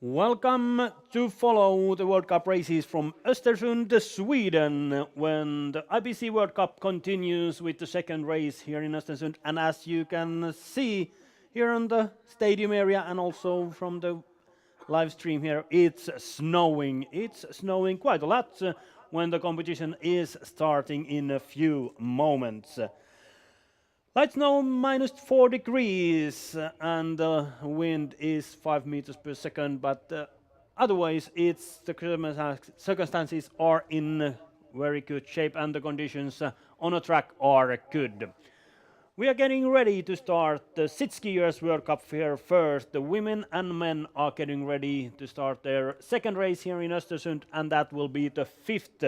Welcome to follow the World Cup races from Östersund, Sweden, when the IBC World Cup continues with the second race here in Östersund. And as you can see here on the stadium area and also from the live stream here, it's snowing. It's snowing quite a lot when the competition is starting in a few moments. Light snow -4 degrees and the wind is 5 meters per second, but otherwise it's the circumstances are in very good shape and the conditions on a track are good. We are getting ready to start the sit skiers World Cup here first. The women and men are getting ready to start their second race here in Östersund, and that will be the fifth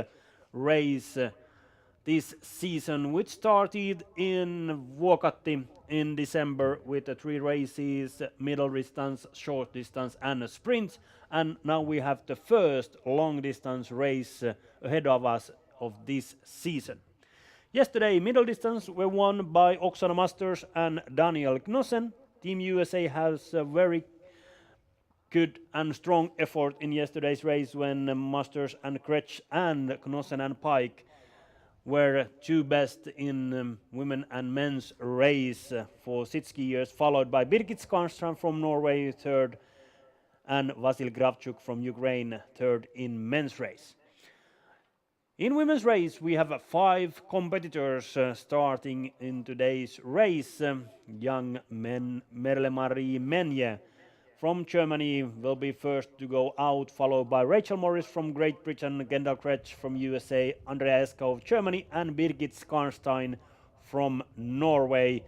race this season, which started in Vuokatti in December with the 3 races, middle distance, short distance and a sprint. And now we have the first long distance race ahead of us of this season. Yesterday, middle distance were won by Oksana Masters and Daniel Knossen. Team USA has a very good and strong effort in yesterday's race when Masters and Kretsch and Knossen and Pike were two best in women and men's race for sit skiers, followed by Birgit Skarnstrand from Norway, third, and Vasil Gravchuk from Ukraine, third in men's race. In women's race, we have 5 competitors starting in today's race. Young Merle-Marie Menje from Germany will be first to go out, followed by Rachel Morris from Great Britain, Gendal Kretsch from USA, Andrea Eska of Germany, and Birgit Skarnstein from Norway.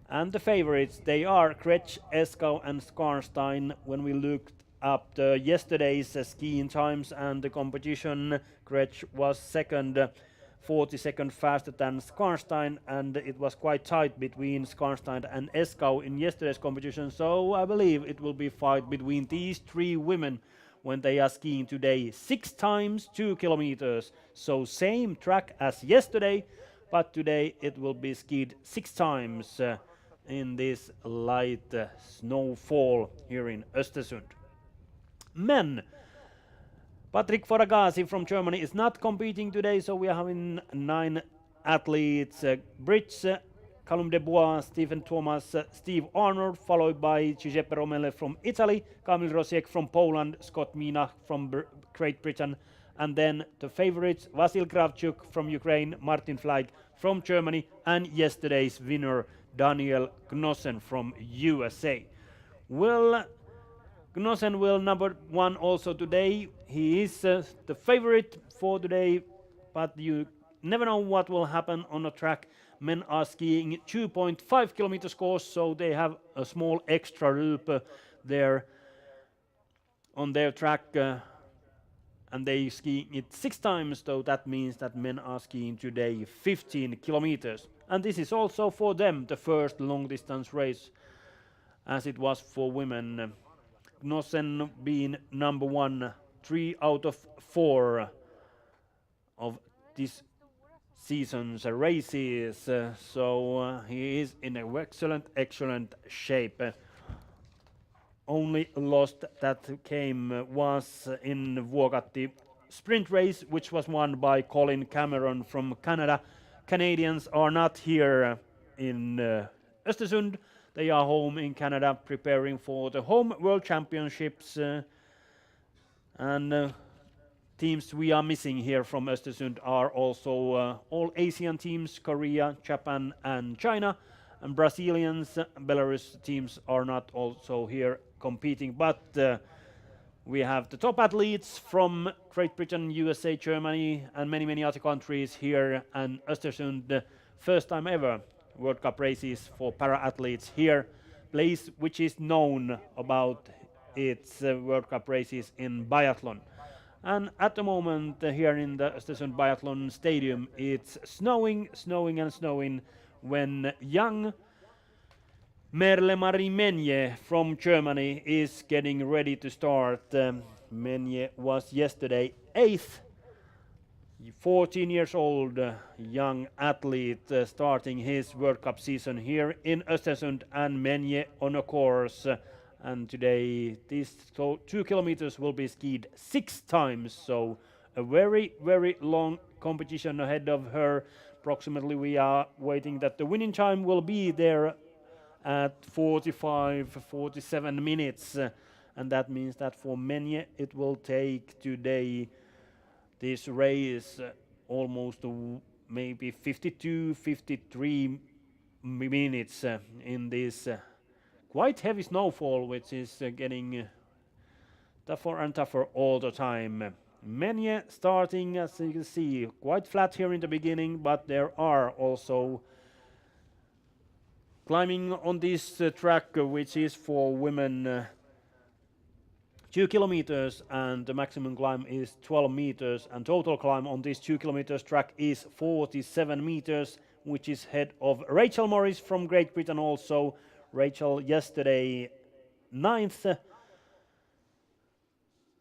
And the favorites, they are Kretsch, Eska, and Skarnstein. When we looked up yesterday's skiing times and the competition, Kretsch was second, 40 seconds faster than Skarnstein, and it was quite tight between Skarnstein and Eskau in yesterday's competition, so I believe it will be a fight between these 3 women when they are skiing today 6 times 2 kilometers. So same track as yesterday, but today it will be skied 6 times in this light snowfall here in Östersund. Men. Patrick Foragasi from Germany is not competing today, so we are having 9 athletes. Brits, Callum Debois, Stephen Thomas, Steve Arnold, followed by Giuseppe Romele from Italy, Kamil Rosiek from Poland, Scott Mina from Great Britain, and then the favorites, Vasil Gravchuk from Ukraine, Martin Fleig from Germany, and yesterday's winner, Daniel Knossen from USA. Knossen will number 1 also today. He is the favorite for today, but you never know what will happen on a track. Men are skiing 2.5 kilometers course, so they have a small extra loop there on their track, and they ski it 6 times, so that means that men are skiing today 15 kilometers. And this is also for them the first long distance race, as it was for women. Knossen being number 1, 3 out of 4 of this season's races, so he is in an excellent shape. Only loss that came was in Vuokatti sprint race, which was won by Colin Cameron from Canada. Canadians are not here in Östersund. They are home in Canada preparing for the home World Championships, and teams we are missing here from Östersund are also all Asian teams, Korea, Japan and China, and Brazilians, Belarus teams are not also here competing, but we have the top athletes from Great Britain, USA, Germany and many other countries here, and Östersund, first time ever World Cup races for para-athletes here, place which is known about its World Cup races in biathlon. And at the moment here in the Östersund Biathlon Stadium, it's snowing when young Merle-Marie Menje from Germany is getting ready to start. Menje was yesterday 8th, 14 years old young athlete starting his World Cup season here in Östersund, and Menje on a course and today these 2 kilometers will be skied 6 times, so a very long competition ahead of her. Approximately we are waiting that the winning time will be there at 47 minutes, and that means that for Menje it will take today this race almost maybe 52-53 minutes in this quite heavy snowfall, which is getting tougher and tougher all the time. Menje starting, as you can see, quite flat here in the beginning, but there are also climbing on this track, which is for women 2 kilometers, and the maximum climb is 12 meters, and total climb on this 2 kilometers track is 47 meters, which is head of Rachel Morris from Great Britain also. Rachel yesterday 9th,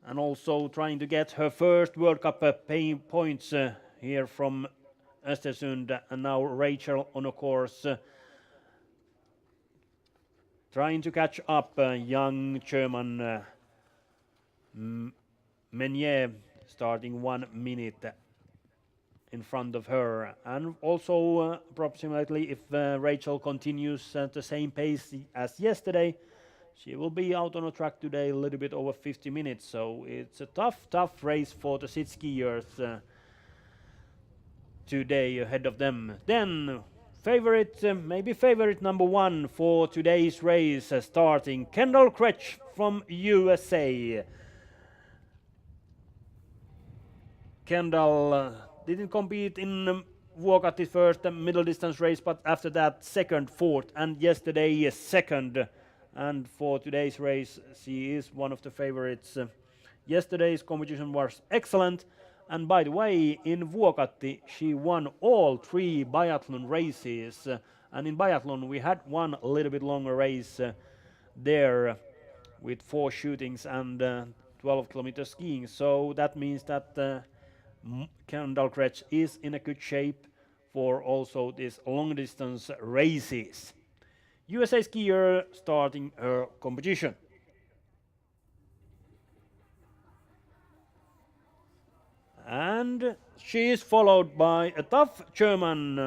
and also trying to get her first World Cup points here from Östersund, and now Rachel on a course trying to catch up young German Menje, starting 1 minute in front of her, and also approximately if Rachel continues at the same pace as yesterday, she will be out on a track today a little bit over 50 minutes, so it's a tough race for the sit skiers today ahead of them. Then favorite, maybe favorite number 1 for today's race, starting Kendall Kretsch from USA. Kendall didn't compete in Vuokatti first middle distance race, but after that second, fourth, and yesterday second. And for today's race, she is one of the favorites. Yesterday's competition was excellent, and by the way, in Vuokatti she won all 3 biathlon races. And in biathlon we had one a little bit longer race there with 4 shootings and 12 kilometer skiing. So that means that Kendall Kretsch is in a good shape for also these long distance races. USA skier starting her competition. And she is followed by a tough German,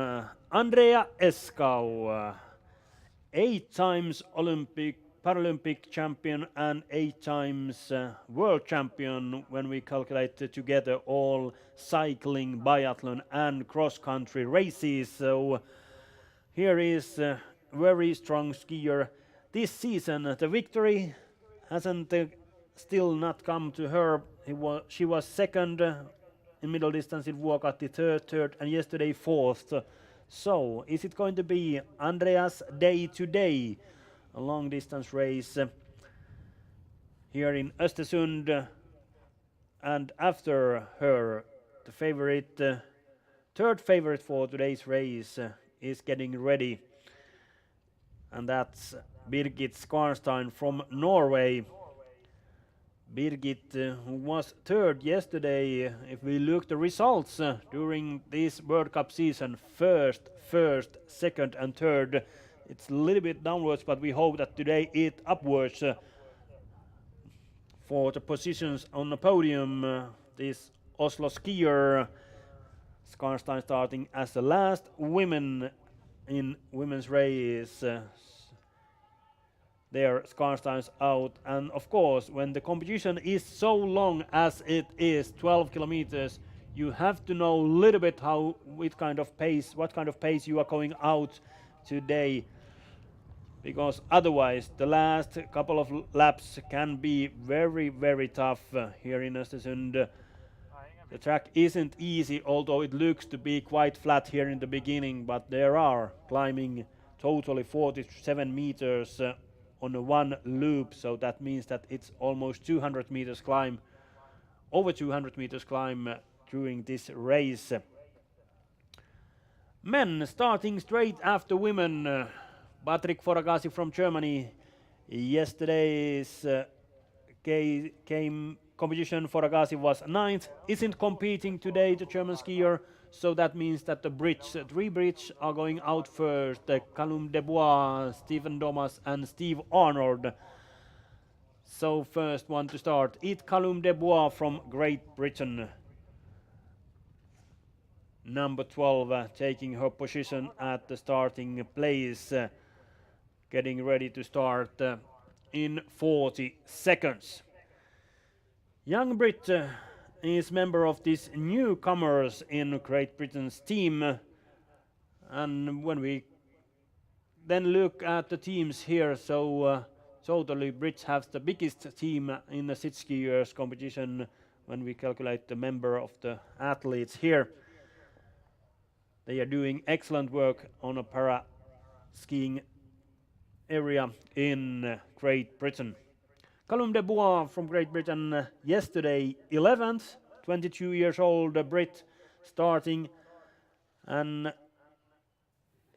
Andrea Eskau, 8 times Paralympic champion and 8 times world champion when we calculate together all cycling, biathlon and cross-country races. So here is a very strong skier this season. The victory hasn't still not come to her. She was second in middle distance in Vuokatti, third, and yesterday 4th. So is it going to be Andreas day today? A long distance race here in Östersund, and after her the favorite, third favorite for today's race is getting ready, and that's Birgit Skarstein from Norway. Birgit, who was third yesterday, if we look the results during this World Cup season, first, second and third, it's a little bit downwards, but we hope that today it upwards for the positions on the podium. This Oslo skier, Skarstein starting as the last woman in women's race. There, Skarstein's out, and of course, when the competition is so long as it is, 12 kilometers, you have to know a little bit what kind of pace you are going out today, because otherwise the last couple of laps can be very tough here in Östersund. The track isn't easy, although it looks to be quite flat here in the beginning, but there are climbing totally 47 meters on a one loop, so that means that it's almost 200 meters climb, over 200 meters climb during this race. Men starting straight after women. Patrick Foragasi from Germany. Yesterday's competition, Foragasi was 9th. Isn't competing today, the German skier, so that means that the three Brits are going out first. Callum Dubois, Stephen Thomas and Steve Arnold. So first one to start, It Calum de Bois from Great Britain. Number 12 taking her position at the starting place, getting ready to start in 40 seconds. Young Brit is member of these newcomers in Great Britain's team, and when we then look at the teams here, so totally Brits have the biggest team in the sit skiers competition when we calculate the member of the athletes here. They are doing excellent work on a para skiing area in Great Britain. Calum de Bois from Great Britain yesterday 11th, 22 years old Brit starting, and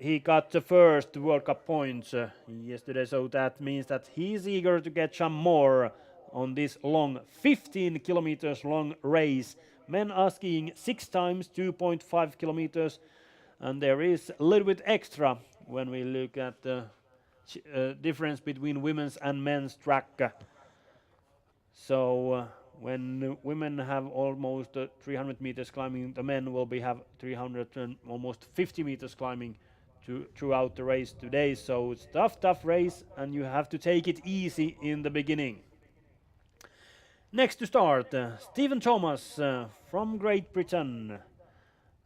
he got the first World Cup points yesterday, so that means that he's eager to get some more on this long 15 kilometers long race. Men are skiing 6 times 2.5 kilometers, and there is a little bit extra when we look at the difference between women's and men's track. So when women have almost 300 meters climbing, the men will have 300 and almost 50 meters climbing throughout the race today. So it's tough race, and you have to take it easy in the beginning. Next to start, Stephen Thomas from Great Britain.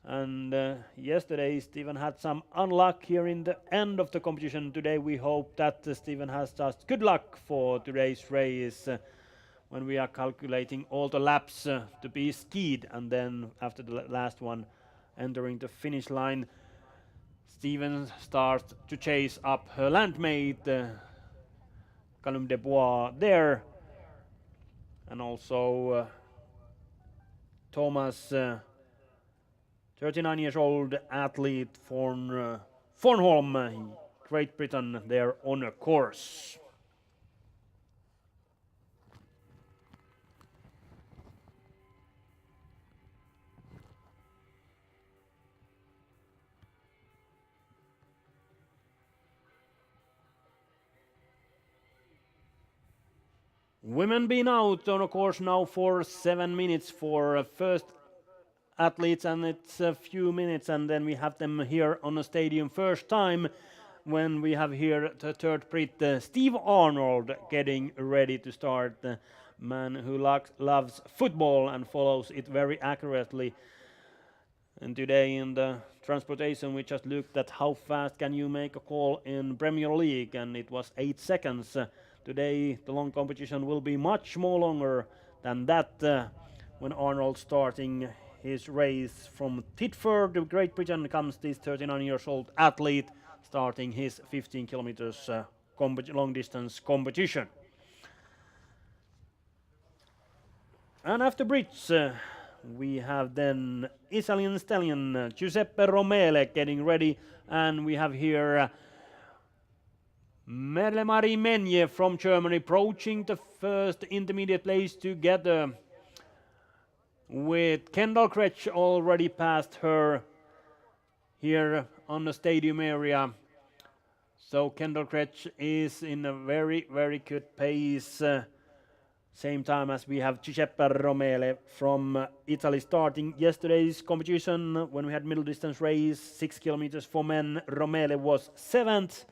And yesterday Stephen had some unluck here in the end of the competition. Today we hope that Stephen has just good luck for today's race when we are calculating all the laps to be skied, and then after the last one entering the finish line, Stephen starts to chase up her landmate Calum de Bois there, and also Thomas 39 years old athlete from Fornholm, Great Britain, there on a course. Women been out on a course now for 7 minutes for first athletes, and it's a few minutes, and then we have them here on the stadium first time when we have here the third Brit, Steve Arnold, getting ready to start. The man who loves football and follows it very accurately. And today in the transportation we just looked at how fast can you make a call in Premier League, and it was 8 seconds. Today the long competition will be much more longer than that when Arnold starting his race from Titford, Great Britain, comes this 39 years old athlete starting his 15 kilometers long distance competition. And after Brits we have then Italian stallion Giuseppe Romele getting ready, and we have here Merle-Marie Menje from Germany approaching the first intermediate place together with Kendall Kretsch already past her here on the stadium area. So Kendall Kretsch is in a very good pace, same time as we have Giuseppe Romele from Italy starting yesterday's competition when we had middle distance race 6 kilometers for men. Romele was 7th.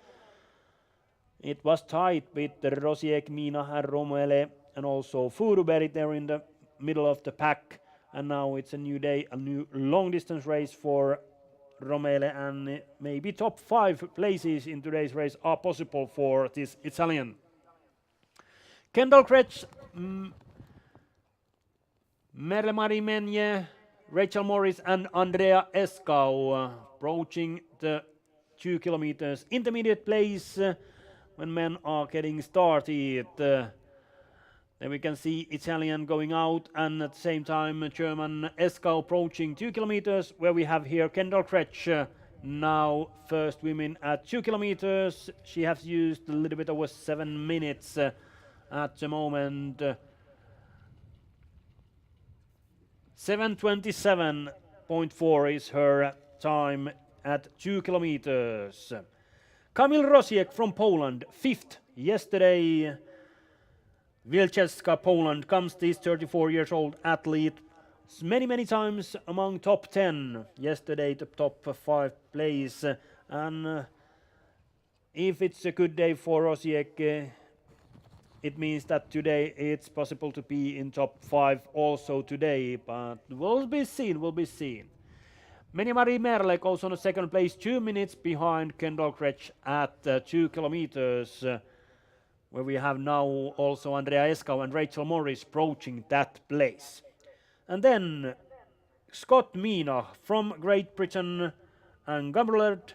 It was tight with Rosiek, Mina and Romele, and also Furuberg there in the middle of the pack. And now it's a new day, a new long distance race for Romele, and maybe top 5 places in today's race are possible for this Italian. Kendall Kretsch, Merle-Marie Menje, Rachel Morris and Andrea Eskau approaching the 2 kilometers intermediate place when men are getting started. Then we can see Italian going out, and at the same time German Eskau approaching 2 kilometers, where we have here Kendall Kretsch, now first women at 2 kilometers. She has used a little bit over 7 minutes at the moment. 7:27.4 is her time at 2 kilometers. Kamil Rosiek from Poland, 5th yesterday. Wielczewska, Poland, comes this 34 years old athlete. Many times among top 10. Yesterday the top 5 place. And if it's a good day for Rosiek, it means that today it's possible to be in top 5 also today. But will be seen. Meni-Mari Merle goes on a second place, 2 minutes behind Kendall Kretsch at 2 kilometers, where we have now also Andrea Eskau and Rachel Morris approaching that place. And then Scott Mina from Great Britain and Gabrielert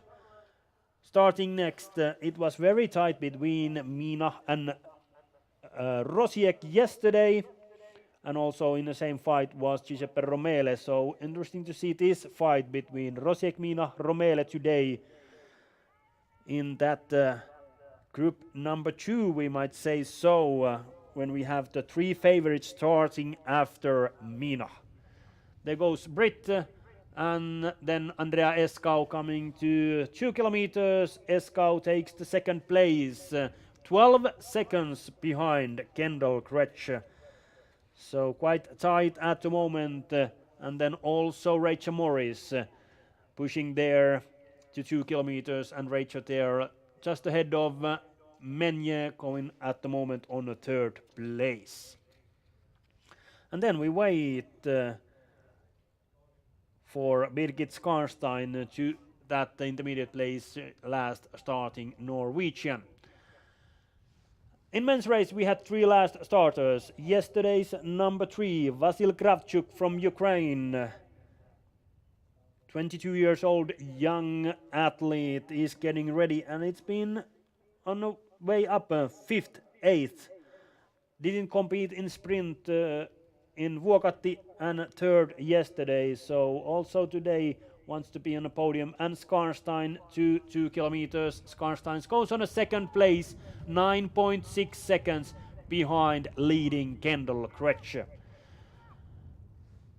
starting next. It was very tight between Mina and Rosiek yesterday. And also in the same fight was Giuseppe Romele. So interesting to see this fight between Rosiek, Mina, Romele today in that group number 2, we might say so, when we have the 3 favorites starting after Mina. There goes Britt, and then Andrea Eskau coming to 2 kilometers. Eskau takes the second place, 12 seconds behind Kendall Kretsch. So quite tight at the moment, and then also Rachel Morris pushing there to 2 kilometers, and Rachel there just ahead of Menje going at the moment on the 3rd place. And then we wait for Birgit Skarstein to that intermediate place last starting Norwegian. In men's race we had 3 last starters. Yesterday's number 3, Vasil Kravchuk from Ukraine. 22 years old young athlete is getting ready, and it's been on the way up, 5th, 8th. Didn't compete in sprint in Vuokatti and 3rd yesterday, so also today wants to be on the podium. And Skarstein to 2 kilometers. Skarstein goes on a 2nd place, 9.6 seconds behind leading Kendall Kretsch.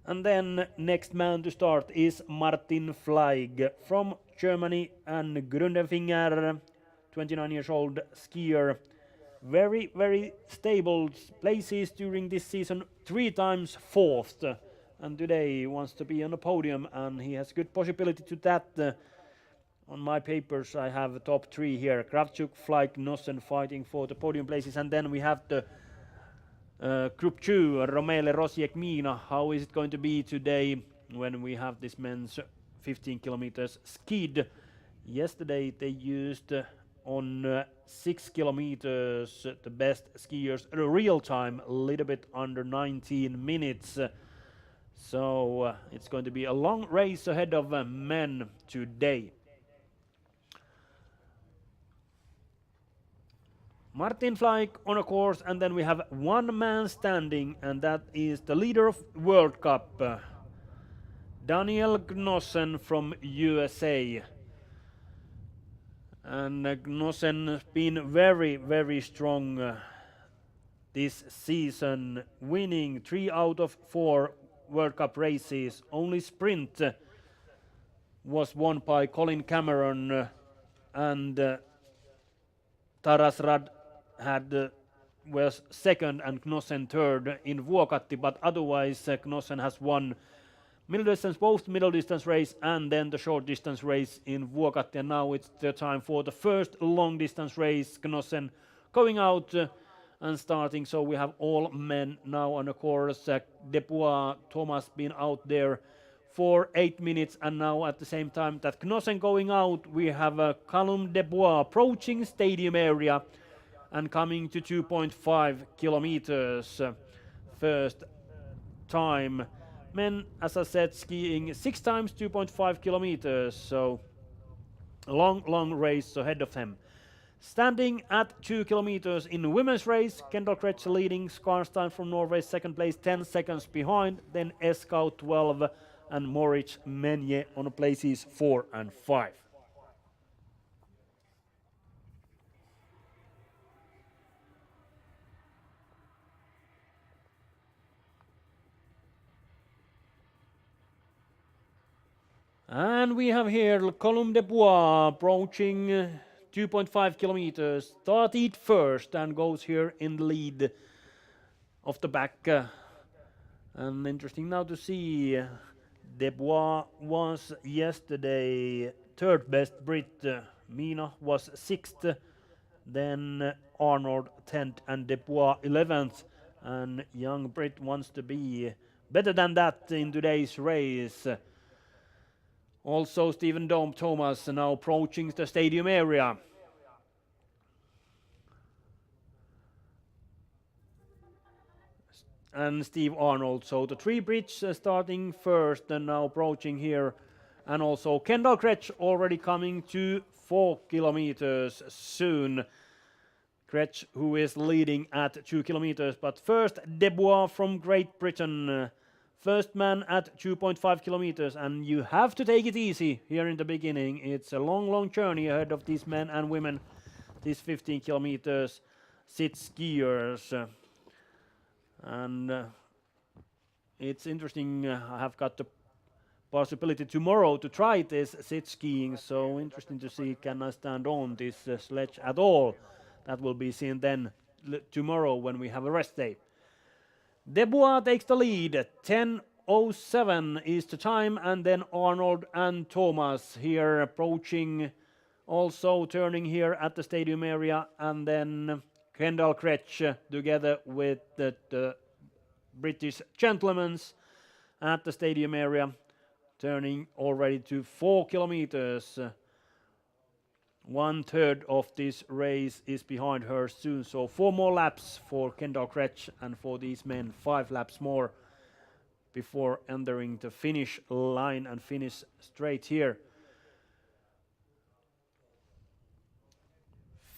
And then next man to start is Martin Fleig from Germany and Grundenfinger, 29 years old skier. Very stable places during this season, 3 times 4th. And today he wants to be on the podium, and he has good possibility to that. On my papers I have the top 3 here: Kravchuk, Fleig, Nossen fighting for the podium places. And then we have the group 2, Romele, Rosiek, Mina. How is it going to be today when we have this men's 15 kilometers skid? Yesterday they used on 6 kilometers the best skiers real time, a little bit under 19 minutes. So it's going to be a long race ahead of men today. Martin Fleig on a course, and then we have one man standing, and that is the leader of World Cup, Daniel Gnossen from USA. And Gnossen has been very strong this season, winning 3 out of 4 World Cup races. Only sprint was won by Colin Cameron, and Taras Rad was 2nd and Gnossen 3rd in Vuokatti, but otherwise Gnossen has won both middle distance race and then the short distance race in Vuokatti. And now it's the time for the first long distance race. Gnossen going out and starting. So we have all men now on the course. Debois, Thomas been out there for 8 minutes, and now at the same time that Gnossen going out, we have Callum Debois approaching stadium area and coming to 2.5 kilometers first time. Men, as I said, skiing 6 times 2.5 kilometers, so a long race ahead of him. Standing at 2 kilometers in the women's race, Kendall Kretsch leading, Skarstein from Norway 2nd place, 10 seconds behind, then Eskau 12 and Moritz Menje on places 4 and 5. And we have here Colum de Bois approaching 2.5 kilometers, started first and goes here in the lead. of the back. And interesting now to see Debois was yesterday third best Brit. Mina was sixth, then Arnold 10th and Debois 11th. And young Brit wants to be better than that in today's race. Also Stephen Dome Thomas now approaching the stadium area. And Steve Arnold. So the three Brits starting first and now approaching here. And also Kendall Kretsch already coming to 4 kilometers soon. Kretsch who is leading at 2 kilometers. But first Debois from Great Britain. First man at 2.5 kilometers. And you have to take it easy here in the beginning. It's a long journey ahead of these men and women. These 15 kilometers sit skiers. And it's interesting, I have got the possibility tomorrow to try this sit skiing, so interesting to see can I stand on this sledge at all. That will be seen then tomorrow when we have a rest day. Debois takes the lead, 10:07 is the time, and then Arnold and Thomas here approaching, also turning here at the stadium area, and then Kendall Kretsch together with the British gentlemen at the stadium area, turning already to 4 kilometers. 1/3 of this race is behind her soon, so 4 more laps for Kendall Kretsch, and for these men 5 laps more before entering the finish line and finish straight here.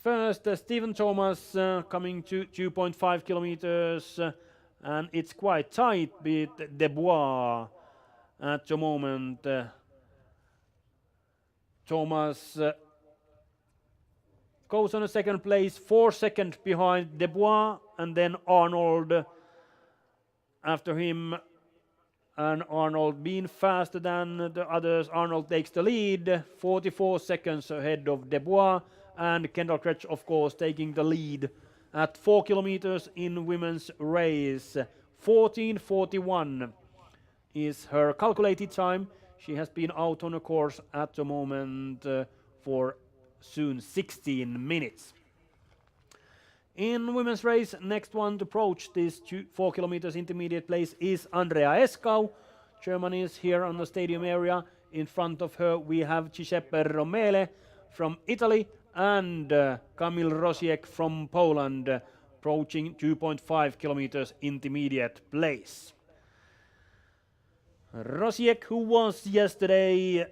First, Stephen Thomas coming to 2.5 kilometers, and it's quite tight with Debois at the moment. Thomas goes on a second place, 4 seconds behind Debois, and then Arnold after him. And Arnold being faster than the others, Arnold takes the lead, 44 seconds ahead of Debois. And Kendall Kretsch, of course, taking the lead at 4 kilometers in women's race. 14:41 is her calculated time. She has been out on a course at the moment for soon 16 minutes. In women's race, next one to approach this 4 kilometers intermediate place is Andrea Escau. Germany is here on the stadium area. In front of her we have Giuseppe Romele from Italy and Kamil Rosiek from Poland, approaching 2.5 kilometers intermediate place. Rosiek, who was yesterday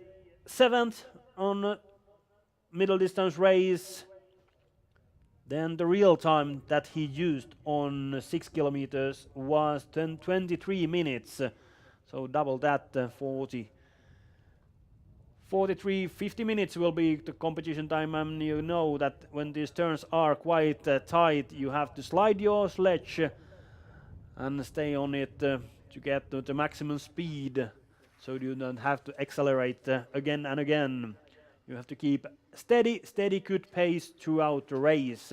7th on middle distance race, then the real time that he used on 6 kilometers was 23 minutes, so double that, 50 minutes will be the competition time, and you know that when these turns are quite tight, you have to slide your sledge and stay on it to get to the maximum speed, so you don't have to accelerate again and again. You have to keep steady good pace throughout the race.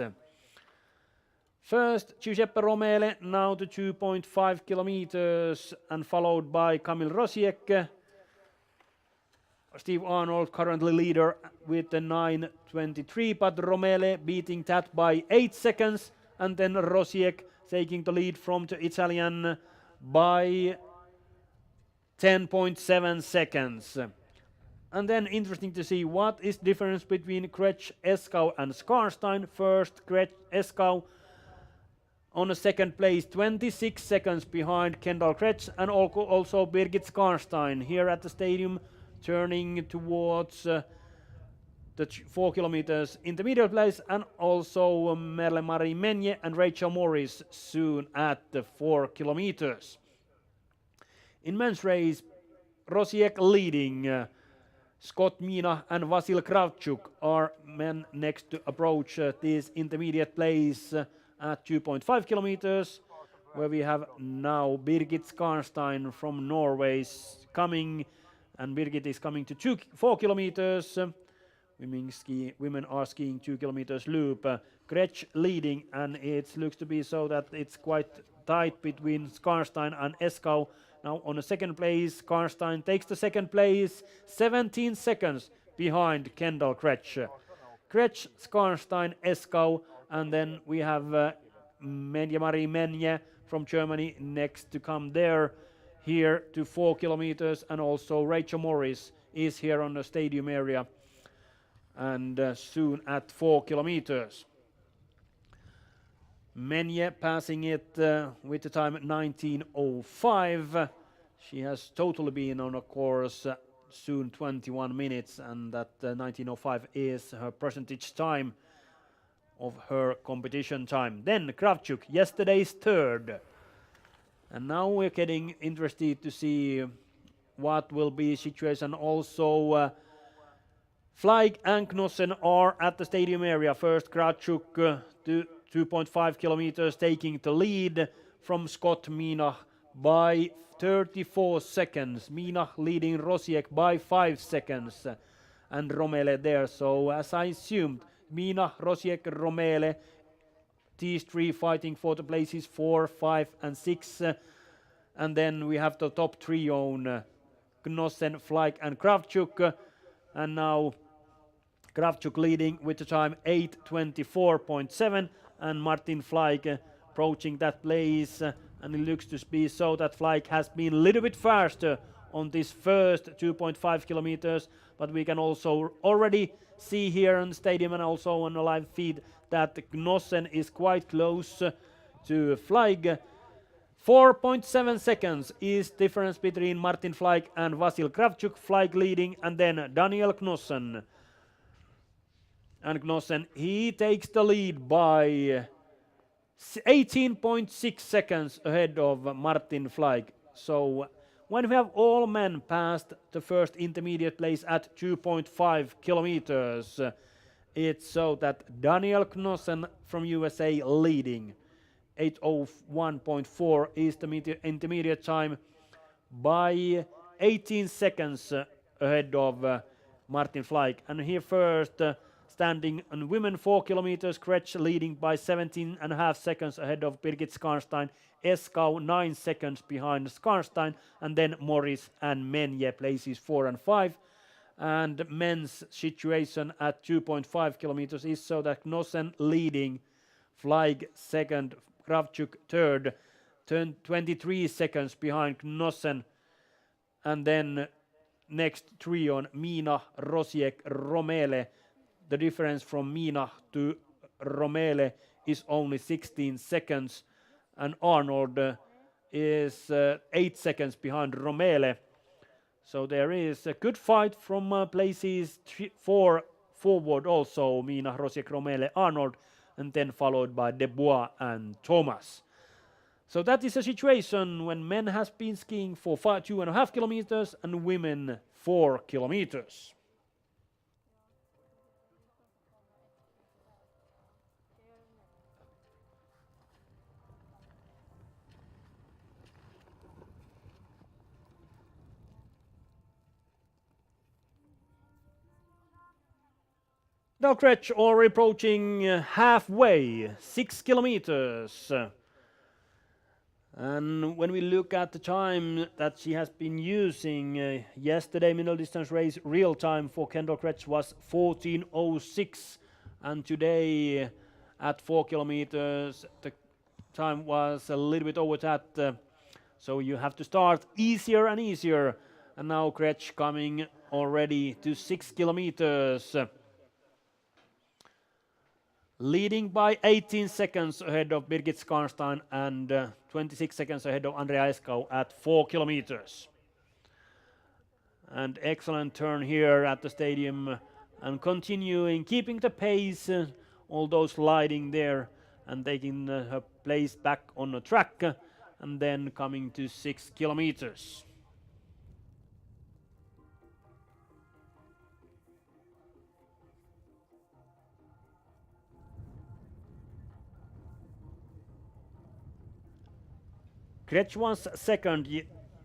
First, Giuseppe Romele, now to 2.5 kilometers, and followed by Kamil Rosiek. Steve Arnold currently leader with the 9:23, but Romele beating that by 8 seconds, and then Rosiek taking the lead from the Italian by 10.7 seconds. And then interesting to see what is difference between Kretsch, Escau and Skarstein. First, Kretsch, Escau on a second place, 26 seconds behind Kendall Kretsch, and also Birgit Skarstein here at the stadium, turning towards the 4 kilometers intermediate place, and also Merle-Marie Menje and Rachel Morris soon at the 4 kilometers. In men's race, Rosiek leading. Scott Mina and Vasil Kravchuk are men next to approach this intermediate place at 2.5 kilometers, where we have now Birgit Skarstein from Norway coming, and Birgit is coming to 4 kilometers. Women are skiing 2 kilometers loop. Kretsch leading, and it looks to be so that it's quite tight between Skarstein and Eskau. Now on the second place, Skarstein takes the second place, 17 seconds behind Kendall Kretsch. Kretsch, Skarstein, Eskau, and then we have Marie Menje from Germany next to come there, here to 4 kilometers, and also Rachel Morris is here on the stadium area, and soon at 4 kilometers. Menje passing it with the time 19:05. She has totally been on a course soon 21 minutes, and that 19:05 is her percentage time of her competition time. Then Kravchuk, yesterday's third. And now we're getting interested to see what will be situation. Also Fleig and Knossen are at the stadium area. First Kravchuk to 2.5 kilometers, taking the lead from Scott Minach by 34 seconds. Minach leading Rosiek by 5 seconds, and Romele there. So as I assumed, Minach, Rosiek, Romele, these three fighting for the places 4, 5 and 6. And then we have the top three on Knossen, Fleig and Kravchuk. And now Kravchuk leading with the time 8:24.7, and Martin Fleig approaching that place, and it looks to be so that Fleig has been a little bit faster on this first 2.5 kilometers, but we can also already see here in the stadium and also on the live feed that Knossen is quite close to Fleig. 4.7 seconds is difference between Martin Fleig and Vasil Kravchuk. Fleig leading, and then Daniel Knossen. And Knossen, he takes the lead by 18.6 seconds ahead of Martin Fleig. So when we have all men past the first intermediate place at 2.5 kilometers, it's so that Daniel Knossen from USA leading. 8:01.4 is the intermediate time, by 18 seconds ahead of Martin Fleig. And here first, standing on women 4 kilometers, Kretsch leading by 17.5 seconds ahead of Birgit Skarstein. Eskau 9 seconds behind Skarstein, and then Morris and Menje places 4 and 5. And men's situation at 2.5 kilometers is so that Knossen leading, Fleig second, Kravchuk third, 23 seconds behind Knossen. And then next three on Minach, Rosiek, Romele. The difference from Minach to Romele is only 16 seconds, and Arnold is 8 seconds behind Romele. So there is a good fight from places 4 forward also, Minach, Rosiek, Romele, Arnold, and then followed by Debois and Thomas. So that is a situation when men has been skiing for 2.5 kilometers and women 4 kilometers. Now Kretsch are approaching halfway, 6 kilometers. And when we look at the time that she has been using, yesterday middle distance race real time for Kendall Kretsch was 14:06, and today at 4 kilometers the time was a little bit over that. So you have to start easier and easier. And now Kretsch coming already to 6 kilometers. Leading by 18 seconds ahead of Birgit Skarstein and 26 seconds ahead of Andrea Eskau at 4 kilometers. And excellent turn here at the stadium, and continuing, keeping the pace, although sliding there and taking her place back on the track, and then coming to 6 kilometers. Kretsch was second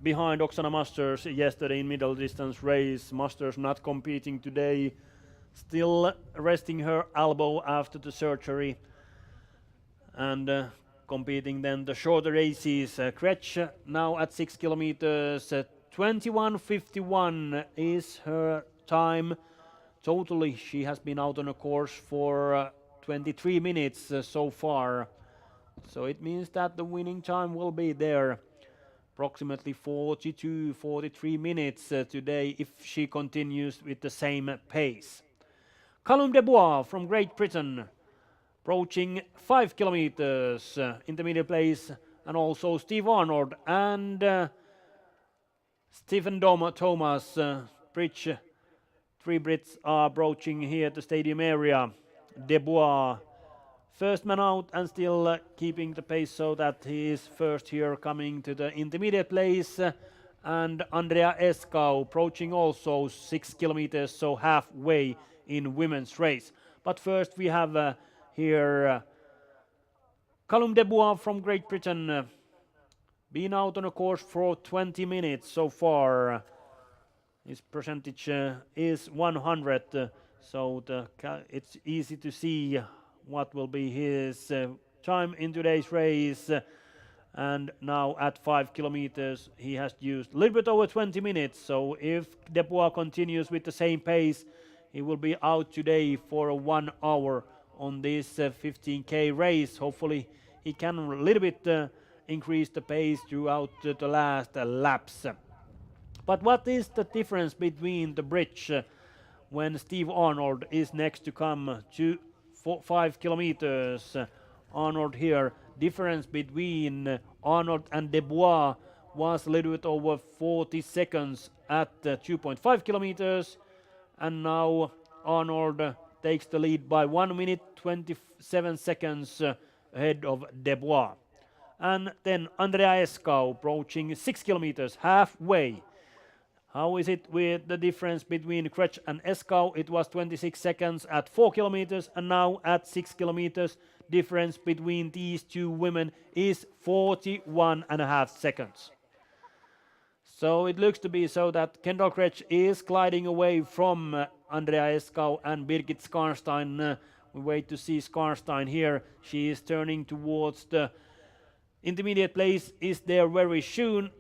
behind Oksana Masters yesterday in middle distance race. Masters not competing today, still resting her elbow after the surgery. And competing then the shorter races. Kretsch now at 6 kilometers, 21:51 is her time. Totally, she has been out on a course for 23 minutes so far. So it means that the winning time will be there. Approximately 42, 43 minutes today if she continues with the same pace. Callum Dubois from Great Britain approaching 5 kilometers intermediate place, and also Steve Arnold and Stephen Thomas Bridge. Three Brits are approaching here the stadium area. Dubois first man out and still keeping the pace so that he is first here coming to the intermediate place. And Andrea Eskau approaching also 6 kilometers, so halfway in women's race. But first we have here Callum Dubois from Great Britain, been out on a course for 20 minutes so far. His percentage is 100, so it's easy to see what will be his time in today's race. And now at 5 kilometers he has used a little bit over 20 minutes, so if Dubois continues with the same pace, he will be out today for 1 hour on this 15k race. Hopefully he can a little bit increase the pace throughout the last laps. But what is the difference between the bridge when Steve Arnold is next to come to 5 kilometers? Arnold here, difference between Arnold and Dubois was a little bit over 40 seconds at 2.5 kilometers, and now Arnold takes the lead by 1 minute 27 seconds ahead of Dubois. And then Andrea Eskau approaching 6 kilometers, halfway. How is it with the difference between Kretsch and Eskau? It was 26 seconds at 4 kilometers, and now at 6 kilometers, difference between these two women is 41.5 seconds. So it looks to be so that Kendall Kretsch is gliding away from Andrea Eskau and Birgit Skarstein. We wait to see Skarstein here. She is turning towards the intermediate place, is there very soon.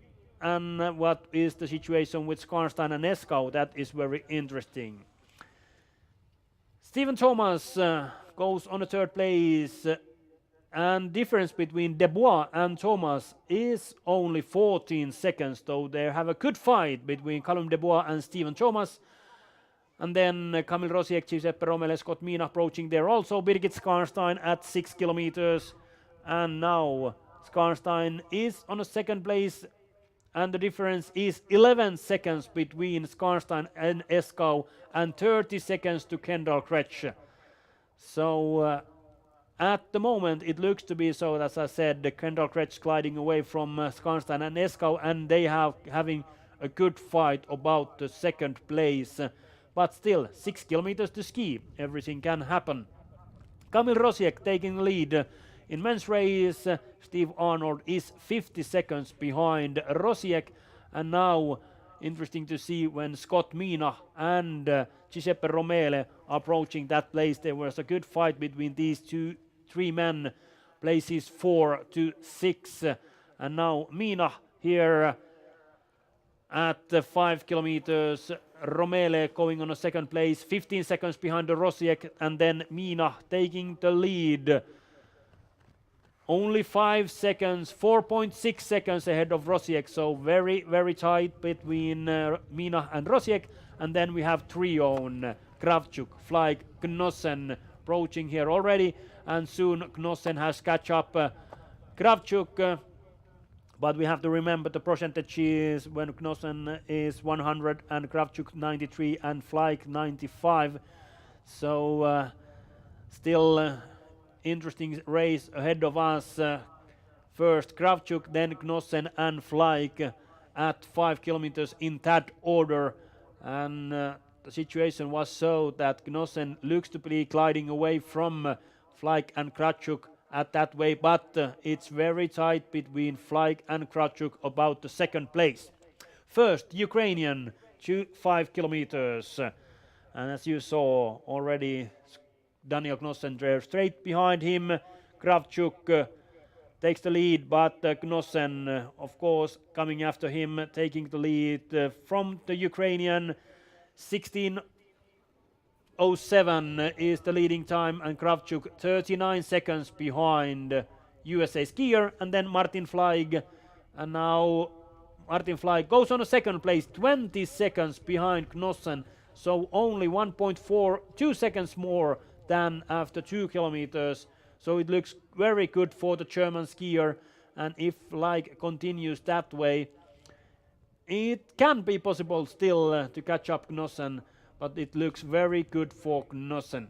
And what is the situation with Skarstein and Eskau? That is very interesting. Stephen Thomas goes on the third place, and difference between Dubois and Thomas is only 14 seconds, though they have a good fight between Callum Dubois and Stephen Thomas. And then Camille Rosiek, Giuseppe Romele, Scott Mina approaching there also. Birgit Skarstein at 6 kilometers, and now Skarstein is on a second place, and the difference is 11 seconds between Skarstein and Eskau and 30 seconds to Kendall Kretsch. So at the moment it looks to be so, as I said, the Kendall Kretsch gliding away from Skarstein and Eskau, and they have having a good fight about the second place. But still, 6 kilometers to ski, everything can happen. Camille Rosiek taking the lead. In men's race, Steve Arnold is 50 seconds behind Rosiek, and now interesting to see when Scott Mina and Giuseppe Romele are approaching that place. There was a good fight between these three men, places 4 to 6, and now Mina here at 5 kilometers. Romele going on a second place, 15 seconds behind the Rosiek, and then Mina taking the lead. Only 5 seconds, 4.6 seconds ahead of Rosiek, so very, very tight between Mina and Rosiek. And then we have trio, Kravchuk, Fleig, Knossen approaching here already, and soon Knossen has catch up Kravchuk. But we have to remember the percentages when Knossen is 100 and Kravchuk 93 and Fleig 95. So still interesting race ahead of us. First Kravchuk, then Knossen and Fleig at 5 kilometers in that order. And the situation was so that Knossen looks to be gliding away from Fleig and Kravchuk at that way, but it's very tight between Fleig and Kravchuk about the second place. First Ukrainian to 5 kilometers, and as you saw already, Daniel Knossen there straight behind him. Kravchuk takes the lead, but Knossen, of course, coming after him, taking the lead from the Ukrainian. 16:07 is the leading time, and Kravchuk 39 seconds behind USA skier, and then Martin Fleig. And now Martin Fleig goes on a second place, 20 seconds behind Knossen, so only 1.42 seconds more than after 2 kilometers. So it looks very good for the German skier, and if Fleig continues that way, it can be possible still to catch up Knossen, but it looks very good for Knossen.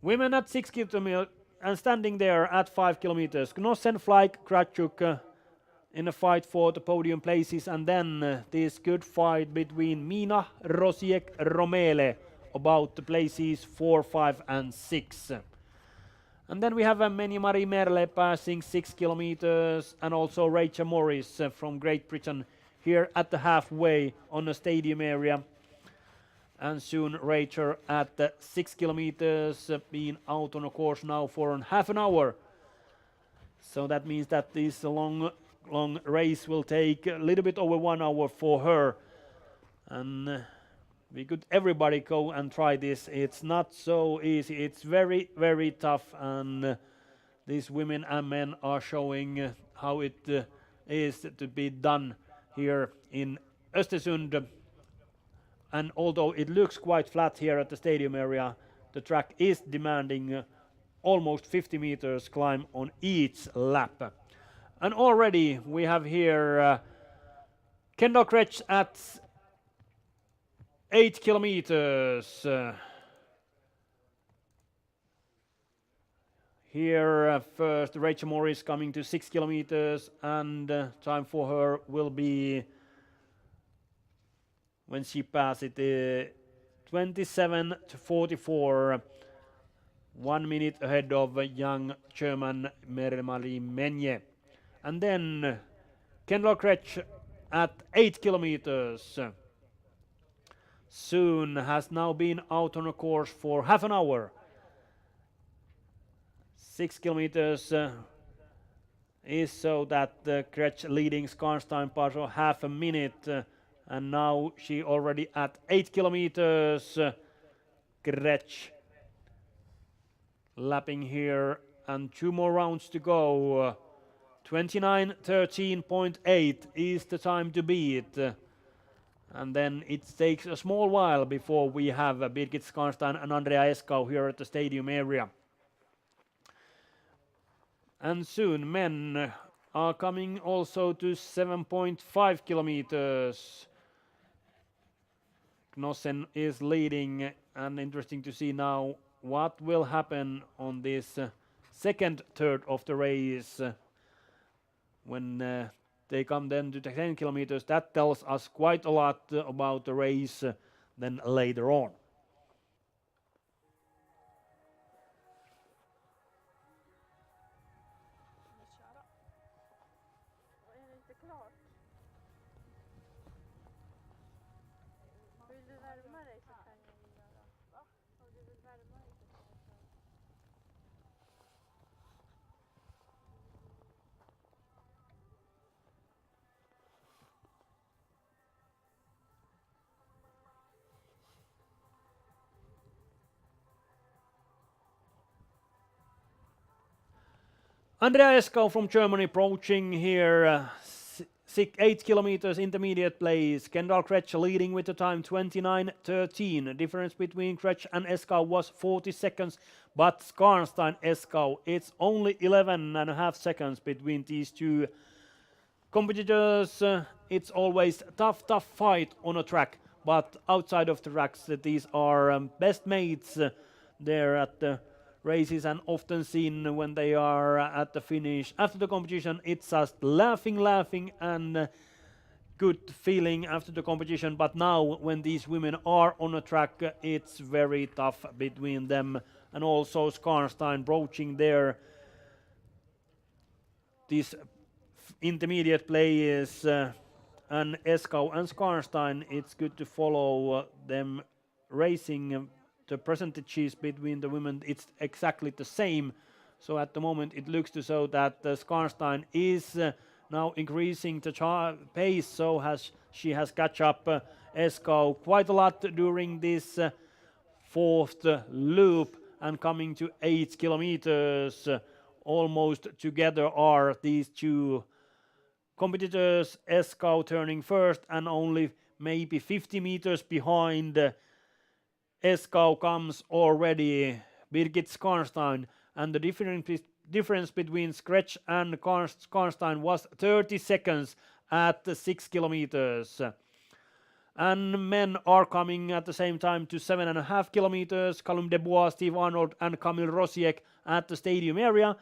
Women at 6 kilometers and standing there at 5 kilometers. Knossen, Fleig, Kravchuk in a fight for the podium places, and then this good fight between Mina, Rosiek, Romele about the places 4, 5 and 6. And then we have Meni-Marie Merle passing 6 kilometers, and also Rachel Morris from Great Britain here at the halfway on the stadium area. And soon Rachel at 6 kilometers, being out on a course now for half an hour. So that means that this long race will take a little bit over 1 hour for her. And we could everybody go and try this. It's not so easy. It's very, very tough, and these women and men are showing how it is to be done here in Östersund. And although it looks quite flat here at the stadium area, the track is demanding almost 50 meters climb on each lap. And already we have here Kendall Kretsch at 8 kilometers. Here first Rachel Morris coming to 6 kilometers, and time for her will be, when she passes it, 27:44, 1 minute ahead of young German Meri-Marie Menje. And then Kendall Kretsch at 8 kilometers. Soon has now been out on a course for half an hour. 6 kilometers is so that Kretsch leading Skarnstein by half a minute, and now she already at 8 kilometers. Kretsch lapping here, and 2 more rounds to go. 29:13.8 is the time to beat. And then it takes a small while before we have Birgit Skarnstein and Andrea Eskau here at the stadium area. And soon men are coming also to 7.5 kilometers. Knossen is leading, and interesting to see now what will happen on this second third of the race when they come then to the 10 kilometers. That tells us quite a lot about the race then later on. Andrea Eskau from Germany approaching here, 8 kilometers intermediate place. Kendall Kretsch leading with the time 29:13. The difference between Kretsch and Eskau was 40 seconds, but Skarnstein Eskau, it's only 11.5 seconds between these two competitors. It's always a tough fight on a track, but outside of the tracks, these are best mates there at the races, and often seen when they are at the finish. After the competition, it's just laughing and good feeling after the competition. But now when these women are on a track, it's very tough between them. And also Skarnstein broaching there. This intermediate play is and Eskau and Skarnstein, it's good to follow them racing. The percentages between the women, it's exactly the same. So at the moment it looks to so that Skarnstein is now increasing the pace, so she has catch up Eskau quite a lot during this fourth loop, and coming to 8 kilometers almost together are these two competitors. Eskau turning first, and only maybe 50 meters behind Eskau comes already Birgit Skarnstein, and the difference between Skretch and Skarnstein was 30 seconds at 6 kilometers. And men are coming at the same time to 7.5 kilometers. Callum Debois, Steve Arnold, and Kamil Rosiek at the stadium area.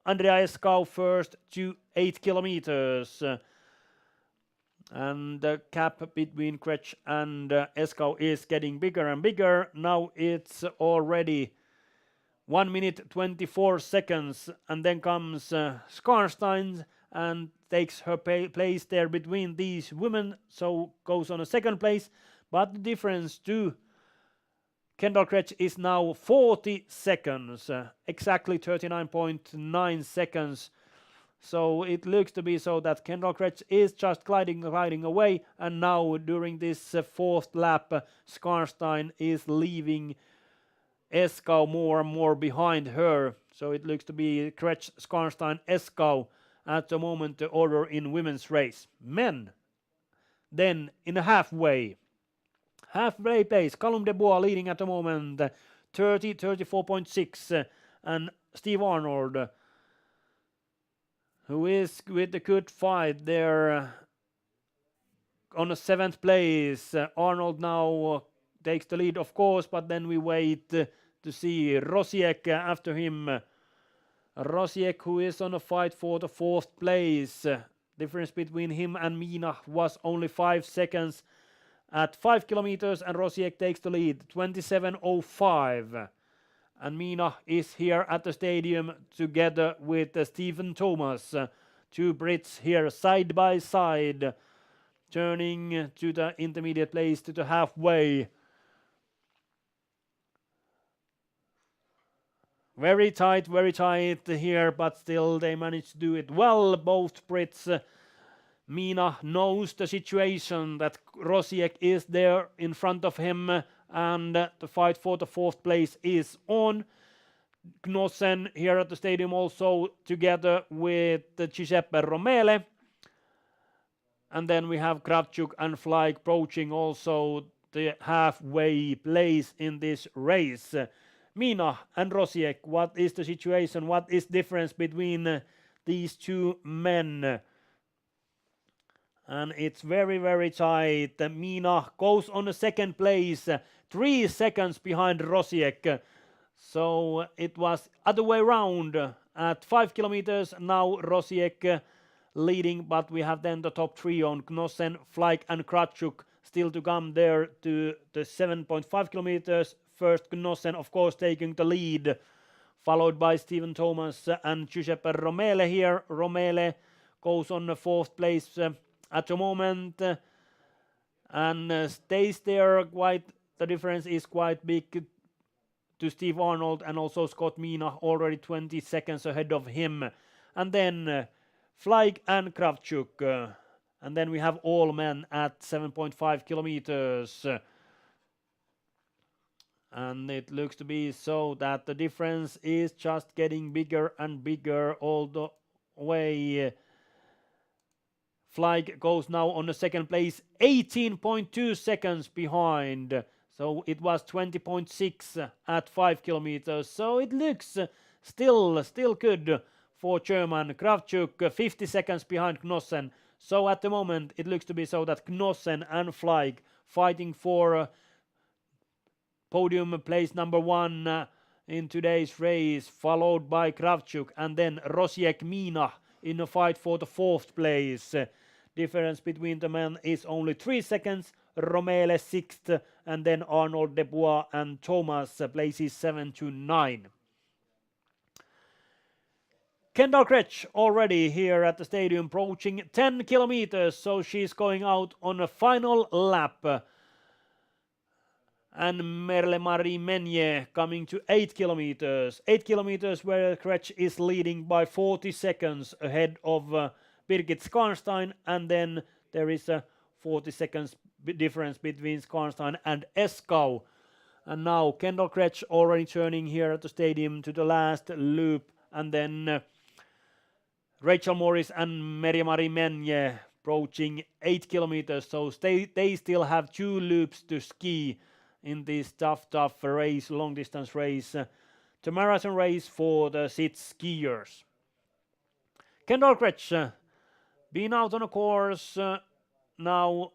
Andrea Eskau first to 8 kilometers. And the gap between Kretsch and Eskau is getting bigger and bigger. Now it's already 1 minute 24 seconds, and then comes Skarnstein and takes her place there between these women, so goes on a second place. But the difference to Kendall Kretsch is now 40 seconds, exactly 39.9 seconds. So it looks to be so that Kendall Kretsch is just gliding away, and now during this fourth lap, Skarnstein is leaving Eskau more and more behind her. So it looks to be Kretsch, Skarnstein, Eskau at the moment, the order in women's race. Men, then in a halfway pace, Callum Debois leading at the moment, 34.6, and Steve Arnold, who is with a good fight there on a 7th place. Arnold now takes the lead, of course, but then we wait to see Rosiek after him. Rosiek, who is on a fight for the 4th place. Difference between him and Mina was only 5 seconds at 5 kilometers, and Rosiek takes the lead, 27.05. And Mina is here at the stadium together with Stephen Thomas. Two Brits here side by side, turning to the intermediate place, to the halfway. Very tight here, but still they managed to do it well, both Brits. Mina knows the situation, that Rosiek is there in front of him, and the fight for the 4th place is on. Knossen here at the stadium also together with Giuseppe Romele. And then we have Kravchuk and Fleig approaching also the halfway place in this race. Mina and Rosiek, what is the situation? What is the difference between these two men? And it's very tight. Mina goes on a 2nd place, 3 seconds behind Rosiek. So it was other way round at 5 kilometers. Now Rosiek leading, but we have then the top 3 on Knossen, Fleig and Kravchuk still to come there to the 7.5 kilometers. First Knossen, of course, taking the lead, followed by Stephen Thomas and Giuseppe Romele here. Romele goes on the 4th place at the moment, and stays there. The difference is quite big to Steve Arnold, and also Scott Mina already 20 seconds ahead of him. And then Fleig and Kravchuk, and then we have all men at 7.5 kilometers. And it looks to be so that the difference is just getting bigger and bigger all the way. Fleig goes now on the 2nd place, 18.2 seconds behind. So it was 20.6 at 5 kilometers. So it looks still good for German. Kravchuk 50 seconds behind Knossen. So at the moment it looks to be so that Knossen and Fleig fighting for podium place number 1 in today's race, followed by Kravchuk, and then Rosiek, Mina in a fight for the 4th place. Difference between the men is only 3 seconds. Romele 6th, and then Arnold, Debois and Thomas places 7 to 9. Kendall Kretsch already here at the stadium, approaching 10 kilometers, so she's going out on a final lap. and Merle-Marie Menje coming to 8 kilometers. 8 kilometers where Kretsch is leading by 40 seconds ahead of Birgit Skarnstein, and then there is a 40 seconds difference between Skarnstein and Eskau. And now Kendall Kretsch already turning here at the stadium to the last loop, and then Rachel Morris and Merle-Marie Menje approaching 8 kilometers, so they still have 2 loops to ski in this tough race, long distance race, the marathon race for the SIT skiers. Kendall Kretsch been out on a course now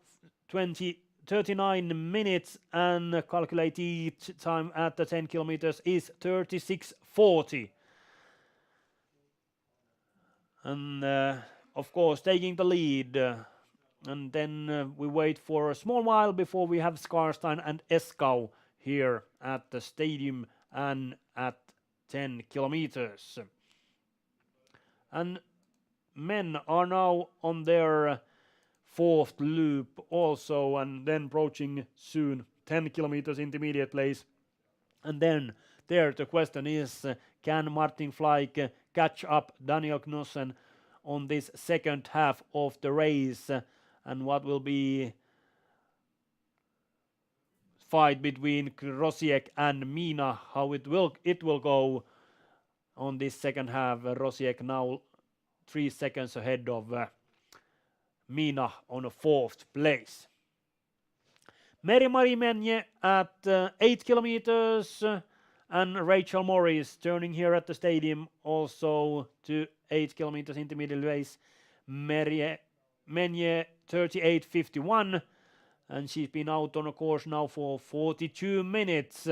39 minutes, and calculated time at the 10 kilometers is 36:40. And of course taking the lead, and then we wait for a small while before we have Skarnstein and Eskau here at the stadium and at 10 kilometers. And men are now on their 4th loop also, and then approaching soon 10 kilometers intermediate place. And then there the question is, can Martin Fleig catch up Daniel Knossen on this second half of the race, and what will be fight between Rosiek and Mina, how it will go on this second half. Rosiek now 3 seconds ahead of Mina on a 4th place. Merle-Marie Menje at 8 kilometers, and Rachel Morris turning here at the stadium also to 8 kilometers intermediate race. Menje 38:51, and she's been out on a course now for 42 minutes,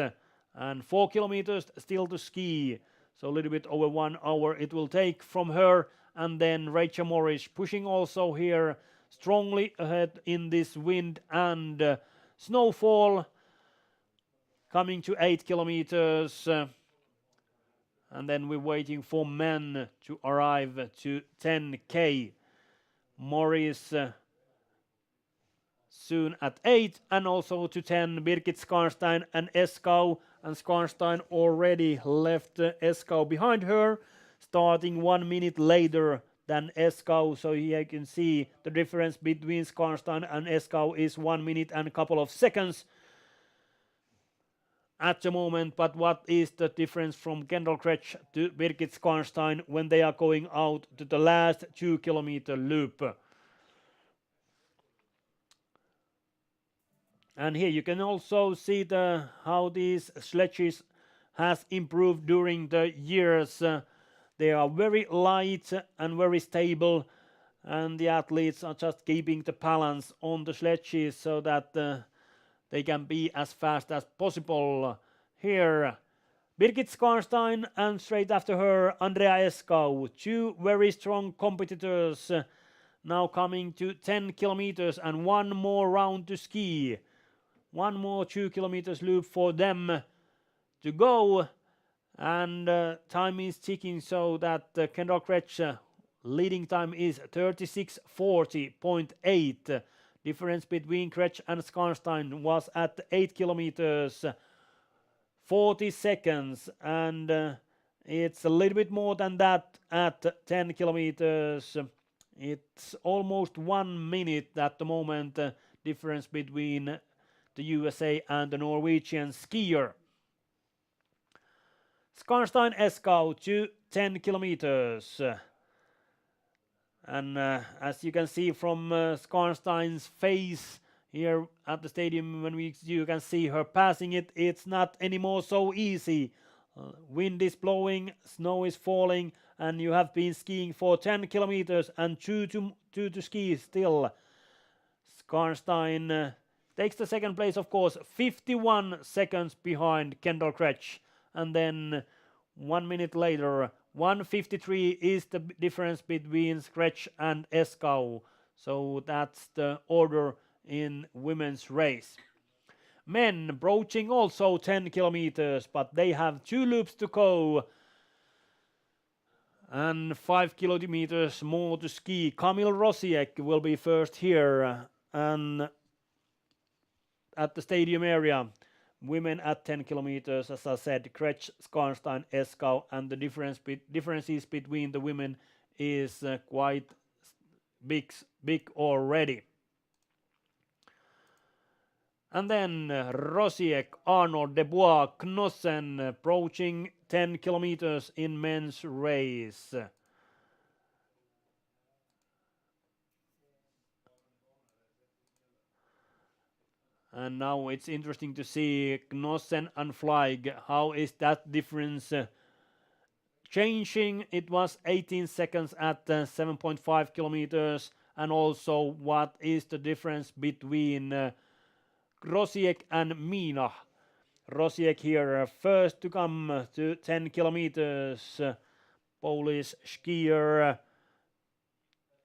and 4 kilometers still to ski, so a little bit over 1 hour it will take from her. And then Rachel Morris pushing also here strongly ahead in this wind and snowfall, coming to 8 kilometers, and then we're waiting for men to arrive to 10k. Morris soon at 8, and also to 10 Birgit Skarnstein and Eskau, and Skarnstein already left Eskau behind her, starting 1 minute later than Eskau. So here you can see the difference between Skarnstein and Eskau is 1 minute and a couple of seconds at the moment. But what is the difference from Kendall Kretsch to Birgit Skarnstein when they are going out to the last 2 kilometer loop? And here you can also see how these sledges has improved during the years. They are very light and very stable, and the athletes are just keeping the balance on the sledges so that they can be as fast as possible. Here Birgit Skarnstein, and straight after her Andrea Eskau, 2 very strong competitors, now coming to 10 kilometers and 1 more round to ski. 1 more 2 kilometers loop for them to go, and time is ticking, so that Kendall Kretsch leading time is 36:40.8. Difference between Kretsch and Skarnstein was at 8 kilometers 40 seconds, and it's a little bit more than that at 10 kilometers. It's almost 1 minute at the moment, difference between the USA and the Norwegian skier. Skarnstein Eskau to 10 kilometers. And as you can see from Skarnstein's face here at the stadium, when you can see her passing it, it's not anymore so easy. Wind is blowing, snow is falling, and you have been skiing for 10 kilometers and 2 to ski still. Skarnstein takes the second place, of course, 51 seconds behind Kendall Kretsch. And then 1 minute later, 1:53 is the difference between Kretsch and Eskau. So that's the order in women's race. Men approaching also 10 kilometers, but they have 2 loops to go and 5 kilometers more to ski. Kamil Rosiek will be first here and at the stadium area, women at 10 kilometers, as I said, Kretsch, Skarnstein, Eskau, and the differences between the women is quite big already. And then Rosiek, Arnold, Debois, Knossen approaching 10 kilometers in men's race. And now it's interesting to see Knossen and Fleig. How is that difference changing? It was 18 seconds at 7.5 kilometers. And also, what is the difference between Rosiek and Mina? Rosiek here first to come to 10 kilometers. Polish skier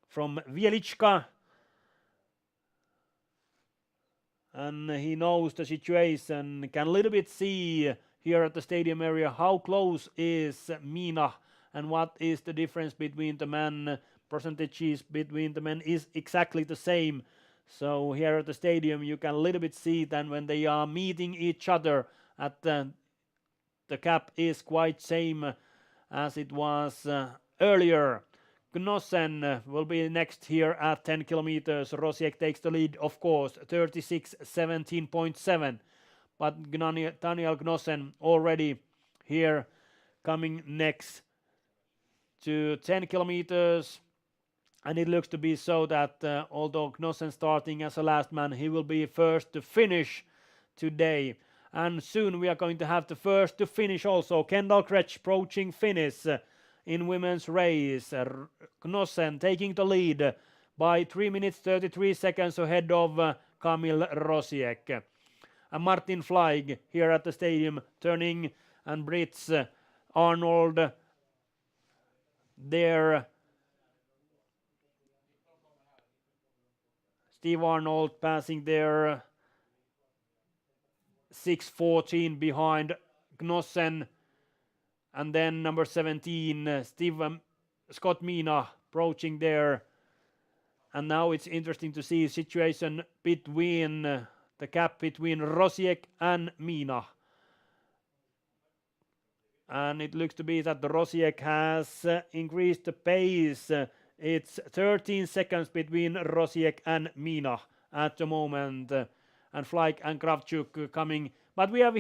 from Wieliczka. And he knows the situation, can a little bit see here at the stadium area how close is Mina and what is the difference between the men. Percentages between the men is exactly the same. So here at the stadium you can a little bit see that when they are meeting each other at the cap is quite same as it was earlier. Knossen will be next here at 10 kilometers. Rosiek takes the lead, of course, 36:17.7. But Daniel Knossen already here coming next to 10 kilometers. And it looks to be so that although Knossen starting as a last man, he will be first to finish today. And soon we are going to have the first to finish also. Kendall Kretsch approaching finish in women's race. Knossen taking the lead by 3 minutes 33 seconds ahead of Kamil Rosiek. And Martin Fleig here at the stadium turning and Brits Arnold there. Steve Arnold passing there 6:14 behind Knossen. And then number 17, Scott Mina approaching there. And now it's interesting to see situation between the gap between Rosiek and Mina. And it looks to be that the Rosiek has increased the pace. It's 13 seconds between Rosiek and Mina at the moment. And Fleig and Kravchuk coming. But we have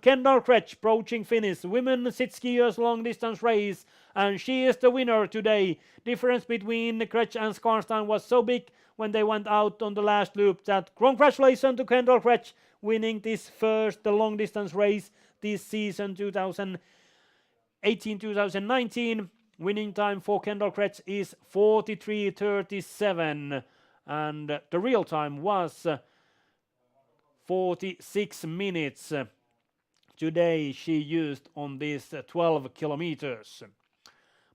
Kendall Kretsch approaching finish. Women sit skiers long distance race. And she is the winner today. Difference between Kretsch and Skarnstein was so big when they went out on the last loop that congratulations to Kendall Kretsch winning this first long distance race this season 2018-2019. Winning time for Kendall Kretsch is 43:37. And the real time was 46 minutes today she used on this 12 kilometers.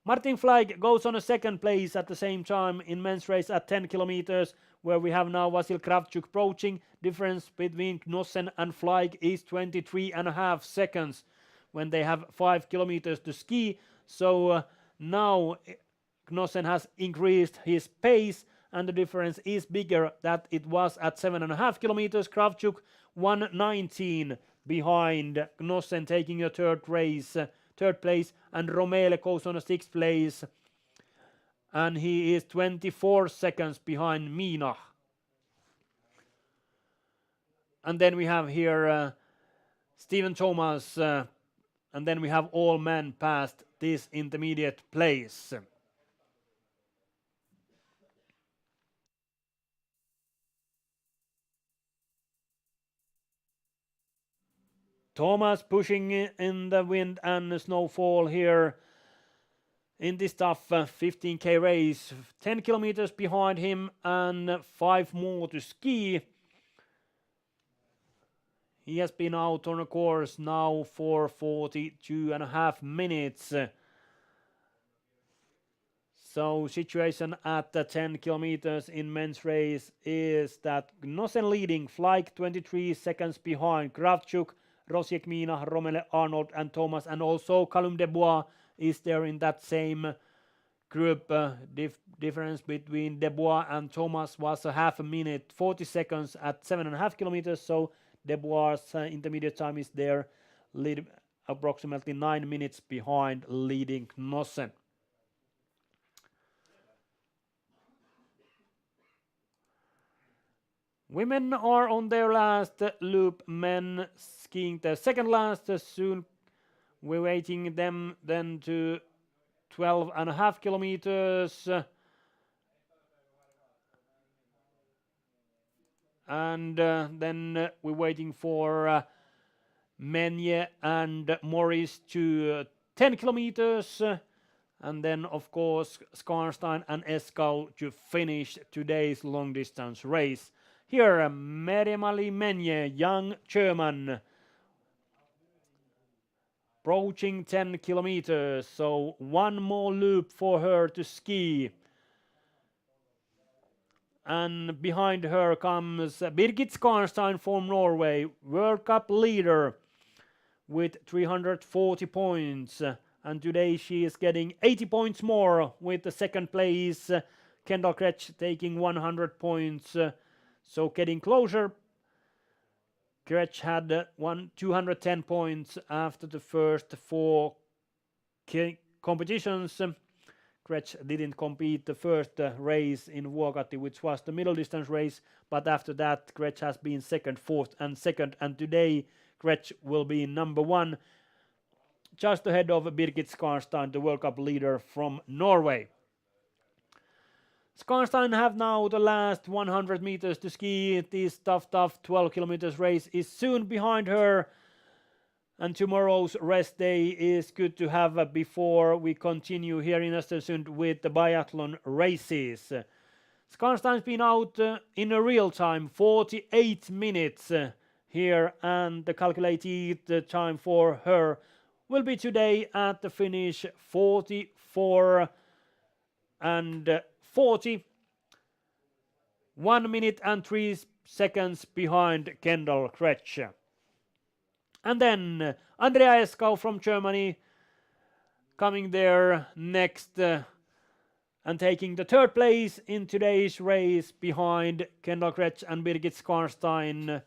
Martin Fleig goes on a second place at the same time in men's race at 10 kilometers, where we have now Vasil Kravchuk approaching. Difference between Knossen and Fleig is 23.5 seconds when they have 5 kilometers to ski. So now Knossen has increased his pace, and the difference is bigger that it was at 7.5 kilometers. Kravchuk 1:19 behind Knossen, taking a third place, and Romele goes on a sixth place, and he is 24 seconds behind Mina. And then we have here Stephen Thomas, and then we have all men past this intermediate place. Thomas pushing in the wind and snowfall here in this tough 15k race. 10 kilometers behind him and 5 more to ski. He has been out on a course now for 42.5 minutes. So situation at the 10 kilometers in men's race is that Knossen leading, Fleig 23 seconds behind, Kravchuk, Rosiek, Mina, Romele, Arnold and Thomas, and also Callum Debois is there in that same group. Difference between Debois and Thomas was a half a minute, 40 seconds at 7.5 kilometers, so Debois' intermediate time is there, approximately 9 minutes behind leading Knossen. Women are on their last loop, men skiing the second last. Soon we're waiting them then to 12.5 kilometers. And then we're waiting for Menje and Morris to 10 kilometers. And then, of course, Skarnstein and Eskau to finish today's long distance race. Here, Meremali Menje, young German, approaching 10 kilometers. So one more loop for her to ski. And behind her comes Birgit Skarnstein from Norway, World Cup leader with 340 points. And today she is getting 80 points more with the second place. Kendall Kretsch taking 100 points. So getting closer. Kretsch had 210 points after the first 4 competitions. Kretsch didn't compete the first race in Vuokatti, which was the middle distance race, but after that Kretsch has been second, fourth and second, and today Kretsch will be number 1, just ahead of Birgit Skarnstein, the World Cup leader from Norway. Skarnstein have now the last 100 meters to ski. This tough 12 kilometers race is soon behind her. And tomorrow's rest day is good to have before we continue here in Östersund with the biathlon races. Skarnstein's been out in a real time, 48 minutes here, and the calculated time for her will be today at the finish 44 and 40. 1 minute and 3 seconds behind Kendall Kretsch. And then Andrea Eskau from Germany coming there next and taking the third place in today's race behind Kendall Kretsch and Birgit Skarnstein.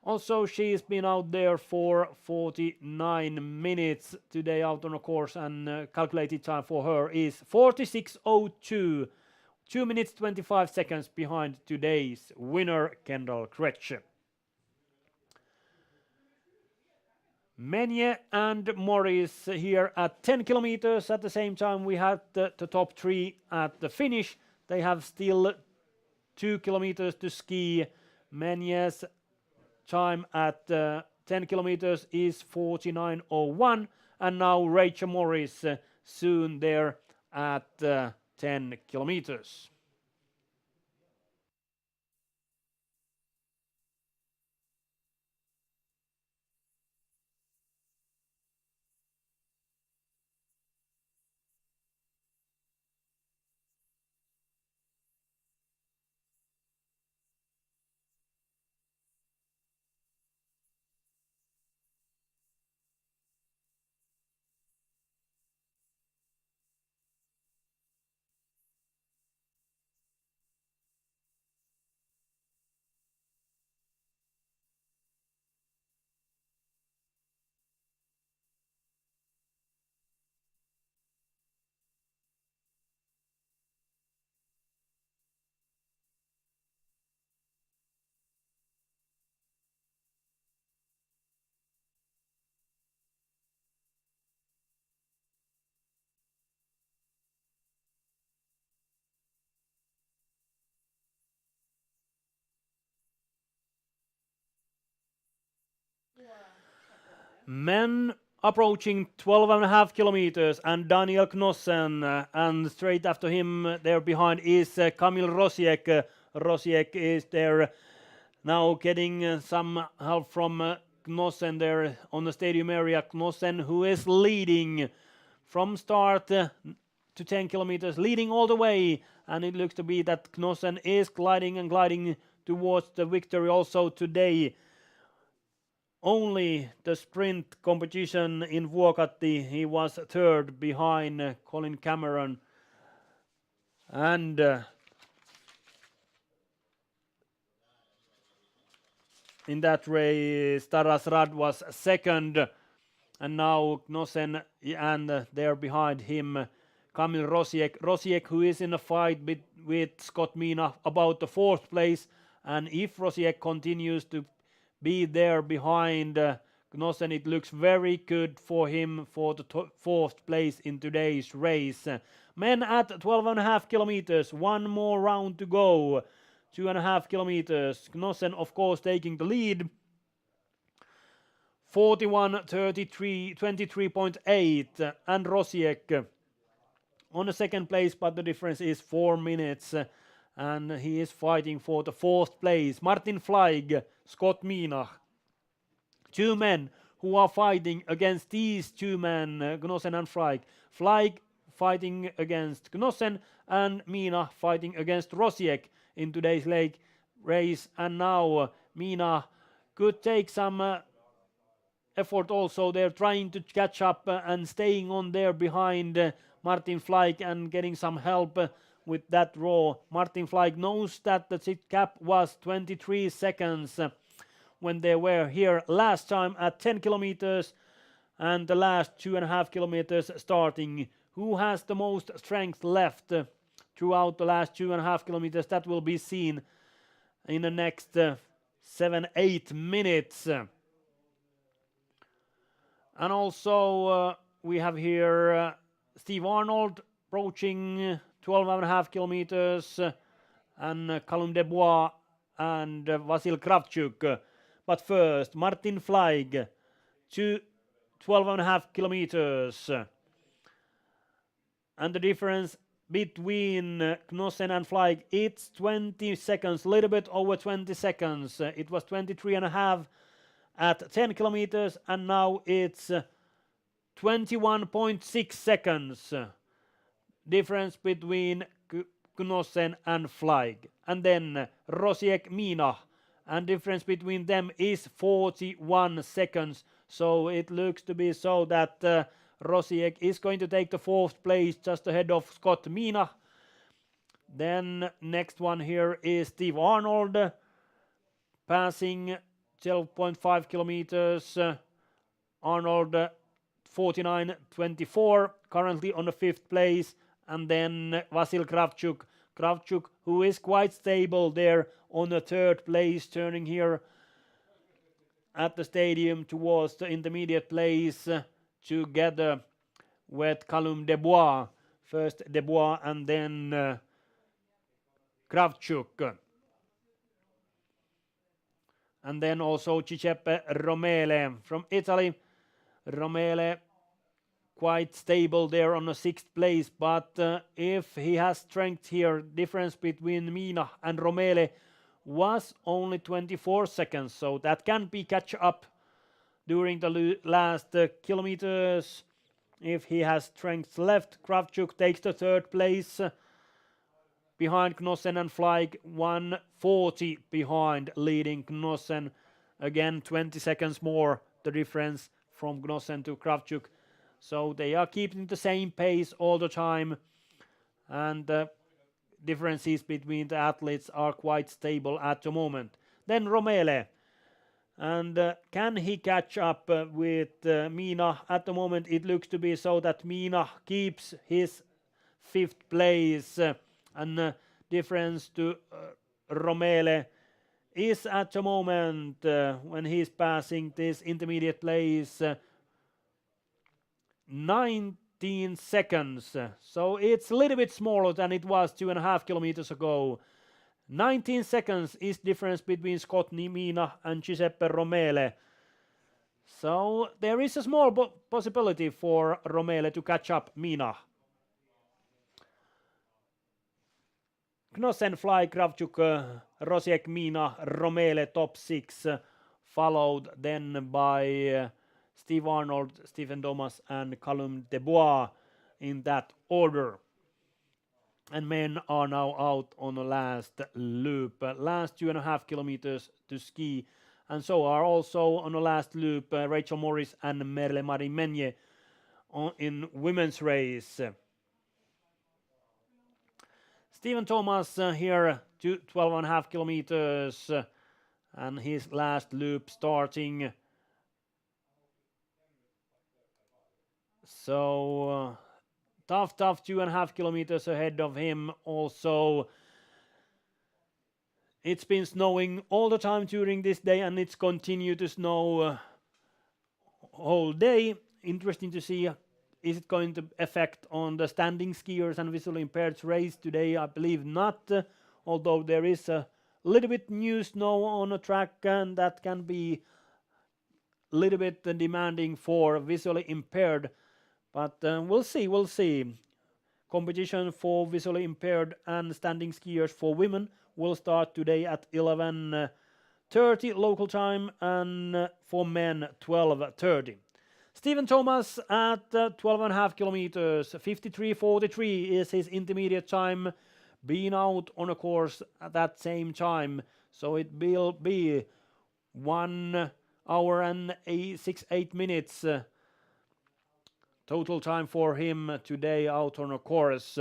Also, she's been out there for 49 minutes today out on a course, and calculated time for her is 46:02. 2 minutes 25 seconds behind today's winner, Kendall Kretsch. Menje and Morris here at 10 kilometers. At the same time, we had the top 3 at the finish. They have still 2 kilometers to ski. Menje's time at 10 kilometers is 49:01, and now Rachel Morris soon there at 10 kilometers. Men approaching 12.5 kilometers, and Daniel Knossen, and straight after him there behind is Kamil Rosiek. Rosiek is there now getting some help from Knossen there on the stadium area. Knossen, who is leading from start to 10 kilometers, leading all the way, and it looks to be that Knossen is gliding towards the victory also today. Only the sprint competition in Vuokatti, he was third behind Colin Cameron. And in that race. Taras Rad was second, and now Knossen and there behind him Kamil Rosiek. Rosiek, who is in a fight with Scott Mina about the fourth place, and if Rosiek continues to be there behind Knossen, it looks very good for him for the fourth place in today's race. Men at 12.5 kilometers, one more round to go. 2.5 kilometers. Knossen, of course, taking the lead. 41.33, 23.8, and Rosiek on the second place, but the difference is 4 minutes, and he is fighting for the fourth place. Martin Fleig, Scott Mina, two men who are fighting against these two men, Knossen and Fleig. Fleig fighting against Knossen, and Mina fighting against Rosiek in today's race, and now Mina could take some effort also. They're trying to catch up and staying on there behind Martin Fleig and getting some help with that draw. Martin Fleig knows that the sit cap was 23 seconds when they were here last time at 10 kilometers and the last 2.5 kilometers starting. Who has the most strength left throughout the last 2.5 kilometers? That will be seen in the next 7-8 minutes. And also we have here Steve Arnold approaching 12.5 kilometers and Callum Debois and Vasil Kravchuk. But first, Martin Fleig to 12.5 kilometers. And the difference between Knossen and Fleig, it's 20 seconds, a little bit over 20 seconds. It was 23.5 at 10 kilometers, and now it's 21.6 seconds difference between Knossen and Fleig. And then Rosiek Mina, and difference between them is 41 seconds. So it looks to be so that Rosiek is going to take the fourth place just ahead of Scott Mina. Then next one here is Steve Arnold passing 12.5 kilometers. Arnold 49.24, currently on the fifth place. And then Vasil Kravchuk. Kravchuk, who is quite stable there on the third place, turning here at the stadium towards the intermediate place together with Callum Debois. First Debois and then Kravchuk. And then also Giuseppe Romele from Italy. Romele quite stable there on the sixth place, but if he has strength here, difference between Mina and Romele was only 24 seconds, so that can be catch up during the last kilometers. If he has strength left, Kravchuk takes the third place behind Knossen and Fleig, 1:40 behind, leading Knossen. Again, 20 seconds more the difference from Knossen to Kravchuk. So they are keeping the same pace all the time, and the differences between the athletes are quite stable at the moment. Then Romele, and can he catch up with Mina? At the moment it looks to be so that Mina keeps his fifth place, and difference to Romele is at the moment when he's passing this intermediate place 19 seconds. So it's a little bit smaller than it was 2.5 kilometers ago. 19 seconds is difference between Scott Mina and Giuseppe Romele. So there is a small possibility for Romele to catch up Mina. Knossen, Fleig, Kravchuk, Rosiek, Mina, Romele, top 6, followed then by Steve Arnold, Stephen Thomas and Callum Debois in that order. And men are now out on the last loop, last 2.5 kilometers to ski, and so are also on the last loop Rachel Morris and Merle Marie Menye in women's race. Stephen Thomas here to 12.5 kilometers, and his last loop starting. So tough 2.5 kilometers ahead of him. Also, it's been snowing all the time during this day, and it's continued to snow whole day. Interesting to see, is it going to affect on the standing skiers and visually impaired race today? I believe not, although there is a little bit new snow on the track, and that can be a little bit demanding for visually impaired. But we'll see. Competition for visually impaired and standing skiers for women will start today at 11:30 local time, and for men 12:30. Stephen Thomas at 12.5 kilometers, 53:43 is his intermediate time, being out on a course at that same time. So it will be 1 hour and 8 minutes total time for him today out on a course.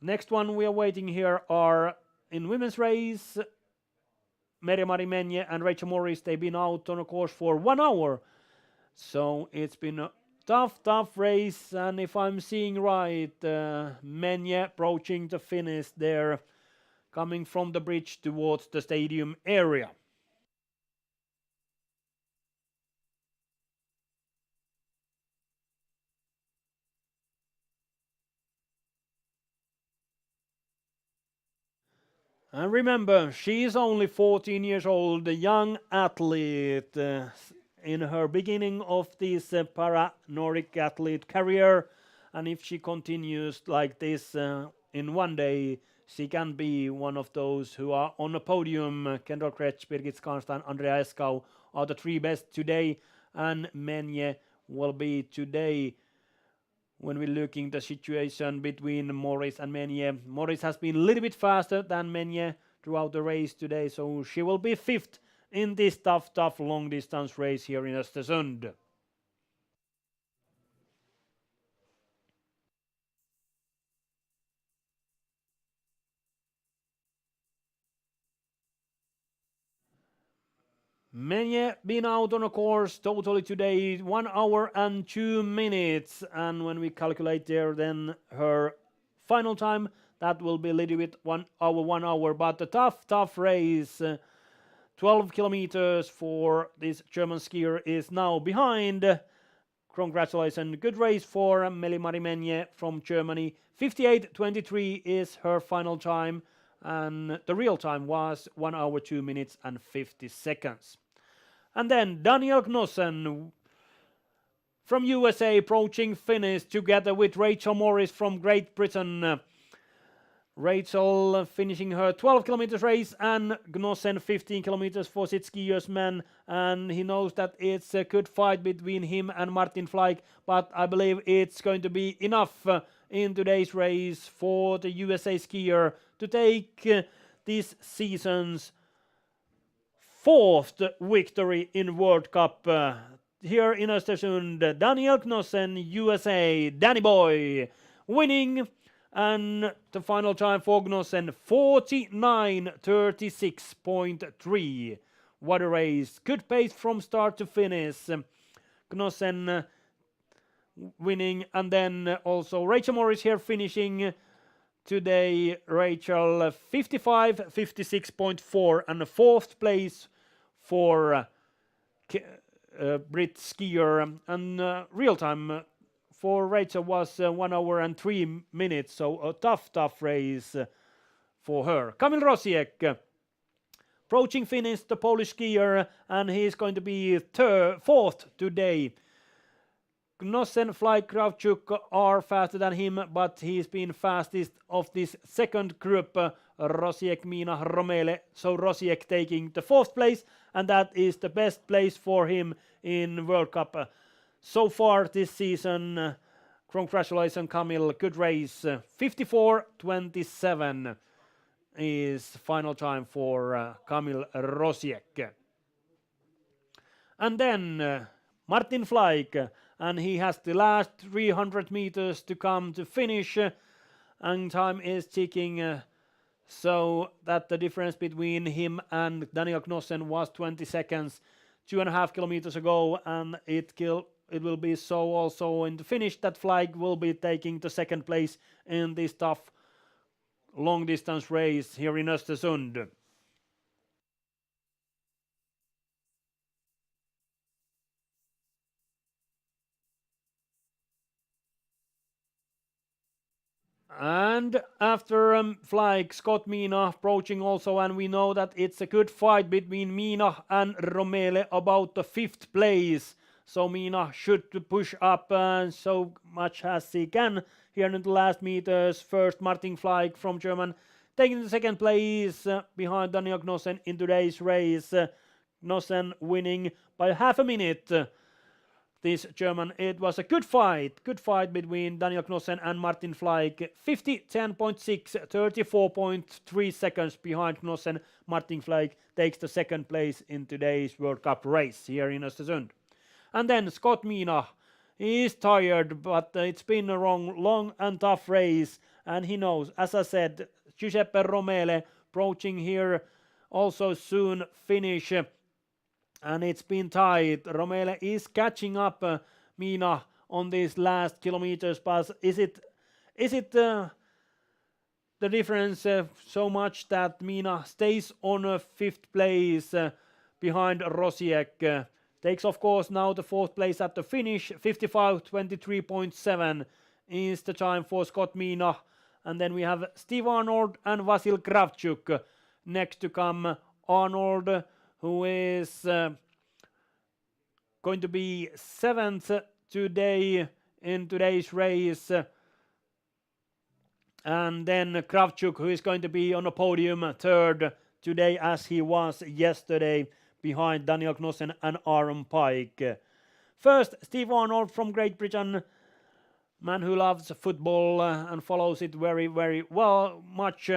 Next one we are waiting here are in women's race. Meri-Mari Menje and Rachel Morris, they've been out on a course for 1 hour. So it's been a tough race, and if I'm seeing right, Menje approaching the finish there, coming from the bridge towards the stadium area. And remember, she is only 14 years old, a young athlete in her beginning of this para-Nordic athlete career. And if she continues like this in one day, she can be one of those who are on the podium. Kendall Kretsch, Birgit Skarnstein, Andrea Eskau are the three best today. And Menje will be today. When we're looking the situation between Morris and Menje, Morris has been a little bit faster than Menje throughout the race today, so she will be fifth in this tough long distance race here in Östersund. Menje been out on a course totally today 1 hour and 2 minutes, and when we calculate there then her final time, that will be a little bit 1 hour, but a tough race. 12 kilometers for this German skier is now behind. Congratulations, good race for Meri-Mari Menje from Germany. 58:23 is her final time, and the real time was 1 hour 2 minutes and 50 seconds. And then Daniel Knossen from USA approaching finish together with Rachel Morris from Great Britain. Rachel finishing her 12 kilometers race, and Knossen 15 kilometers for sit skiers men, and he knows that it's a good fight between him and Martin Fleig, but I believe it's going to be enough in today's race for the USA skier to take this season's fourth victory in World Cup here in Östersund. Daniel Knossen, USA, Danny Boy, winning, and the final time for Knossen 49:36.3. What a race! Good pace from start to finish. Knossen winning, and then also Rachel Morris here finishing today. Rachel 55:56.4, and the fourth place for Brit skier, and real time for Rachel was 1 hour and 3 minutes, so a tough race for her. Kamil Rosiek approaching finish, the Polish skier, and he's going to be fourth today. Knossen, Fleig, Kravchuk are faster than him, but he's been fastest of this second group. Rosiek, Mina, Romele. So Rosiek taking the fourth place, and that is the best place for him in World Cup so far this season. Congratulations, Kamil. Good race. 54:27 is final time for Kamil Rosiek. And then Martin Fleig, and he has the last 300 meters to come to finish, and time is ticking so that the difference between him and Daniel Knossen was 20 seconds 2.5 kilometers ago, and it will be so also in the finish that Flag will be taking the second place in this tough long distance race here in Östersund. And after Flag, Scott Mina approaching also, and we know that it's a good fight between Mina and Romele about the 5th place. So Mina should push up so much as he can here in the last meters. First Martin Flag from German taking the second place behind Daniel Knossen in today's race. Knossen winning by half a minute. This German, it was a good fight between Daniel Knossen and Martin Fleig. 50, 10.6, 34.3 seconds behind Knossen. Martin Fleig takes the second place in today's World Cup race here in Östersund. And then Scott Mina, he is tired, but it's been a long and tough race, and he knows, as I said, Giuseppe Romele approaching here, also soon finish. And it's been tight. Romele is catching up Mina on these last kilometers, but is it the difference so much that Mina stays on 5th place behind Rosiek? Takes of course now the 4th place at the finish. 55:23.7 is the time for Scott Mina, and then we have Steve Arnold and Vasil Kravchuk next to come. Arnold, who is going to be 7th today in today's race, and then Kravchuk, who is going to be on a podium 3rd today as he was yesterday behind Daniel Knossen and Aaron Pike. First, Steve Arnold from Great Britain, man who loves football and follows it very well much,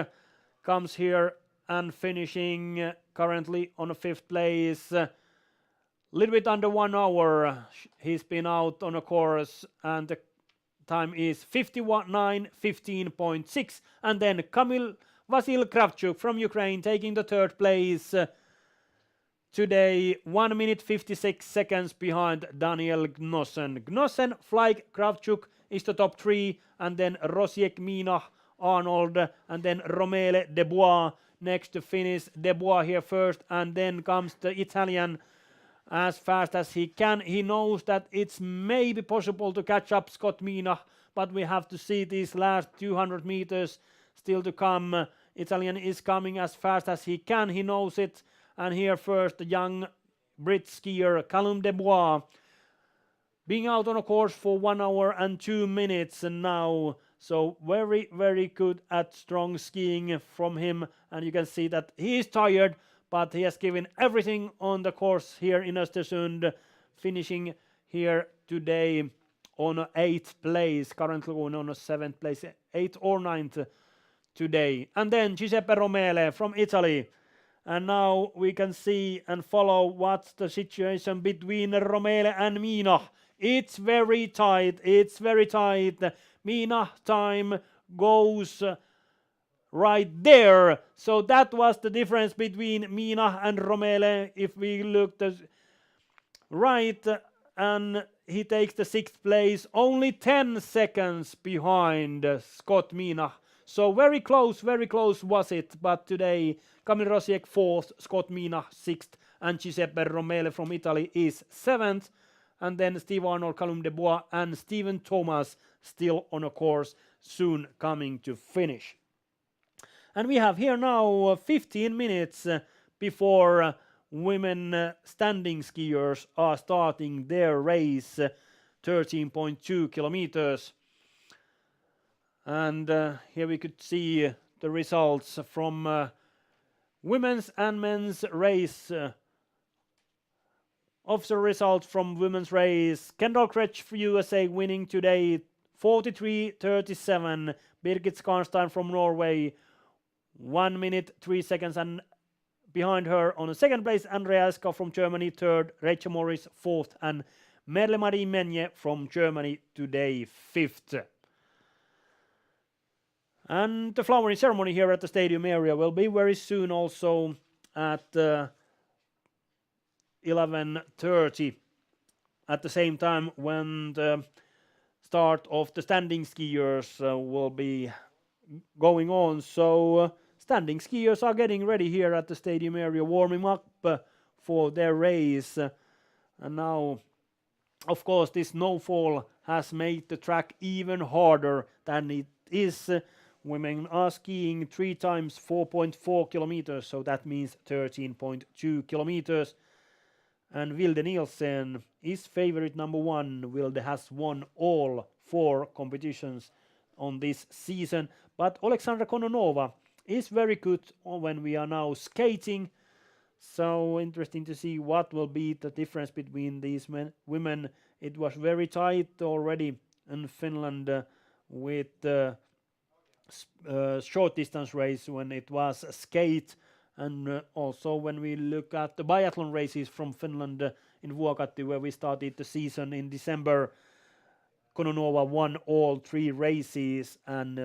comes here and finishing currently on a 5th place. Little bit under 1 hour he's been out on a course, and the time is 59:15.6. And then Vasil Kravchuk from Ukraine taking the 3rd place today, 1 minute 56 seconds behind Daniel Knossen. Knossen, Fleig, Kravchuk is the top 3, and then Rosiek, Mina, Arnold, and then Romele, Debois next to finish. Debois here first, and then comes the Italian as fast as he can. He knows that it's maybe possible to catch up Scott Mina, but we have to see these last 200 meters still to come. Italian is coming as fast as he can, he knows it. And here first the young Brit skier Callum Debois being out on a course for 1 hour and 2 minutes now. So very good at strong skiing from him, and you can see that he is tired, but he has given everything on the course here in Östersund, finishing here today on 8th place, currently on a 7th place, 8th or 9th today. And then Giuseppe Romele from Italy. And now we can see and follow what's the situation between Romele and Mina. It's very tight. Mina time goes right there. So that was the difference between Mina and Romele. If we look the right, and he takes the 6th place, only 10 seconds behind Scott Mina. So very close was it. But today, Camille Rosiek 4th, Scott Mina 6th, and Giuseppe Romele from Italy is 7th. And then Steve Arnold, Callum Debois, and Stephen Thomas still on a course, soon coming to finish. And we have here now 15 minutes before women standing skiers are starting their race, 13.2 kilometers. And here we could see the results from women's and men's race. Officer results from women's race. Kendall Kretsch for USA winning today 43:37. Birgit Skarnstein from Norway 1 minute 3 seconds, and behind her on the 2nd place Andrea Eska from Germany 3rd, Rachel Morris 4th, and Merle Marie Menje from Germany today 5th. And the flowering ceremony here at the stadium area will be very soon, also at 11:30, at the same time when the start of the standing skiers will be going on. So standing skiers are getting ready here at the stadium area, warming up for their race. And now, of course, this snowfall has made the track even harder than it is. Women are skiing 3 times 4.4 kilometers, so that means 13.2 kilometers. And Vilde Nielsen is favorite number 1. Vilde has won all 4 competitions on this season, but Alexandra Kononova is very good when we are now skating. So interesting to see what will be the difference between these women. It was very tight already in Finland with the short distance race when it was skate, and also when we look at the biathlon races from Finland in Vuokatti, where we started the season in December. Kononova won all 3 races, and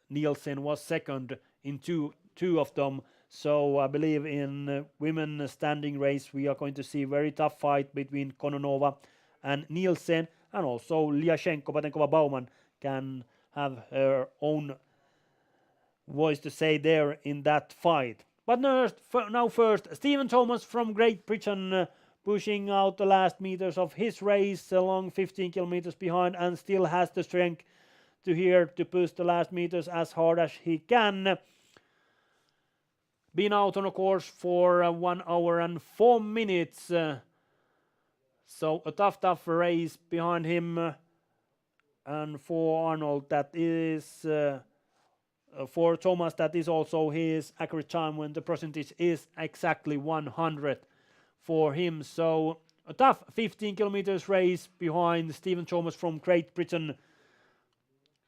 Nielsen was second in two of them. So I believe in women standing race we are going to see very tough fight between Kononova and Nielsen, and also Lyashenko Patenkova Bauman can have her own voice to say there in that fight. But now first, Stephen Thomas from Great Britain pushing out the last meters of his race along 15 kilometers behind, and still has the strength to push the last meters as hard as he can. Been out on a course for 1 hour and 4 minutes. So a tough race behind him. And for Arnold, that is for Thomas, that is also his accurate time when the percentage is exactly 100 for him. So a tough 15 kilometers race behind Stephen Thomas from Great Britain.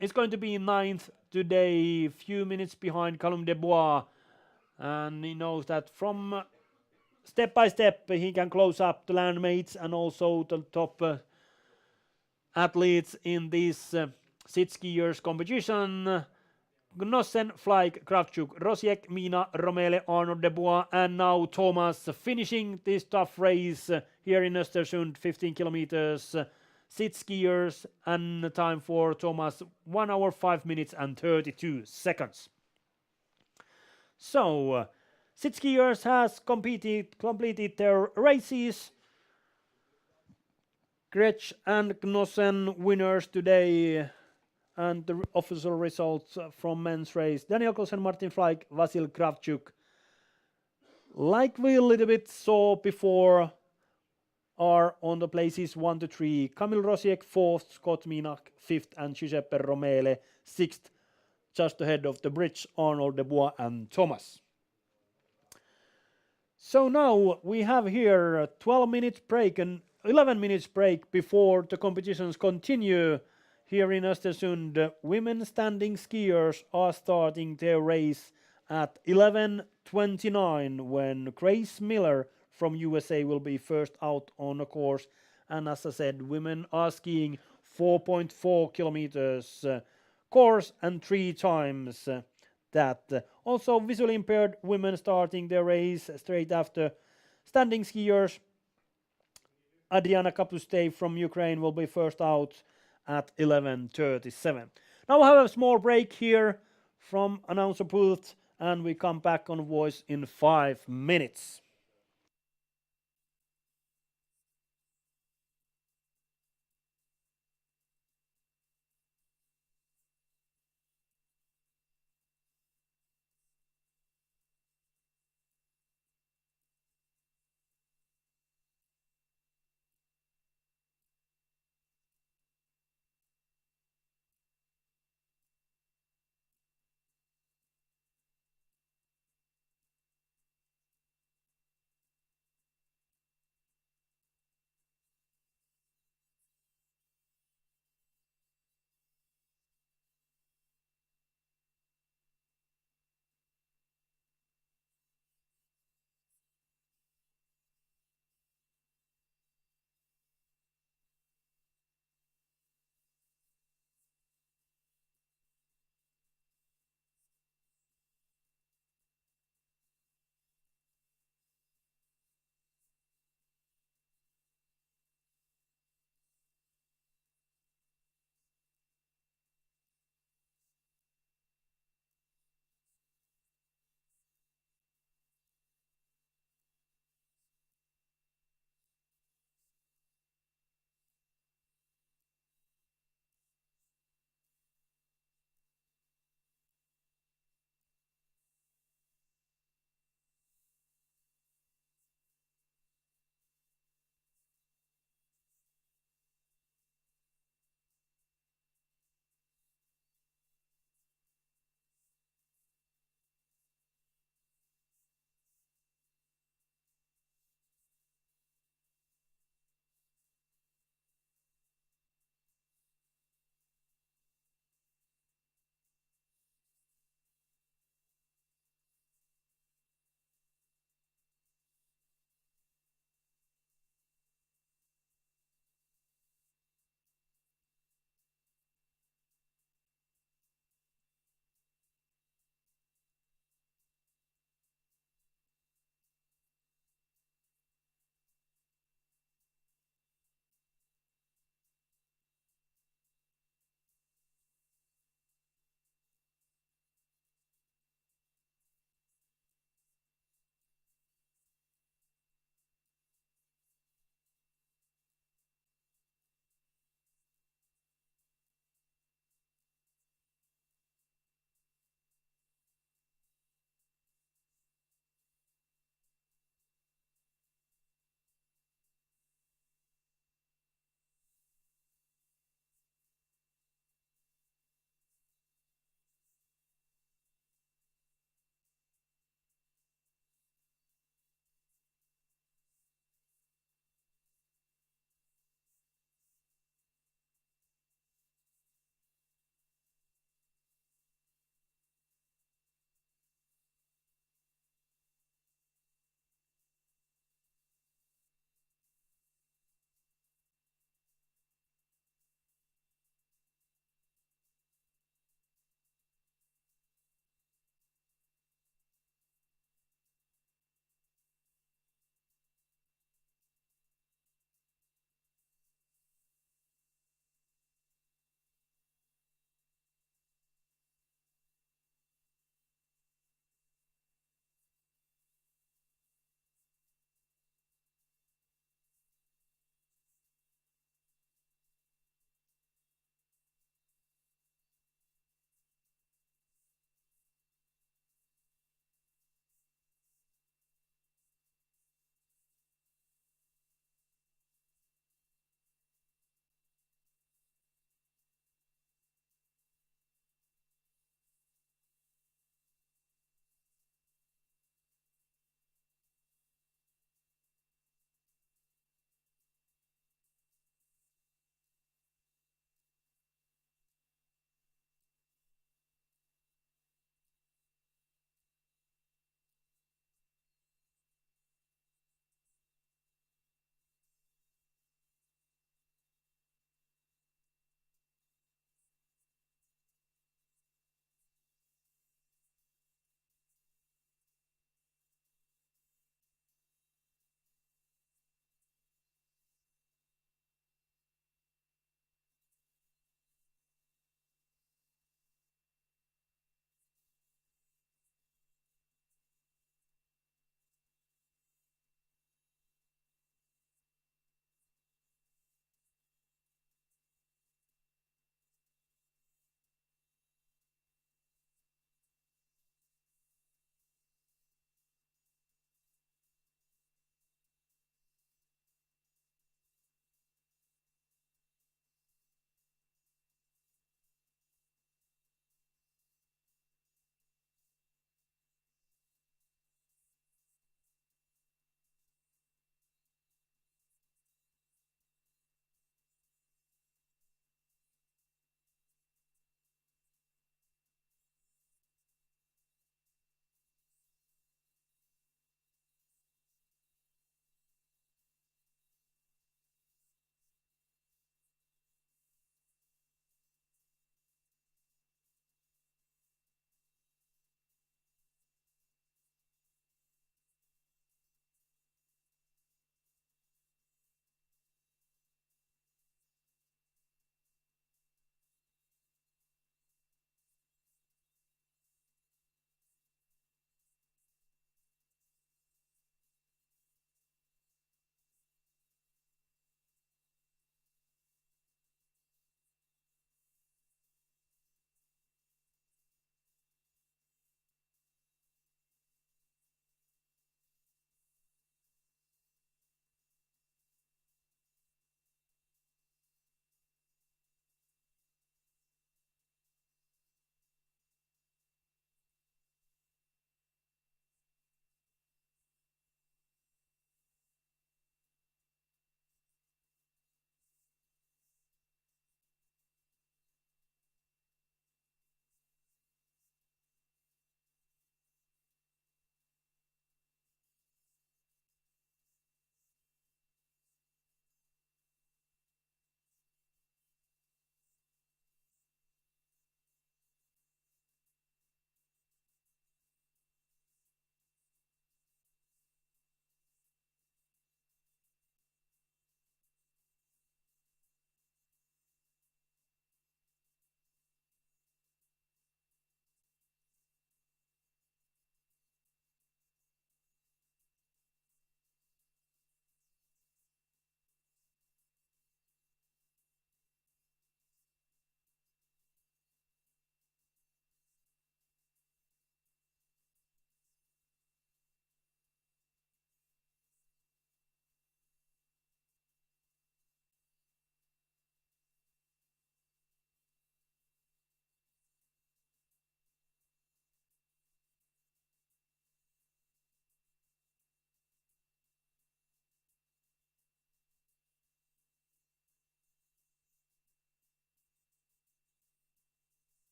It's going to be 9th today, few minutes behind Callum Dubois, and he knows that from step by step he can close up the landmates and also the top athletes in this sit skiers competition. Gnossen, Flyke, Kravchuk, Rosiek, Mina, Romele, Arnold, Dubois, and now Thomas finishing this tough race here in Östersund, 15 kilometers. Sit skiers, and time for Thomas 1 hour 5 minutes and 32 seconds. So sit skiers has completed their races. Gretsch and Gnossen winners today. And the official results from men's race: Daniel Kosen, Martin Flyke, Vasil Kravchuk. Like we a little bit saw before, are on the places 1 to 3. Kamil Rosiek 4th, Scott Minak 5th, and Giuseppe Romele 6th, just ahead of the bridge Arnold, Dubois, and Thomas. So now we have here a 12 minutes break and 11 minutes break before the competitions continue. Here in Östersund, women standing skiers are starting their race at 11:29 when Grace Miller from USA will be first out on the course. And as I said, women are skiing 4.4 kilometers course and 3 times that. Also visually impaired women starting their race straight after standing skiers. Adriana Kapuste from Ukraine will be first out at 11:37. Now we have a small break here from announcer booth, and we come back on voice in 5 minutes.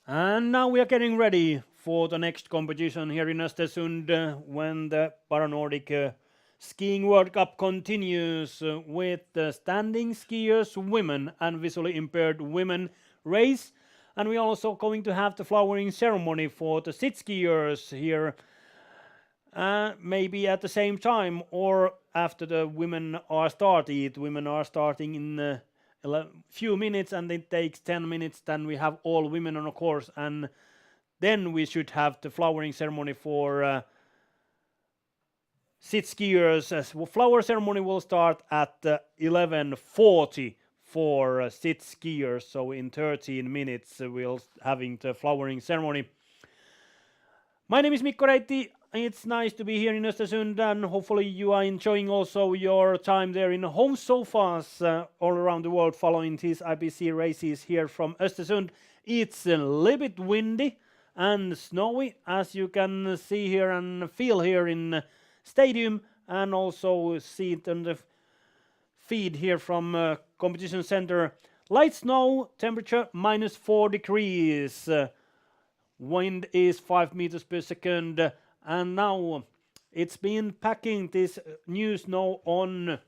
And now we are getting ready for the next competition here in Östersund when the Nordic Skiing World Cup continues with the standing skiers women and visually impaired women race. And we are also going to have the flowering ceremony for the sit skiers here, maybe at the same time or after the women are started. Women are starting in a few minutes, and it takes 10 minutes. Then we have all women on a course, and then we should have the flowering ceremony for sit skiers. Flower ceremony will start at 11:40 for sit skiers. So in 13 minutes we'll having the flowering ceremony. My name is Mikko Reitti. It's nice to be here in Östersund, and hopefully you are enjoying also your time there in home sofas all around the world following these IPC races here from Östersund. It's a little bit windy and snowy, as you can see here and feel here in the stadium, and also see it on the feed here from competition center. Light snow, temperature -4 degrees. Wind is 5 meters per second, and now it's been packing this new snow on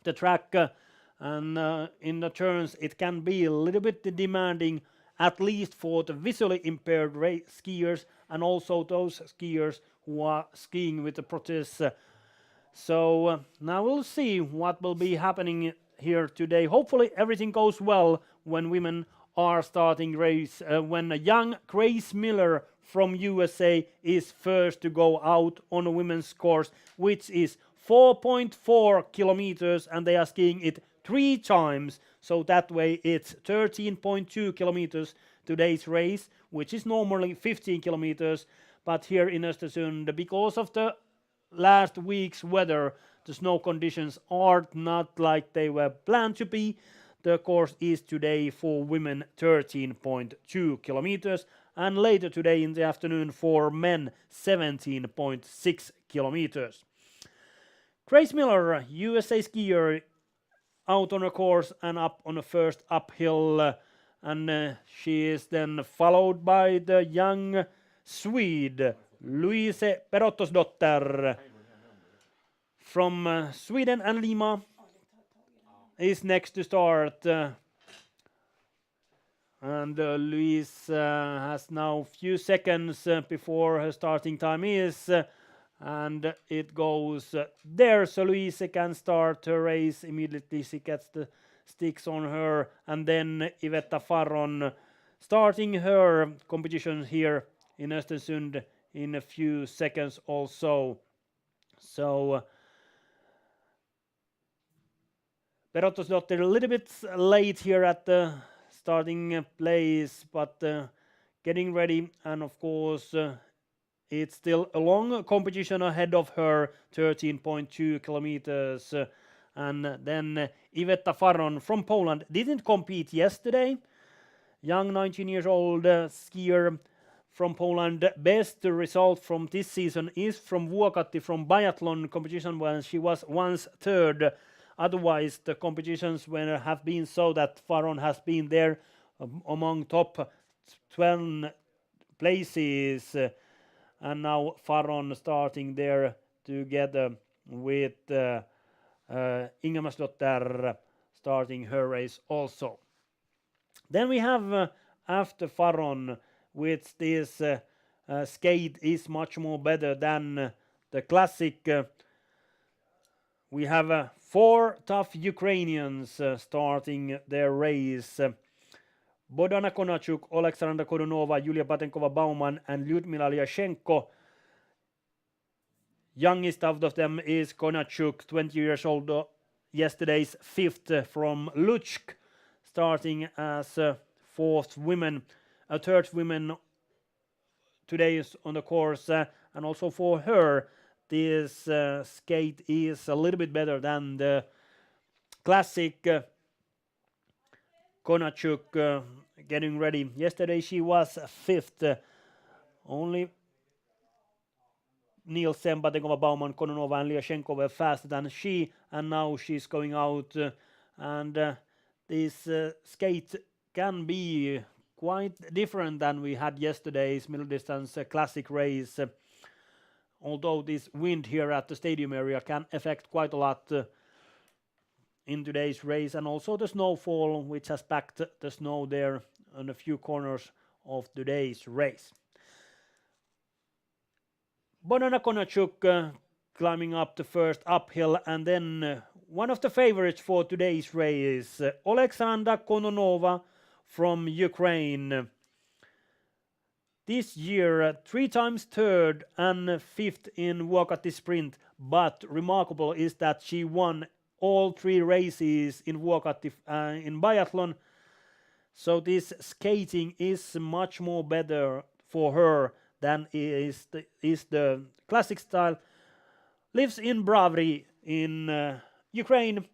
the track, and in the turns it can be a little bit demanding, at least for the visually impaired skiers and also those skiers who are skiing with the prosthetics. So now we'll see what will be happening here today. Hopefully everything goes well when women are starting race, when a young Grace Miller from USA is first to go out on a women's course, which is 4.4 kilometers, and they are skiing it 3 times. So that way it's 13.2 kilometers today's race, which is normally 15 kilometers. But here in Östersund, because of the last week's weather, the snow conditions are not like they were planned to be. The course is today for women 13.2 kilometers, and later today in the afternoon for men 17.6 kilometers. Grace Miller, USA skier, out on a course and up on the first uphill, and she is then followed by the young Swede Louise Perottosdotter from Sweden, and Lima is next to start, and Louise has now few seconds before her starting time is, and it goes there, so Louise can start her race immediately. She gets the sticks on her, and then Ivetta Farron starting her competition here in Östersund in a few seconds also. So Perottosdotter a little bit late here at the starting place, but getting ready, and of course it's still a long competition ahead of her, 13.2 kilometers. And then Ivetta Farron from Poland didn't compete yesterday. Young 19 years old skier from Poland. Best result from this season is from Vuokatti from biathlon competition, when she was once third. Otherwise, the competitions have been so that Farron has been there among top 12 places, and now Farron starting there together with Ingemarsdotter starting her race also. Then we have after Farron, which this skate is much more better than the classic. We have 4 tough Ukrainians starting their race. Bodana Konachuk, Alexandra Kodunova, Yulia Patenkova-Bauman, and Lyudmila Lyashenko. Youngest of them is Konachuk, 20 years old, yesterday's 5th from Lutsk, starting as 4th woman. A 3rd woman today is on the course, and also for her, this skate is a little bit better than the classic. Konachuk getting ready. Yesterday she was 5th. Only Nielsen, Batenkova, Bauman, Kononova, and Lyashenko were faster than she, and now she's going out. And this skate can be quite different than we had yesterday's middle distance classic race. Although this wind here at the stadium area can affect quite a lot in today's race, and also the snowfall, which has packed the snow there on a few corners of today's race. Bonana Konachuk climbing up the first uphill, and then one of the favorites for today's race, Alexandra Kononova from Ukraine. This year, 3 times third and fifth in Vuokatti sprint, but remarkable is that she won all 3 races in Vuokatti in biathlon. So this skating is much more better for her than is the classic style. Lives in Bravary in Ukraine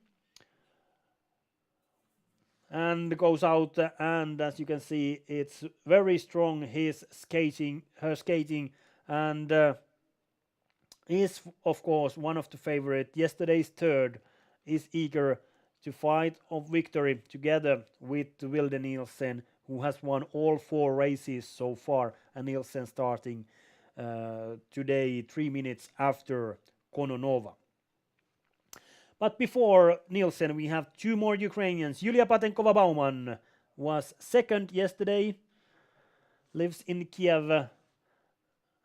and goes out, and as you can see, it's very strong, her skating, and is of course one of the favorite. Yesterday's third is eager to fight of victory together with Vilde Nielsen, who has won all 4 races so far, and Nielsen starting today 3 minutes after Kononova. But before Nielsen, we have 2 more Ukrainians. Yulia Patenkova-Bauman was second yesterday, lives in Kiev,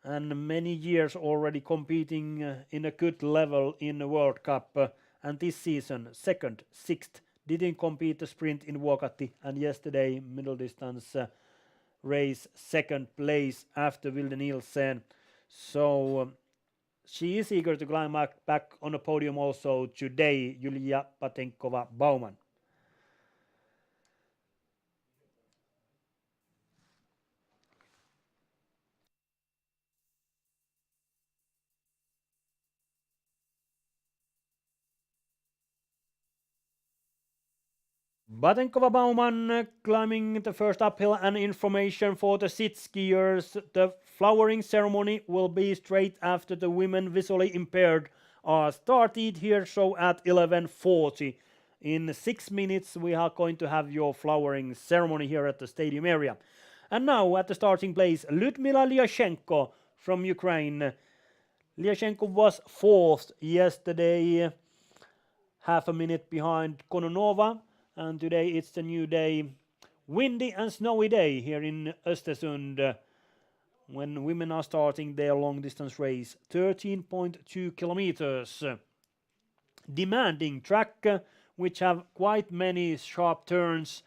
and many years already competing in a good level in the World Cup. And this season, second, sixth, didn't compete the sprint in Vuokatti, and yesterday middle distance race second place after Vilde Nielsen. So she is eager to climb back on the podium also today, Yulia Patenkova-Bauman. Patenkova-Bauman climbing the first uphill, and information for the sit skiers. The flowering ceremony will be straight after the women visually impaired are started here, so at 11:40. In 6 minutes we are going to have your flowering ceremony here at the stadium area. And now at the starting place, Lyudmila Lyashenko from Ukraine. Lyashenko was 4th yesterday, half a minute behind Kononova. And today it's the new day, windy and snowy day here in Östersund, when women are starting their long distance race, 13.2 kilometers. Demanding track, which have quite many sharp turns.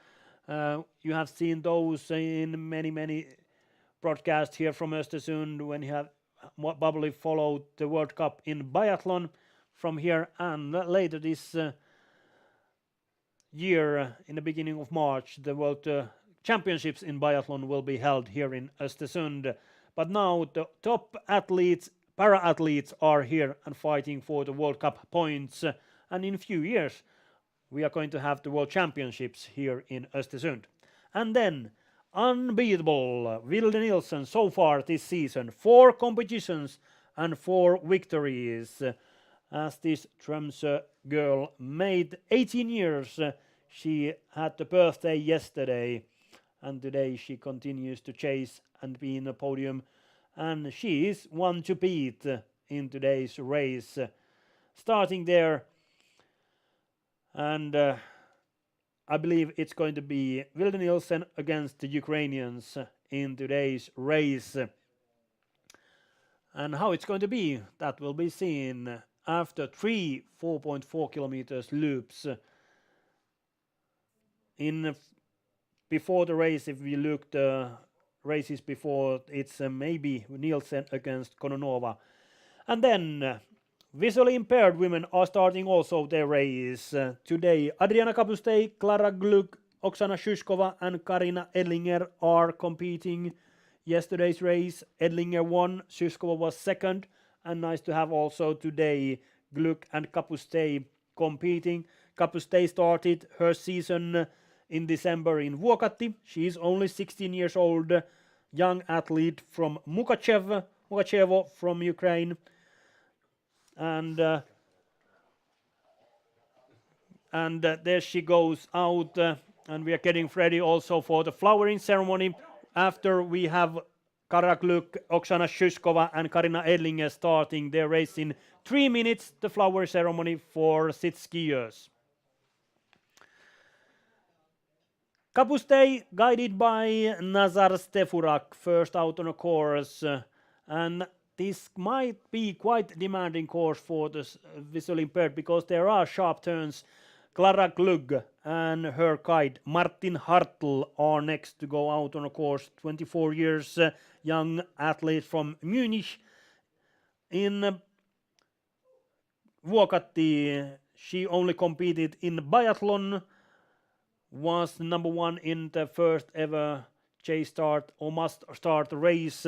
You have seen those in many broadcasts here from Östersund when you have probably followed the World Cup in biathlon from here, and later this year, in the beginning of March, the World Championships in biathlon will be held here in Östersund. But now the top athletes, para-athletes, are here and fighting for the World Cup points. And in a few years, we are going to have the World Championships here in Östersund. And then, unbeatable, Vilde Nielsen so far this season. 4 competitions and 4 victories. As this Tromsø girl made 18 years. She had the birthday yesterday, and today she continues to chase and be in the podium, and she is one to beat in today's race. Starting there, and I believe it's going to be Vilde Nielsen against the Ukrainians in today's race. And how it's going to be, that will be seen after 3 4.4 kilometers loops. Before the race, if we look the races before, it's maybe Nielsen against Kononova. And then visually impaired women are starting also their race. Today, Adriana Kapustei, Klara Gluk, Oksana Shushkova and Karina Edlinger are competing. Yesterday's race, Edlinger won, Shushkova was second, and nice to have also today Gluk and Kapustei competing. Kapustei started her season in December in Vuokatti. She is only 16 years old, young athlete from Mukachevo from Ukraine. And there she goes out And we are getting ready also for the flowering ceremony. After we have Karakluk, Oksana Shuskova and Karina Edlinger starting their race in 3 minutes, the flower ceremony for sit skiers. Kapustei guided by Nazar Stefurak, first out on a course, and this might be quite demanding course for the visually impaired because there are sharp turns. Klara Glug and her guide Martin Hartl are next to go out on a course. 24 years young athlete from Munich. In Vuokatti, she only competed in biathlon, was number one in the first ever chase start or must start race.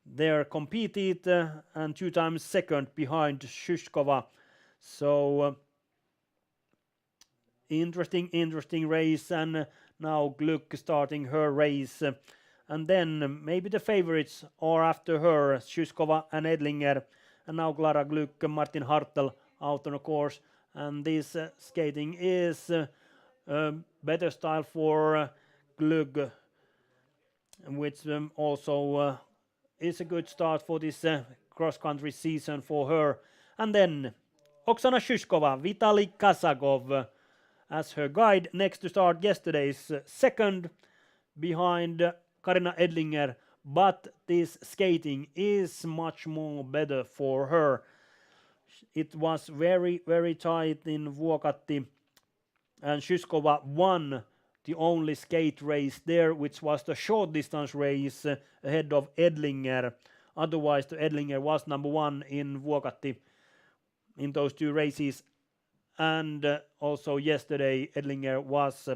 There competed and 2 times second behind Shuskova. So interesting race, and now Gluck starting her race. And then maybe the favorites are after her, Shuskova and Edlinger. And now Klara Gluck, Martin Hartel out on a course. And this skating is better style for Glug, which also is a good start for this cross-country season for her. And then Oksana Shuskova, Vitali Kasagov as her guide, next to start yesterday's second behind Karina Edlinger, but this skating is much more better for her. It was very tight in Vuokatti, and Shuskova won the only skate race there, which was the short distance race ahead of Edlinger. Otherwise, the Edlinger was number one in Vuokatti in those 2 races. And also yesterday, Edlinger was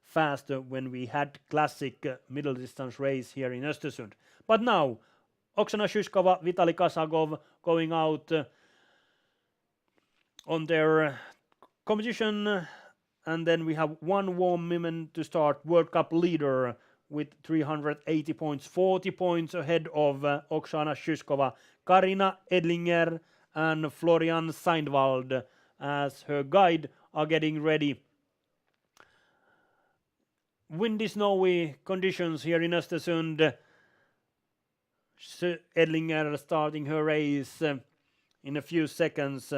faster when we had classic middle distance race here in Östersund. But now, Oksana Shuskova, Vitali Kasagov going out on their competition. And then we have 1 warm moment to start. World Cup leader with 380 points, 40 points ahead of Oksana Shuskova, Karina Edlinger and Florian Seindwald as her guide are getting ready. Windy, snowy conditions here in Östersund. Edlinger starting her race in a few seconds.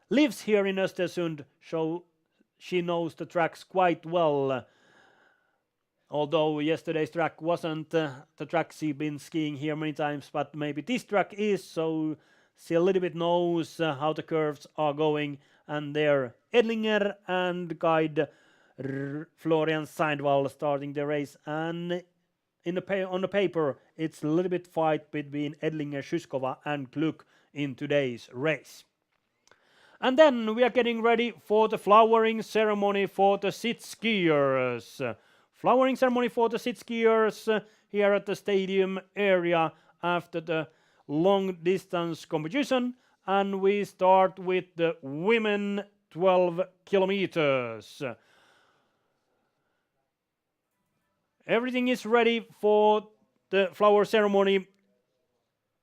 Lives here in Östersund, so she knows the tracks quite well. Although yesterday's track wasn't the track she's been skiing here many times, but maybe this track is, so she a little bit knows how the curves are going. And there Edlinger and guide Florian Seindwall starting the race. And on the paper, it's a little bit fight between Edlinger, Shuskova and Gluck in today's race. And then we are getting ready for the flowering ceremony for the sit skiers. Flowering ceremony for the sit skiers here at the stadium area after the long distance competition. And we start with the women 12 kilometers. Everything is ready for the flower ceremony.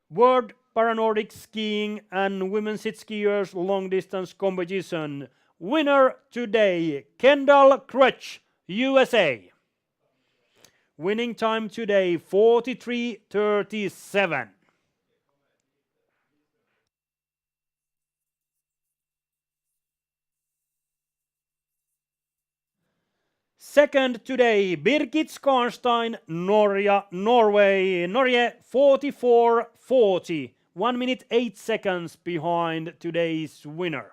World Para-Nordic skiing and women sit skiers long distance competition. Winner today, Kendall Crutch, USA. Winning time today, 43:37. Second today, Birgit Skarnstein, Norway. Norge 44:40. 1 minute 8 seconds behind today's winner.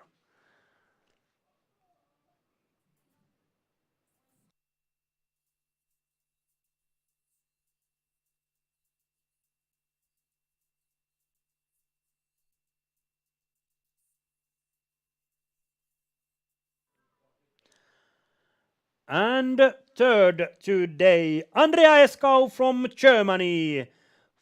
And third today, Andrea Eskau from Germany.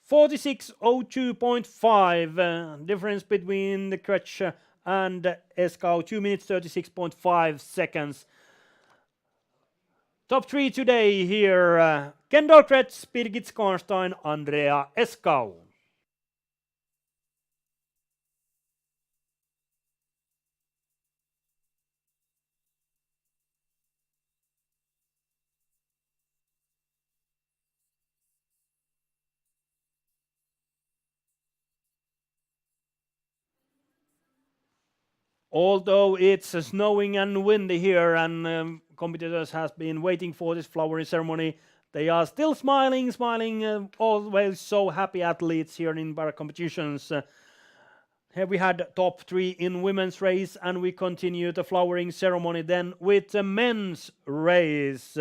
46:02.5. Difference between the Crutch and Eskau, 2 minutes 36.5 seconds. Top 3 today here, Kendall Crutch, Birgit Skarnstein, Andrea Eskau. Although it's snowing and windy here and competitors has been waiting for this flowering ceremony, they are still smiling, always so happy athletes here in para competitions. Here we had top 3 in women's race, and we continue the flowering ceremony then with the men's race.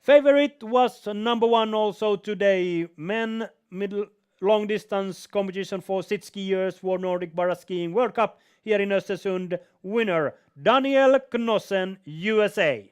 Favorite was number 1 also today, men middle long distance competition for sit skiers for Nordic Para Skiing World Cup here in Östersund. Winner Daniel Knossen, USA.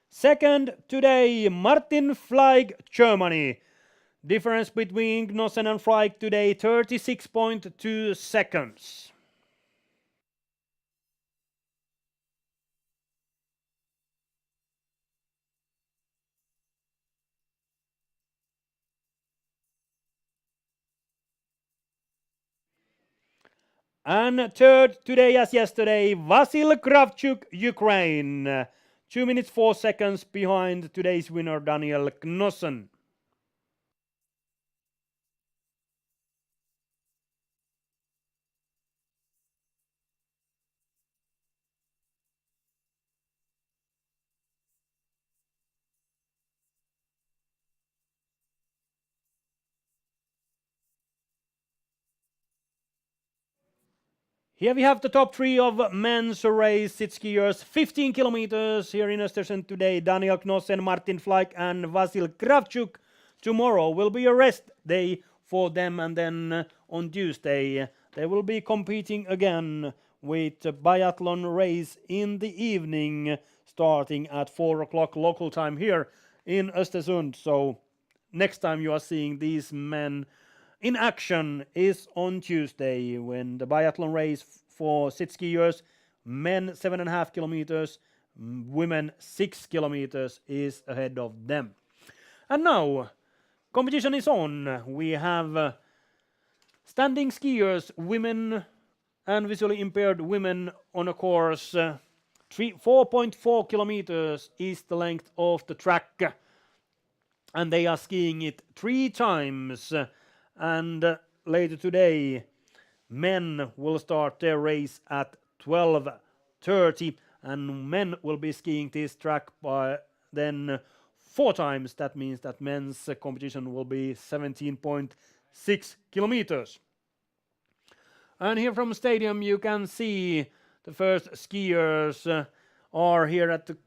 Second today, Martin Fleig, Germany. Difference between Knossen and Fleig today, 36.2 seconds. And third today as yesterday, Vasil Kravchuk, Ukraine. 2 minutes 4 seconds behind today's winner, Daniel Knossen. Here we have the top 3 of men's race sit skiers. 15 kilometers here in Östersund today. Daniel Knossen, Martin Fleig and Vasil Kravchuk. Tomorrow will be a rest day for them, and then on Tuesday they will be competing again with a biathlon race in the evening starting at 4 o'clock local time here in Östersund. So next time you are seeing these men in action is on Tuesday when the biathlon race for sit skiers, men 7.5 kilometers, women 6 kilometers is ahead of them. And now competition is on. We have standing skiers, women and visually impaired women on a course. 4.4 kilometers is the length of the track, and they are skiing it 3 times. And later today, men will start their race at 12:30, and men will be skiing this track by then 4 times. That means that men's competition will be 17.6 kilometers. And here from stadium you can see the first skiers are here at the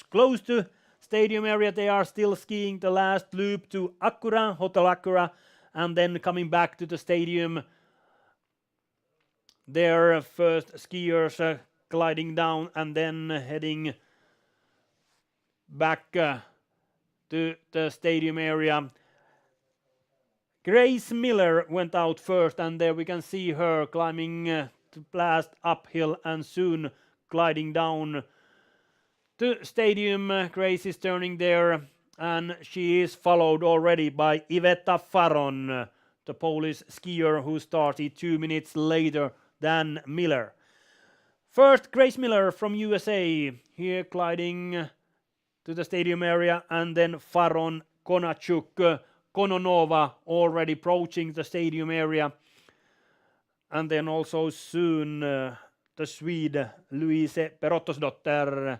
close to stadium area. They are still skiing the last loop to Akkura, Hotel Akkura, and then coming back to the stadium. Their first skiers gliding down and then heading back to the stadium area. Grace Miller went out first, and there we can see her climbing the last uphill and soon gliding down to stadium. Grace is turning there, and she is followed already by Iveta Faron, the Polish skier who started 2 minutes later than Miller. First, Grace Miller from USA, here gliding to the stadium area, and then Faron, Konachuk, Kononova already approaching the stadium area, and then also soon the Swede Louise Perottosdotter.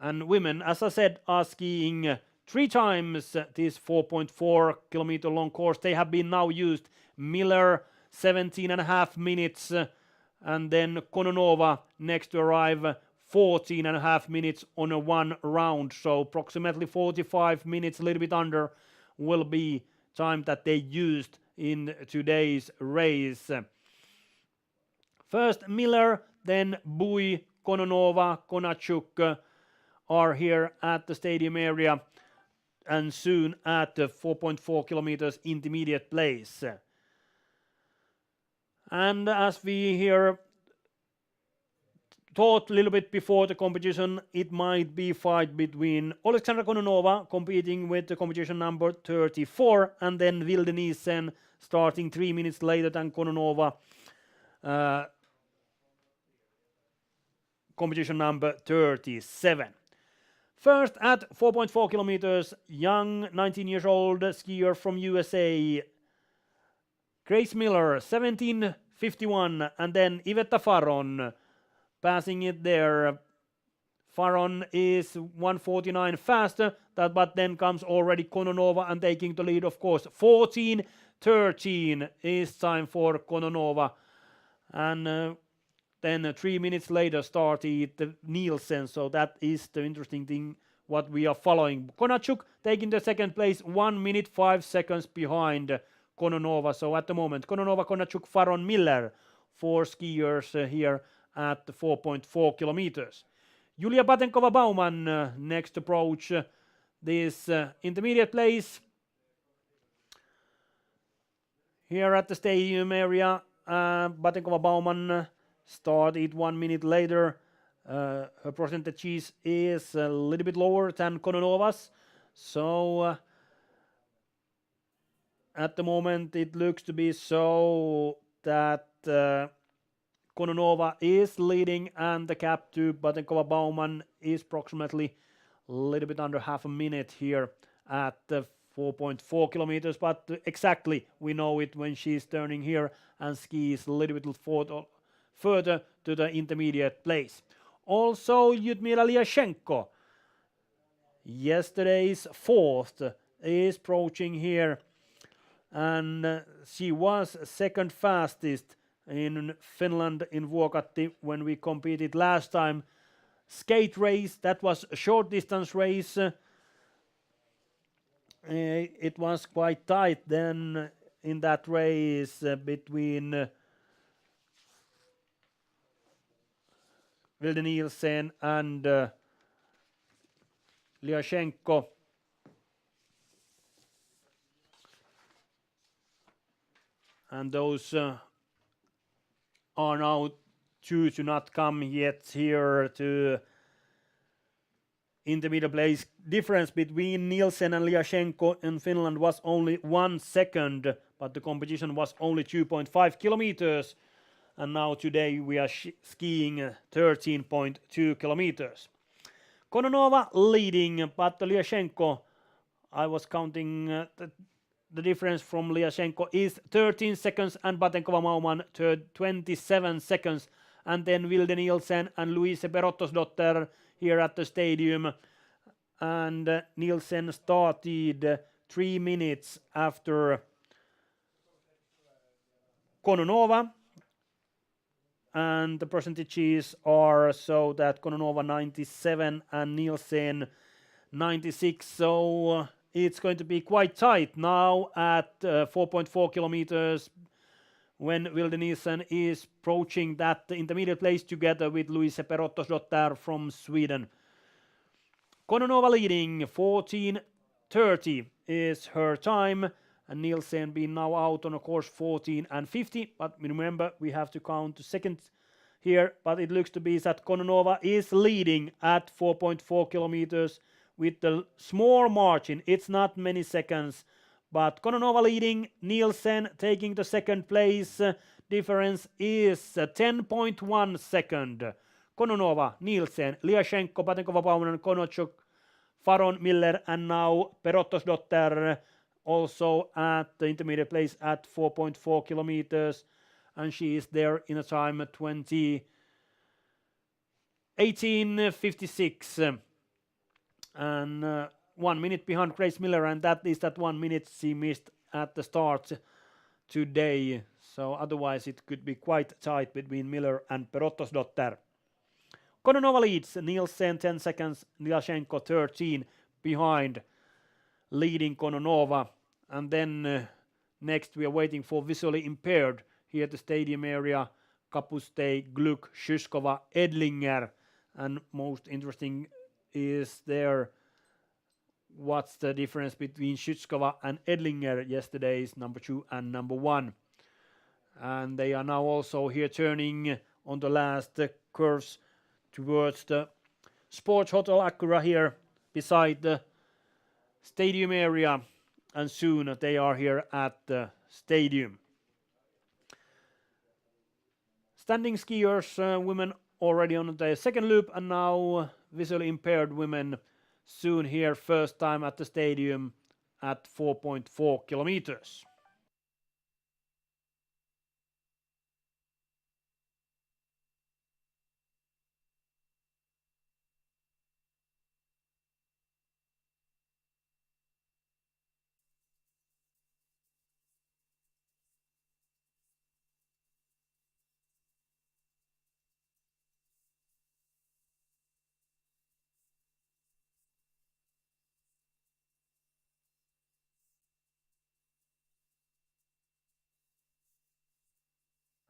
And women, as I said, are skiing 3 times this 4.4 kilometer long course. They have been now used. Miller 17.5 minutes, and then Kononova next to arrive 14.5 minutes on a 1 round. So approximately 45 minutes, a little bit under, will be time that they used in today's race. First Miller, then Bui, Kononova, Konachuk are here at the stadium area, and soon at the 4.4 kilometers intermediate place. And as we here thought a little bit before the competition, it might be a fight between Alexandra Kononova competing with the competition number 34, and then Vilde Nielsen, starting 3 minutes later than Kononova. Competition number 37. First at 4.4 kilometers, young 19 years old skier from USA, Grace Miller, 17:51, and then Iveta Faron passing it there. Faron is 1:49 faster, but then comes already Kononova and taking the lead, of course. 14:13 is time for Kononova. And then 3 minutes later started Nielsen, so that is the interesting thing what we are following. Konachuk taking the second place, 1 minute 5 seconds behind Kononova. So at the moment, Kononova, Konachuk, Faron, Miller, 4 skiers here at 4.4 kilometers. Julia Batenkova-Baumann next approach this intermediate place here at the stadium area. Batenkova-Baumann started 1 minute later. Her percentages is a little bit lower than Kononova's. So at the moment it looks to be so that Kononova is leading and the gap to Batenkova-Baumann is approximately a little bit under half a minute here at 4.4 kilometers, but exactly we know it when she's turning here and skis a little bit further to the intermediate place. Also Lyudmila Lyashenko, yesterday's fourth, is approaching here, and she was second fastest in Finland in Vuokatti when we competed last time. Skate race, that was a short distance race. It was quite tight then in that race between Vilde Nielsen and Lyashenko. And those are now due to not come yet here to intermediate place. Difference between Nielsen and Lyashenko in Finland was only 1 second, but the competition was only 2.5 kilometers. And now today we are skiing 13.2 kilometers. Kononova leading, but Lyashenko, I was counting the difference from Lyashenko is 13 seconds and Batenkova-Baumann 27 seconds. And then Vilde Nielsen and Louise Perottosdotter here at the stadium. And Nielsen started 3 minutes after Kononova. And the percentages are so that Kononova 97 and Nielsen 96. So it's going to be quite tight now at 4.4 kilometers when Vilde Nielsen is approaching that intermediate place together with Louise Perottosdotter from Sweden. Kononova leading, 14:30 is her time, and Nielsen being now out on a course 14:50. But remember, we have to count the seconds here, but it looks to be that Kononova is leading at 4.4 kilometers with the small margin. It's not many seconds, but Kononova leading, Nielsen taking the second place. Difference is 10.1 second. Kononova, Nielsen, Lyashenko, Batenkova-Baumann, Konachuk, Faron, Miller, and now Perottosdotter also at the intermediate place at 4.4 kilometers. And she is there in a time 18:56. And 1 minute behind Grace Miller, and that is that 1 minute she missed at the start today. So otherwise it could be quite tight between Miller and Perottosdotter. Kononova leads, Nielsen 10 seconds, Lyashenko 13 behind, leading Kononova. And then next we are waiting for visually impaired here at the stadium area, Kapuste, Gluck, Szyskova, Edlinger. And most interesting is there what's the difference between Szyskova and Edlinger, yesterday's number 2 and number 1. And they are now also here turning on the last curves towards the Sports Hotel Acura here beside the stadium area. and soon they are here at the stadium. Standing skiers, women already on the second loop, and now visually impaired women soon here, first time at the stadium at 4.4 kilometers.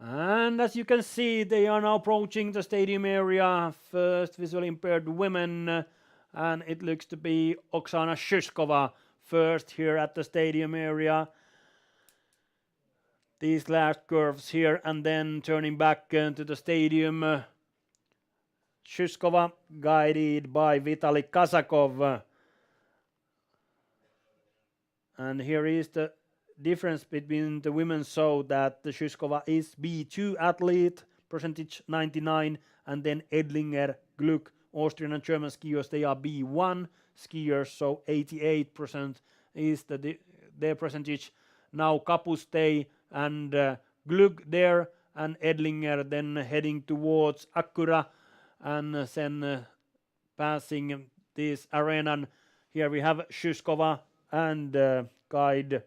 And as you can see, they are now approaching the stadium area. First visually impaired women, and it looks to be Oksana Shuskova first here at the stadium area. These last curves here, and then turning back to the stadium. Shuskova guided by Vitaly Kazakov. And here is the difference between the women, so that the Shuskova is B2 athlete, percentage 99, and then Edlinger, Gluck, Austrian and German skiers, they are B1 skiers, so 88% is their percentage. Now Kapustei and Gluck there, and Edlinger then heading towards Akkura, and then passing this arena. Here we have Shuskova and guide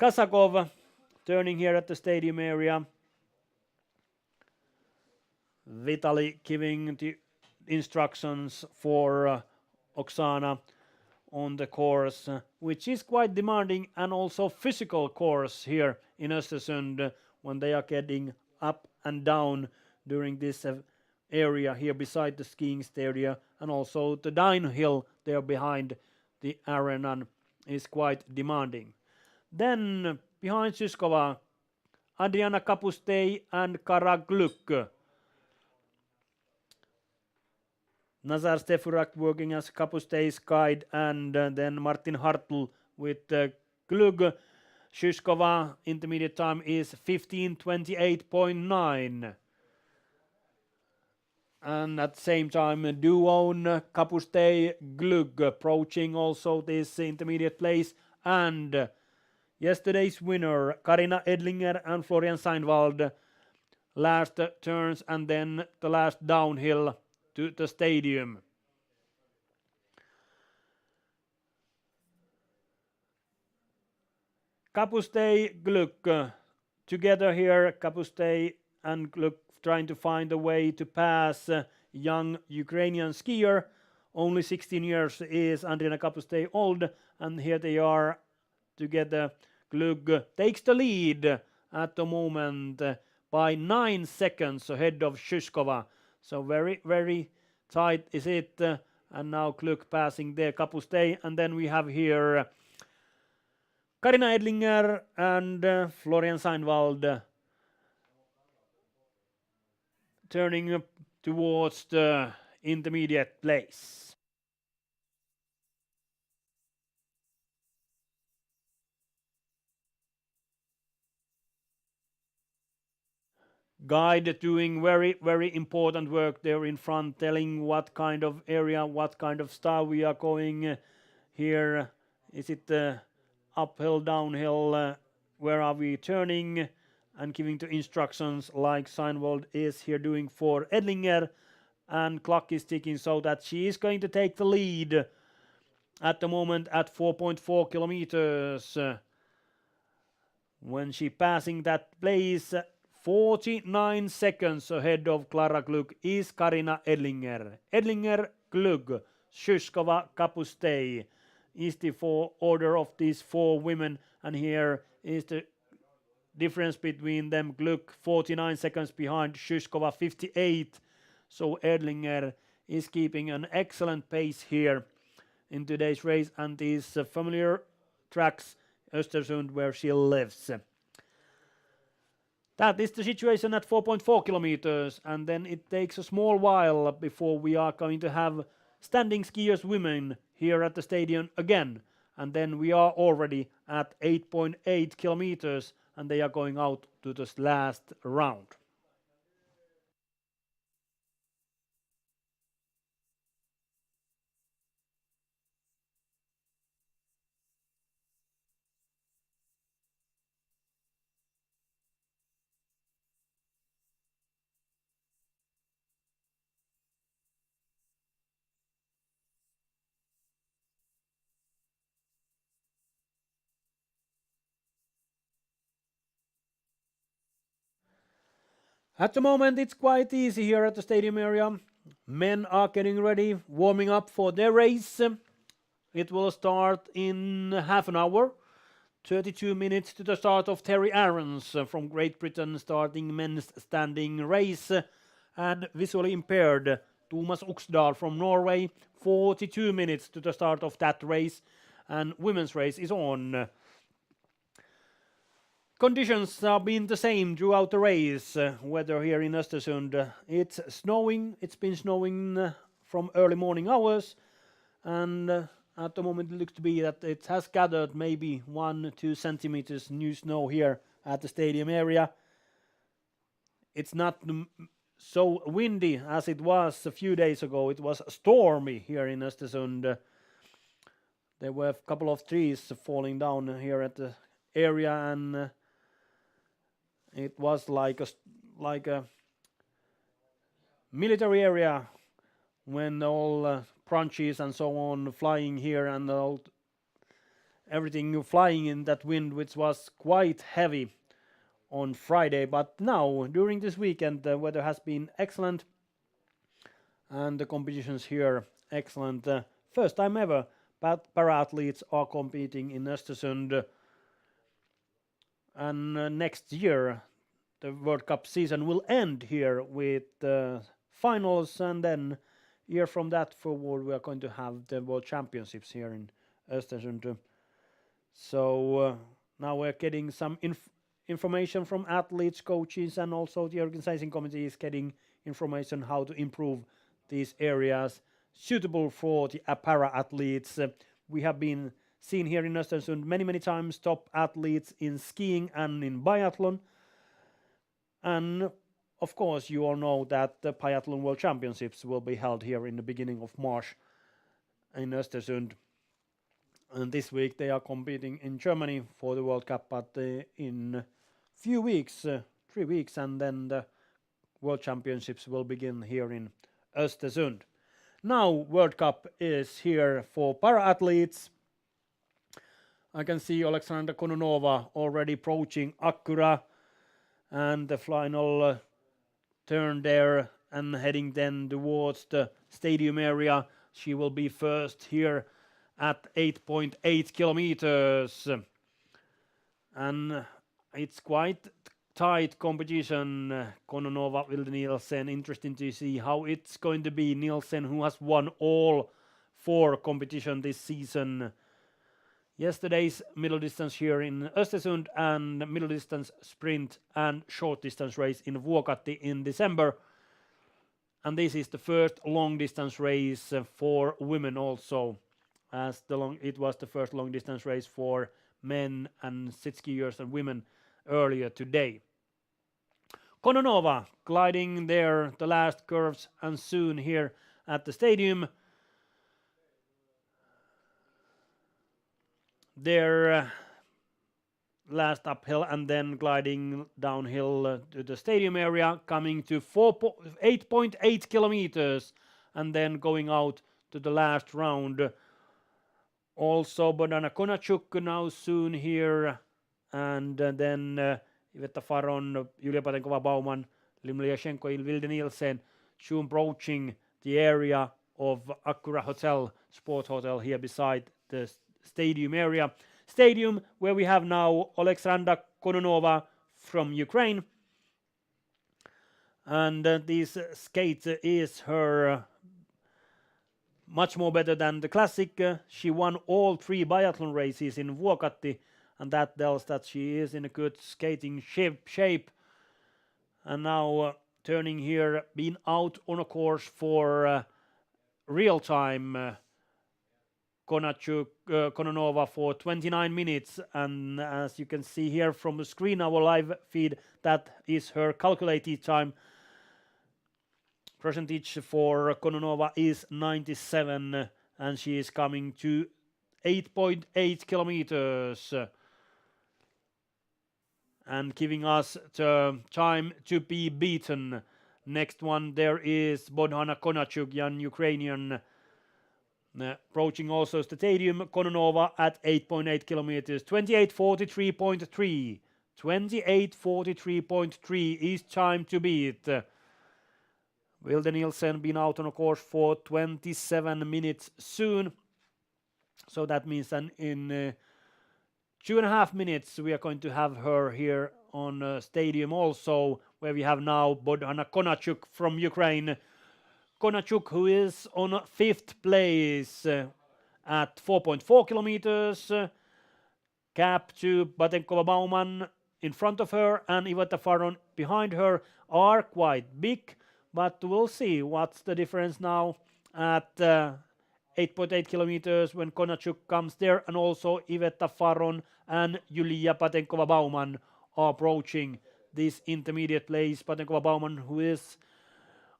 Kazakov turning here at the stadium area. Vitaly giving the instructions for Oksana on the course, which is quite demanding and also physical course here in Östersund when they are getting up and down during this area here beside the skiing stadium, and also the downhill there behind the arena is quite demanding. Then behind Shuskova, Adriana Kapustei and Kara Gluck. Nazar Stefurak working as Kapustei's guide, and then Martin Hartl with Gluck. Shuskova intermediate time is 15:28.9. And at the same time, duo Kapustei Gluck approaching also this intermediate place. And yesterday's winner, Karina Edlinger and Florian Seinwald, last turns and then the last downhill to the stadium. Kapustei Gluck together here, Kapustei and Gluck trying to find a way to pass young Ukrainian skier. Only 16 years is Andrina Kapustei old, and here they are together. Gluck takes the lead at the moment by 9 seconds ahead of Shuskova. So very, very tight is it. And now Gluck passing there Kapustei, and then we have here Karina Edlinger and Florian Seinwald turning towards the intermediate place. Guide doing very, very important work there in front, telling what kind of area, what kind of style we are going here. Is it uphill, downhill, where are we turning, and giving the instructions like Seinwald is here doing for Edlinger, and clock is ticking so that she is going to take the lead at the moment at 4.4 kilometers. When she passing that place, 49 seconds ahead of Klara Gluck is Karina Edlinger. Edlinger, Gluck, Shuskova, Kapustei is the order of these four women, and here is the difference between them. Gluck 49 seconds behind, Shuskova 58. So Edlinger is keeping an excellent pace here in today's race, and these familiar tracks, Östersund, where she lives. That is the situation at 4.4 kilometers, and then it takes a small while before we are going to have standing skiers women here at the stadium again. and then we are already at 8.8 kilometers, and they are going out to this last round. At the moment, it's quite easy here at the stadium area. Men are getting ready, warming up for their race. It will start in half an hour. 32 minutes to the start of Terry Aarons from Great Britain starting men's standing race, and visually impaired Thomas Oxdal from Norway. 42 minutes to the start of that race, and women's race is on. Conditions have been the same throughout the race. Weather here in Östersund, it's snowing. It's been snowing from early morning hours, and at the moment it looks to be that it has gathered maybe 1-2 centimeters new snow here at the stadium area. It's not so windy as it was a few days ago. It was stormy here in Östersund. There were a couple of trees falling down here at the area, and it was like a military area when all branches and so on flying here, and everything flying in that wind, which was quite heavy on Friday. But now during this weekend the weather has been excellent, and the competitions here excellent. First time ever para athletes are competing in Östersund, and next year the World Cup season will end here with finals, and then year from that forward we are going to have the World Championships here in Östersund. So now we're getting some information from athletes, coaches, and also the organizing committee is getting information how to improve these areas suitable for the para athletes. We have been seen here in Östersund many times top athletes in skiing and in biathlon. And of course, you all know that the Biathlon World Championships will be held here in the beginning of March in Östersund. And this week they are competing in Germany for the World Cup, but in few weeks, 3 weeks, and then the World Championships will begin here in Östersund. Now World Cup is here for para athletes. I can see Alexandra Kononova already approaching Akkura, and the final turn there, and heading then towards the stadium area. She will be first here at 8.8 kilometers, and it's quite tight competition. Kononova, Vilde Nielsen, interesting to see how it's going to be. Nielsen, who has won all 4 competitions this season. Yesterday's middle distance here in Östersund, and middle distance sprint and short distance race in Vuokatti in December. And this is the first long distance race for women also, as it was the first long distance race for men and sit skiers and women earlier today. Kononova gliding there the last curves, and soon here at the stadium. Their last uphill, and then gliding downhill to the stadium area, coming to 8.8 kilometers, and then going out to the last round. Also Bogdana Konachuk now soon here, and then Iveta Faron, Julia Patenkova-Bauman, Limlia Shenko, Vilde Nielsen, soon approaching the area of Akkura Hotel, Sport Hotel here beside the stadium area. Stadium where we have now Alexandra Kononova from Ukraine. And this skate is her much more better than the classic. She won all 3 biathlon races in Vuokatti, and that tells that she is in a good skating shape. And now turning here, being out on a course for real time Kononova for 29 minutes, and as you can see here from the screen, our live feed, that is her calculated time. Percentage for Kononova is 97, and she is coming to 8.8 kilometers and giving us the time to be beaten. Next one there is Bodhana Konachuk, young Ukrainian, approaching also the stadium. Kononova at 8.8 kilometers, 28:43.3. 28:43.3 is time to beat. Vilde Nielsen been out on a course for 27 minutes soon. So that means that in 2.5 minutes we are going to have her here on stadium also, where we have now Bodhana Konachuk from Ukraine. Konachuk, who is on 5th place at 4.4 kilometers. Gap to Batenkova Bauman in front of her and Iveta Faron behind her are quite big, but we'll see what's the difference now at 8.8 kilometers when Konachuk comes there, and also Iveta Faron and Julia Batenkova Bauman are approaching this intermediate place. Batenkova Bauman, who is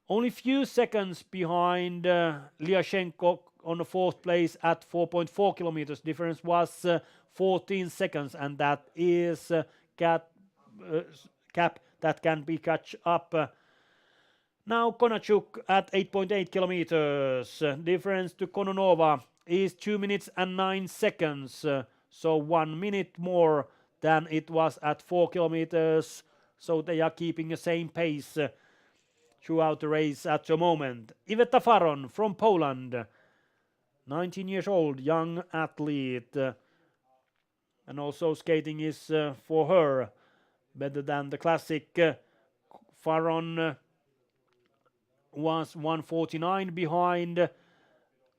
only few seconds behind Lyashenko on the 4th place at 4.4 kilometers. Difference was 14 seconds, and that is cap that can be catch up. Now Konachuk at 8.8 kilometers. Difference to Kononova is 2 minutes and 9 seconds. So 1 minute more than it was at 4 kilometers. So they are keeping the same pace throughout the race at the moment. Iveta Faron from Poland, 19 years old, young athlete. And also skating is for her better than the classic. Faron was 1:49 behind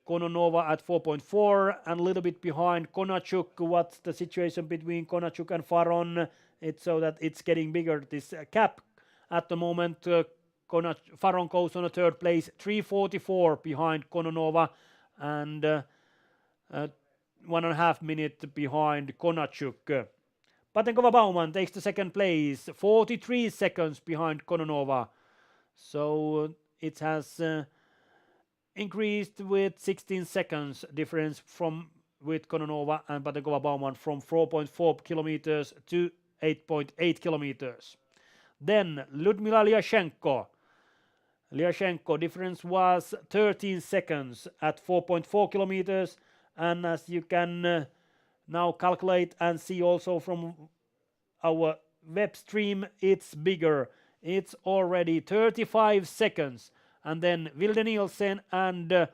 Kononova at 4.4 and a little bit behind Konachuk. What's the situation between Konachuk and Faron? It's so that it's getting bigger, this gap at the moment. Faron goes on a 3rd place, 3:44 behind Kononova, and 1.5 minutes behind Konachuk. Batenkova Bauman takes the 2nd place, 43 seconds behind Kononova. So it has increased with 16 seconds difference with Kononova and Batenkova Bauman from 4.4 kilometers to 8.8 kilometers. Then Ludmila Lyashenko. Lyashenko difference was 13 seconds at 4.4 kilometers, and as you can now calculate and see also from our web stream, it's bigger. It's already 35 seconds. And then Vilde Nielsen and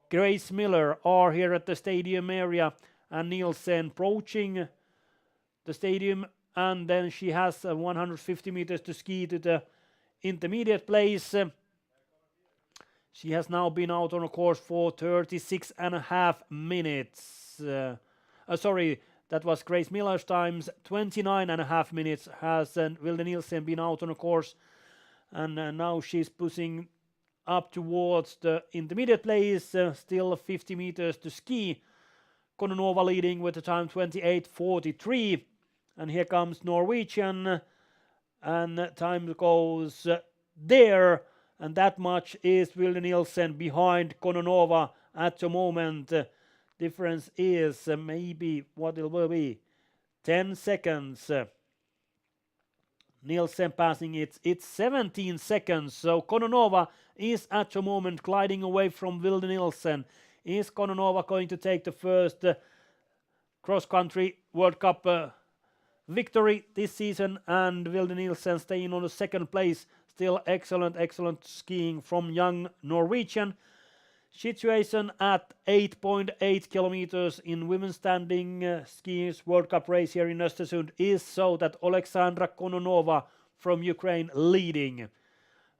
Grace Miller are here at the stadium area, and Nielsen approaching the stadium, and then she has 150 meters to ski to the intermediate place. She has now been out on a course for 36.5 minutes. Sorry, that was Grace Miller's times. 29.5 minutes has Vilde Nielsen been out on a course, and now she's pushing up towards the intermediate place. Still 50 meters to ski. Kononova leading with the time 28:43, and here comes Norwegian, and time goes there. And that much is Vilde Nielsen behind Kononova at the moment. Difference is maybe what it will be, 10 seconds. Nielsen passing it's 17 seconds. So Kononova is at the moment gliding away from Vilde Nielsen. Is Kononova going to take the first cross-country World Cup victory this season, and Vilde Nielsen staying on the 2nd place? Still excellent skiing from young Norwegian. Situation at 8.8 kilometers in women's standing skiing World Cup race here in Östersund is so that Alexandra Kononova from Ukraine leading.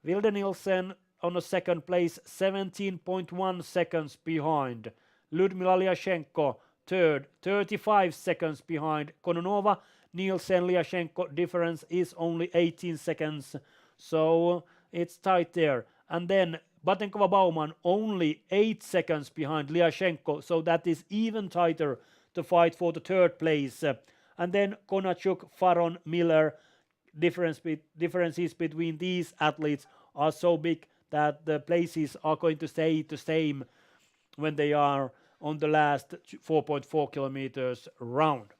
Vilde Nielsen on the 2nd place, 17.1 seconds behind. Ludmila Lyashenko 3rd, 35 seconds behind Kononova. Nielsen Lyashenko difference is only 18 seconds. So it's tight there. And then Batenkova Baumann only 8 seconds behind Lyashenko, so that is even tighter to fight for the third place. And then Konachuk, Faron, Miller, differences between these athletes are so big that the places are going to stay the same when they are on the last 4.4 kilometers round.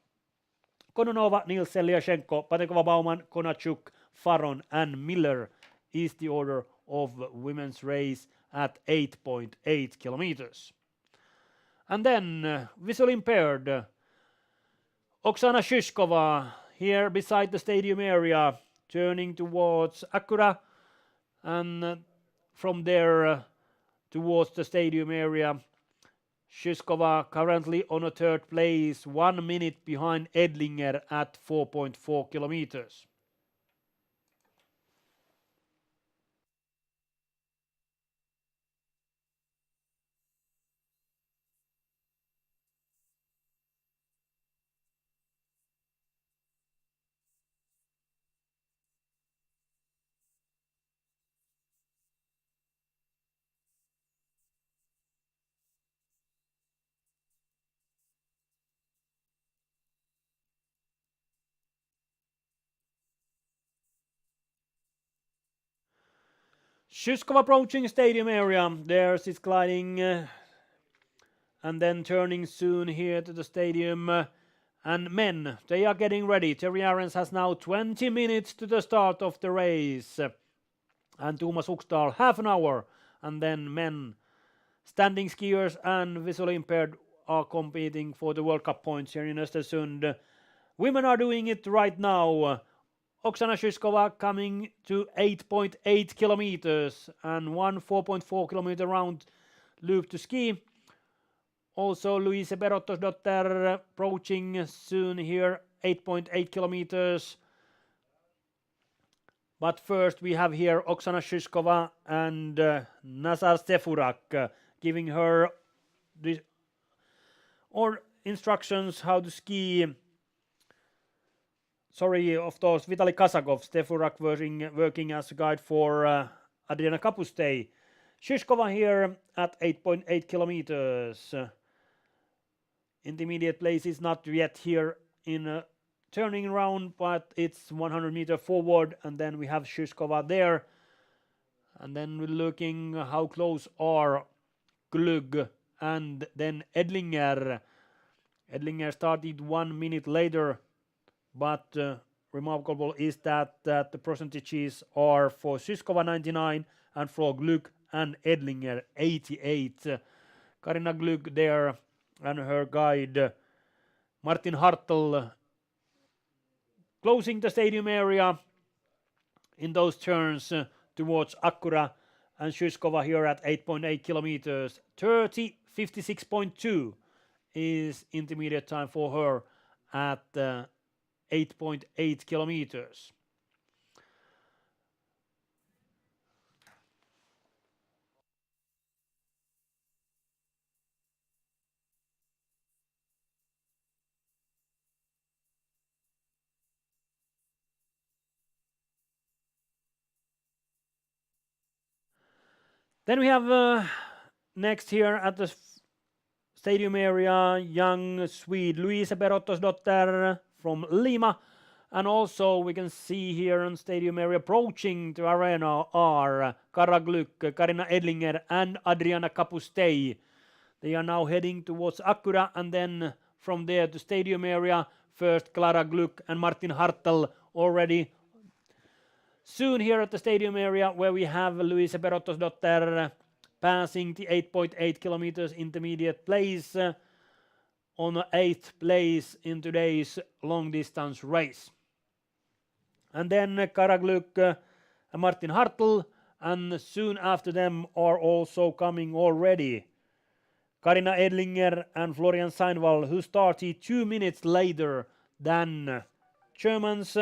Kononova, Nielsen, Lyashenko, Batenkova Baumann, Konachuk, Faron and Miller is the order of women's race at 8.8 kilometers. And then visually impaired Oksana Shyshkova here beside the stadium area, turning towards Akura, and from there towards the stadium area. Shyshkova currently on a third place, 1 minute behind Edlinger at 4.4 kilometers. Shyshkova approaching stadium area. There's is gliding and then turning soon here to the stadium. And men, they are getting ready. Terry Ahrens has now 20 minutes to the start of the race. And Thomas Uxdal half an hour. And then men, standing skiers and visually impaired are competing for the World Cup points here in Östersund. Women are doing it right now. Oksana Shyshkova coming to 8.8 kilometers and one 4.4 kilometer round loop to ski. Also Louise Berottosdotter approaching soon here, 8.8 kilometers. But first we have here Oksana Shyshkova and Nazar Stefurak giving her the instructions how to ski. Of course, Vitaly Kasakov, Stefurak working as a guide for Adriana Kapustei. Shyshkova here at 8.8 kilometers. Intermediate place is not yet here in a turning round, but it's 100 meter forward, and then we have Shyshkova there. And then we're looking how close are Glug and then Edlinger. Edlinger started 1 minute later, but remarkable is that the percentages are for Shyshkova 99 and for Glug and Edlinger 88. Karina Glug there and her guide Martin Hartl closing the stadium area in those turns towards Akkura, and Shyshkova here at 8.8 kilometers. 30:56.2 is intermediate time for her at 8.8 kilometers. Then we have next here at the stadium area, young Swede Louise Berottosdotter from Lima. And also we can see here on stadium area approaching the arena are Kara Glück, Karina Edlinger and Adriana Kapustei. They are now heading towards Akkura, and then from there to stadium area, first Klara Glück and Martin Hartl already soon here at the stadium area, where we have Louise Berottosdotter passing the 8.8 kilometers intermediate place on 8th place in today's long distance race. And then Kara Glück and Martin Hartl, and soon after them are also coming already Karina Edlinger and Florian Seinwall, who started 2 minutes later than Germans.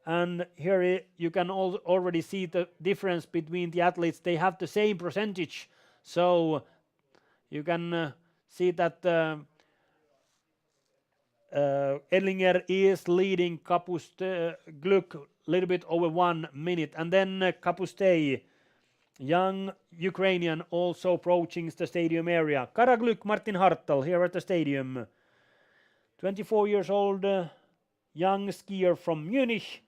And here you can already see the difference between the athletes. They have the same percentage, so you can see that Edlinger is leading Glück a little bit over 1 minute, and then Kapustei young Ukrainian also approaching the stadium area. Karagluk Martin Hartel here at the stadium. 24 years old, young skier from Munich.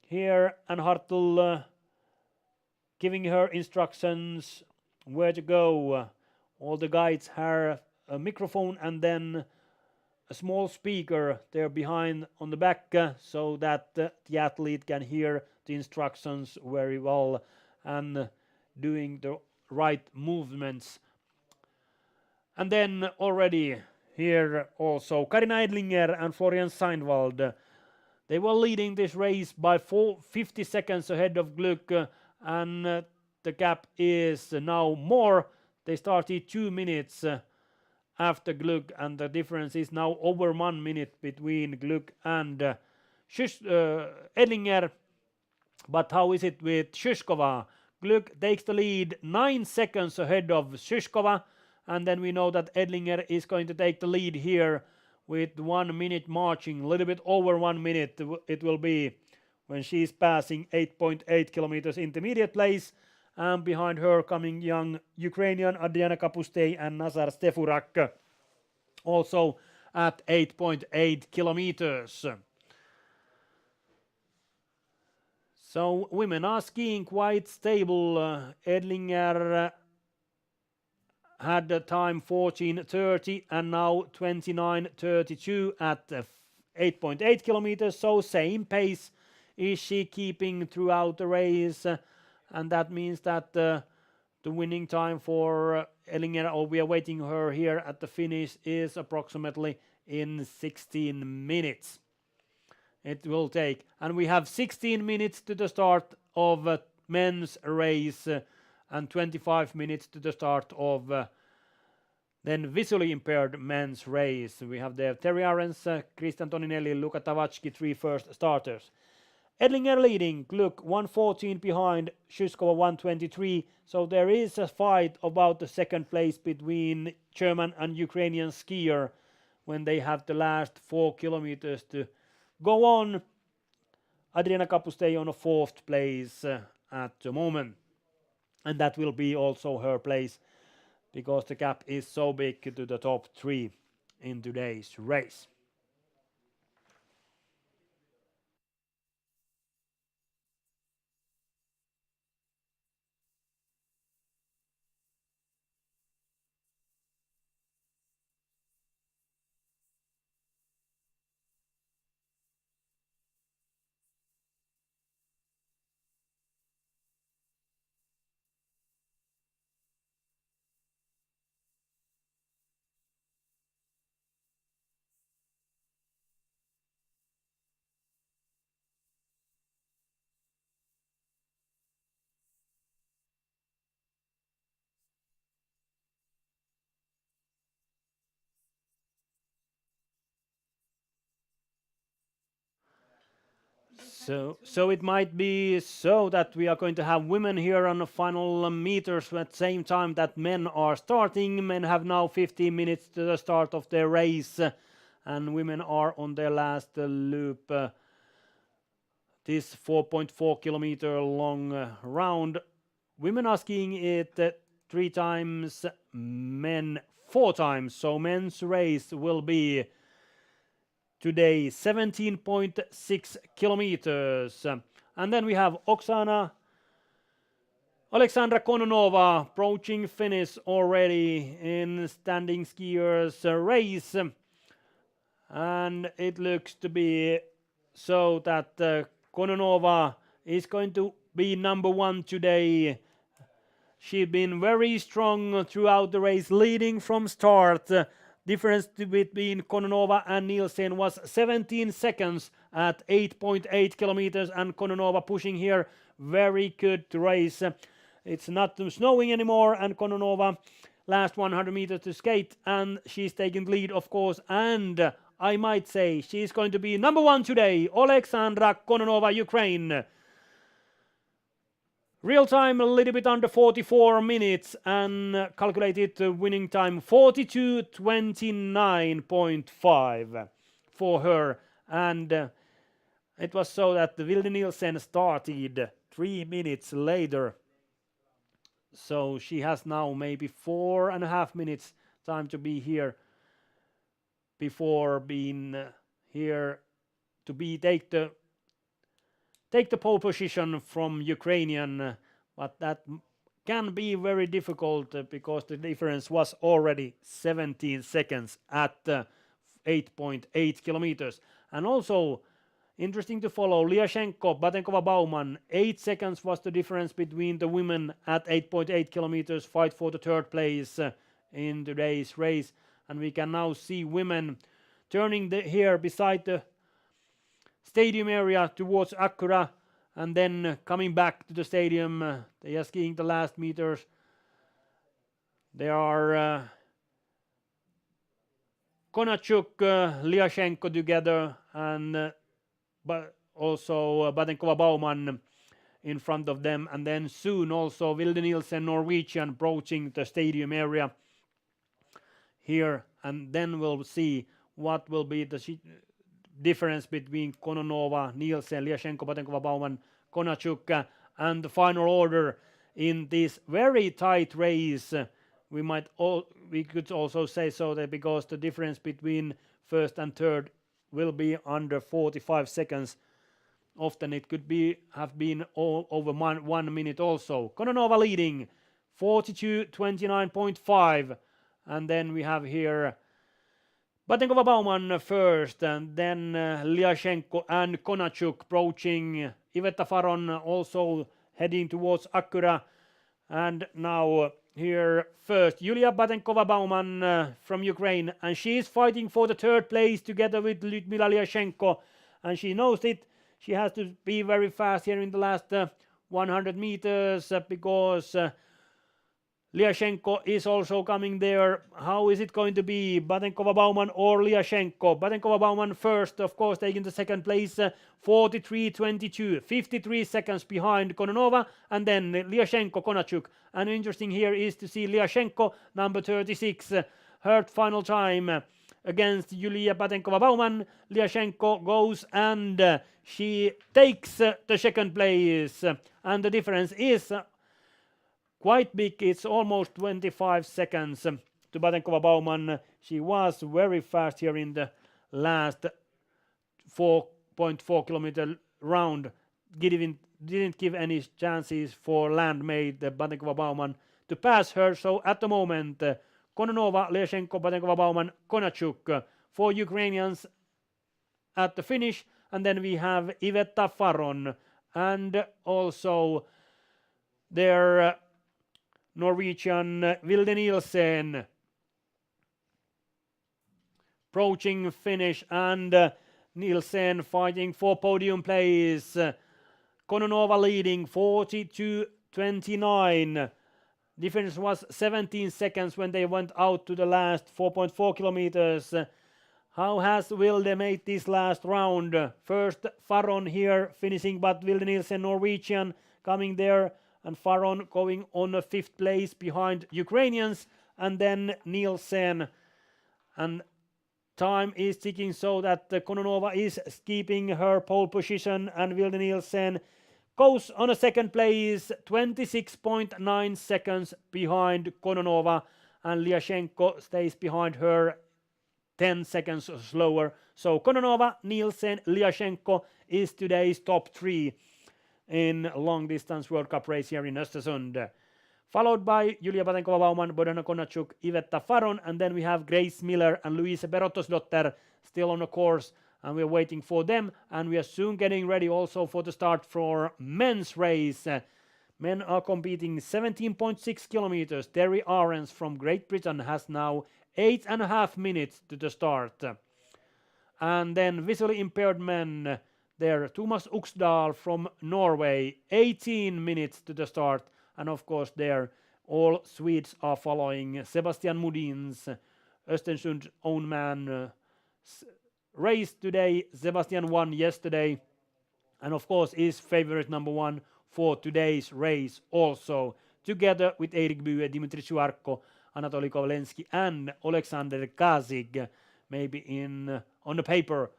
Here, and Hartel giving her instructions where to go. All the guides have a microphone and then a small speaker there behind on the back so that the athlete can hear the instructions very well and doing the right movements. And then already here also Karina Edlinger and Florian Seinwald. They were leading this race by 50 seconds ahead of Gluck, and the gap is now more. They started 2 minutes after Gluck, and the difference is now over 1 minute between Gluck and Edlinger. But how is it with Szyszkova? Gluck takes the lead 9 seconds ahead of Szyszkova, and then we know that Edlinger is going to take the lead here with 1 minute marching, a little bit over 1 minute it will be when she's passing 8.8 kilometers intermediate place, and behind her coming young Ukrainian Adriana Kapustei and Nazar Stefurak, also at 8.8 kilometers. So women are skiing quite stable. Edlinger had the time 14:30 and now 29:32 at 8.8 kilometers, so same pace is she keeping throughout the race, and that means that the winning time for Edlinger, or we are waiting her here at the finish, is approximately in 16 minutes. It will take, and we have 16 minutes to the start of men's race and 25 minutes to the start of then visually impaired men's race. We have there Terry Arens, Christian Toninelli, Luka Tavatsky, 3 first starters. Edlinger leading, Gluck 1:14 behind, Szyszkova 1:23. So there is a fight about the second place between German and Ukrainian skier when they have the last 4 kilometers to go on. Adriana Kapustei on a 4th place at the moment, and that will be also her place because the gap is so big to the top 3 in today's race. So it might be so that we are going to have women here on the final meters at the same time that men are starting. Men have now 15 minutes to the start of their race, and women are on their last loop. This 4.4 kilometer long round. Women are skiing it 3 times, men 4 times. So men's race will be today 17.6 kilometers. And then we have Alexandra Kononova approaching finish already in standing skiers race. And it looks to be so that Kononova is going to be number 1 today. She's been very strong throughout the race, leading from start. Difference between Kononova and Nielsen was 17 seconds at 8.8 kilometers, and Kononova pushing here. Very good race. It's not snowing anymore, and Kononova last 100 meters to skate, and she's taking the lead, of course, and I might say she's going to be number 1 today, Alexandra Kononova, Ukraine. Real time a little bit under 44 minutes, and calculated winning time 42:29.5 for her. And it was so that Vilde Nielsen started 3 minutes later So she has now maybe 4.5 minutes time to be here before being here to be take the pole position from Ukrainian, but that can be very difficult because the difference was already 17 seconds at 8.8 kilometers. And also interesting to follow, Lyashenko, Batenkova, Bauman, 8 seconds was the difference between the women at 8.8 kilometers, fight for the third place in today's race. And we can now see women turning here beside the stadium area towards Akkura and then coming back to the stadium. They are skiing the last meters. There are Konachuk, Lyashenko together, and but also Batenkova, Bauman in front of them, and then soon also Vilde Nielsen, Norwegian, approaching the stadium area here, and then we'll see what will be the difference between Kononova, Nielsen, Lyashenko, Batenkova, Bauman, Konachuk, and the final order in this very tight race. We could also say so that because the difference between first and third will be under 45 seconds. Often it could have been all over 1 minute also. Kononova leading 42:29.5, and then we have here Batenkova, Bauman first, and then Lyashenko and Konachuk approaching. Iveta Faron also heading towards Akkura, and now here first Yulia Batenkova, Bauman from Ukraine, and she is fighting for the third place together with Lyudmila Lyashenko, and she knows it. She has to be very fast here in the last 100 meters because Lyashenko is also coming there. How is it going to be? Batenkova, Bauman or Lyashenko? Batenkova, Bauman first, of course, taking the second place, 43:22, 53 seconds behind Kononova, and then Lyashenko, Konachuk. And interesting here is to see Lyashenko, number 36, her final time against Yulia Batenkova, Bauman. Lyashenko goes and she takes the second place, and the difference is quite big. It's almost 25 seconds to Batenkova, Bauman. She was very fast here in the last 4.4 kilometer round. Didn't give any chances for land-made Batenkova, Bauman to pass her. So at the moment, Kononova, Lyashenko, Batenkova, Bauman, Konachuk, 4 Ukrainians at the finish, and then we have Iveta Faron and also their Norwegian Vilde Nielsen approaching finish, and Nielsen fighting for podium place. Kononova leading 42:29. Difference was 17 seconds when they went out to the last 4.4 kilometers. How has Vilde made this last round? First Faron here finishing, but Vilde Nielsen, Norwegian, coming there, and Faron going on a 5th place behind Ukrainians, and then Nielsen. And time is ticking so that Kononova is keeping her pole position, and Vilde Nielsen goes on a 2nd place, 26.9 seconds behind Kononova, and Lyashenko stays behind her 10 seconds slower. So Kononova, Nielsen, Lyashenko is today's top 3 in long distance World Cup race here in Östersund. Followed by Julia Batenkova, Bauman, Bodena Konachuk, Iveta Faron, and then we have Grace Miller and Louise Berottosdotter still on the course, and we're waiting for them, and we are soon getting ready also for the start for men's race. Men are competing 17.6 kilometers. Terry Ahrens from Great Britain has now 8.5 minutes to the start. And then visually impaired men there, Thomas Uxdal from Norway, 18 minutes to the start. And of course there all Swedes are following. Sebastian Modins, Östersund's own man, race today. Sebastian won yesterday, and of course is favorite number 1 for today's race also, together with Erik Bue, Dmitry Shuarko, Anatoly Kovlensky and Alexander Kazig. Maybe on the paper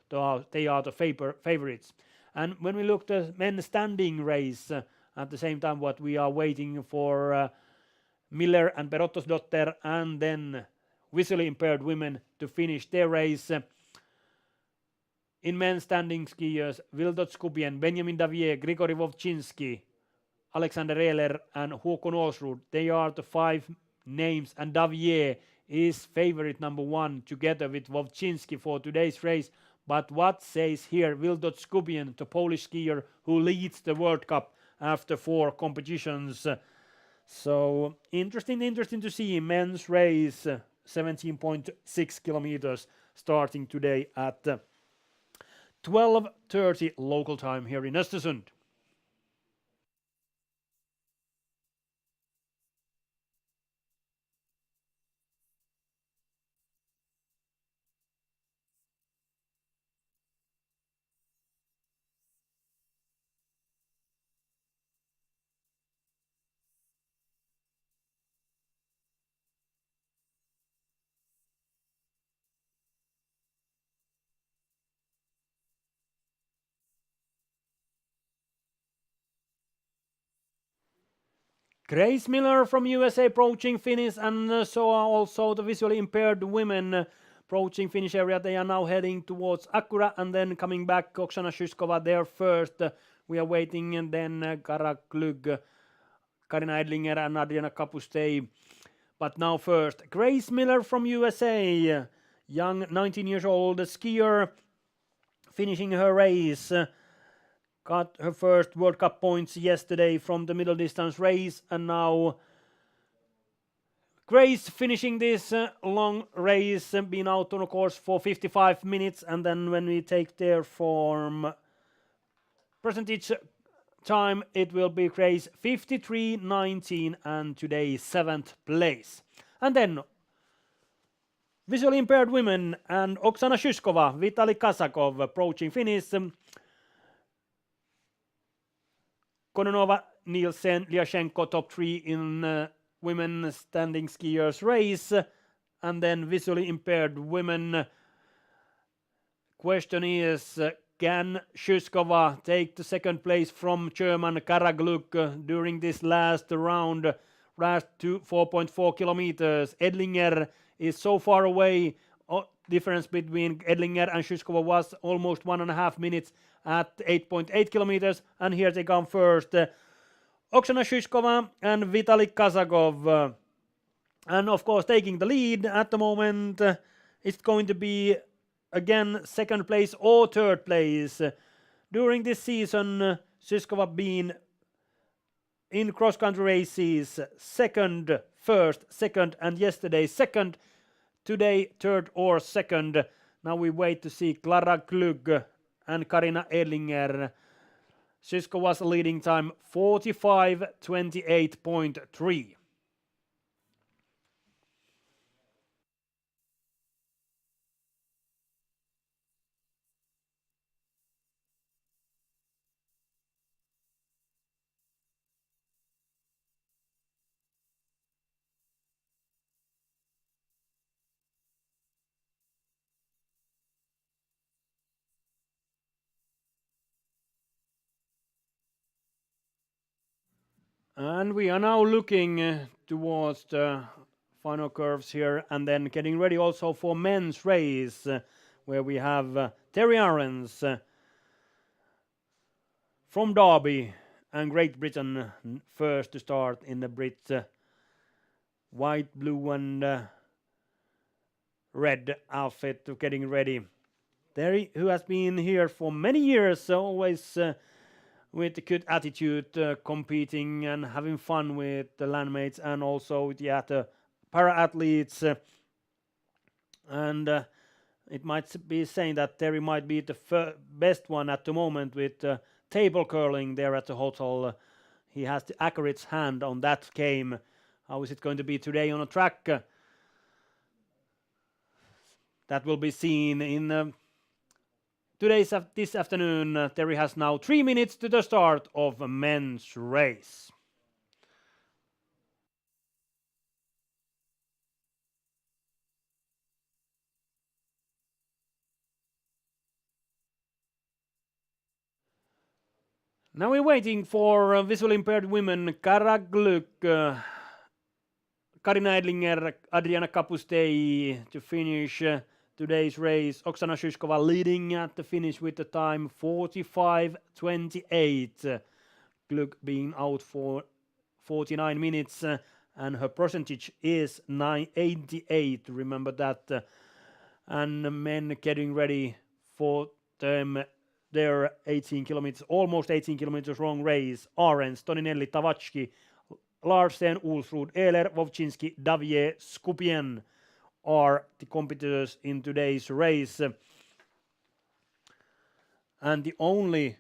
they are the favorites. And when we look at the men's standing race, at the same time what we are waiting for Miller and Perottosdotter, and then visually impaired women to finish their race. In men's standing skiers, Wildot Skubien, Benjamin Davier, Grigory Vovchinsky, Alexander Ehler, and Håkon Åsrud. They are the 5 names, and Davier is favorite number 1 together with Vovchinsky for today's race. But what says here Wildot Skubien, the Polish skier who leads the World Cup after 4 competitions? So interesting to see men's race, 17.6 kilometers, starting today at 12:30 local time here in Östersund. Grace Miller from USA approaching finish, and so are also the visually impaired women approaching finish area. They are now heading towards Akura and then coming back. Oksana Shyskova there first. We are waiting, and then Kara Klug, Karina Edlinger, and Adriana Kapustei. But now first, Grace Miller from USA, young 19 years old skier, finishing her race. Got her first World Cup points yesterday from the middle distance race, and now Grace finishing this long race, been out on a course for 55 minutes, and then when we take their form percentage time, it will be Grace 53.19, and today 7th place. And then visually impaired women and Oksana Shyskova, Vitali Kazakov approaching finish. Kononova, Nielsen, Lyashenko top 3 in women standing skiers race, and then visually impaired women. Question is, can Shyskova take the second place from German Kara Glück during this last round, last 4.4 kilometers? Edlinger is so far away. Difference between Edlinger and Shyskova was almost 1.5 minutes at 8.8 kilometers, and here they come first. Oksana Shyskova and Vitali Kazakov. And of course, taking the lead at the moment, it's going to be again second place or third place. During this season, Shyskova been in cross-country races second, first, second, and yesterday second. Today, third or second. Now we wait to see Klara Klug and Karina Edlinger. Shyskova's leading time 45:28.3. And we are now looking towards the final curves here, and then getting ready also for men's race, where we have Terry Ahrens from Derby and Great Britain first to start in the Brit white, blue, and red outfit, getting ready. Terry, who has been here for many years, always with a good attitude, competing and having fun with the landmates and also with the para-athletes. And it might be saying that Terry might be the best one at the moment with table curling there at the hotel. He has the accurate hand on that game. How is it going to be today on a track? That will be seen in this afternoon. Terry has now 3 minutes to the start of a men's race. Now we're waiting for visually impaired women Kara Glück Karina Edlinger, Adriana Kapustei to finish today's race. Oksana Shushkova leading at the finish with the time 45:28. Glück being out for 49 minutes and her percentage is 988. Remember that. And men getting ready for their 18 kilometers, almost 18 kilometers long race. Arens, Toninelli, Tavachki, Larsen, Ulsrud, Ehler, Wovchinski, Davier, Skupien are the competitors in today's race. And the only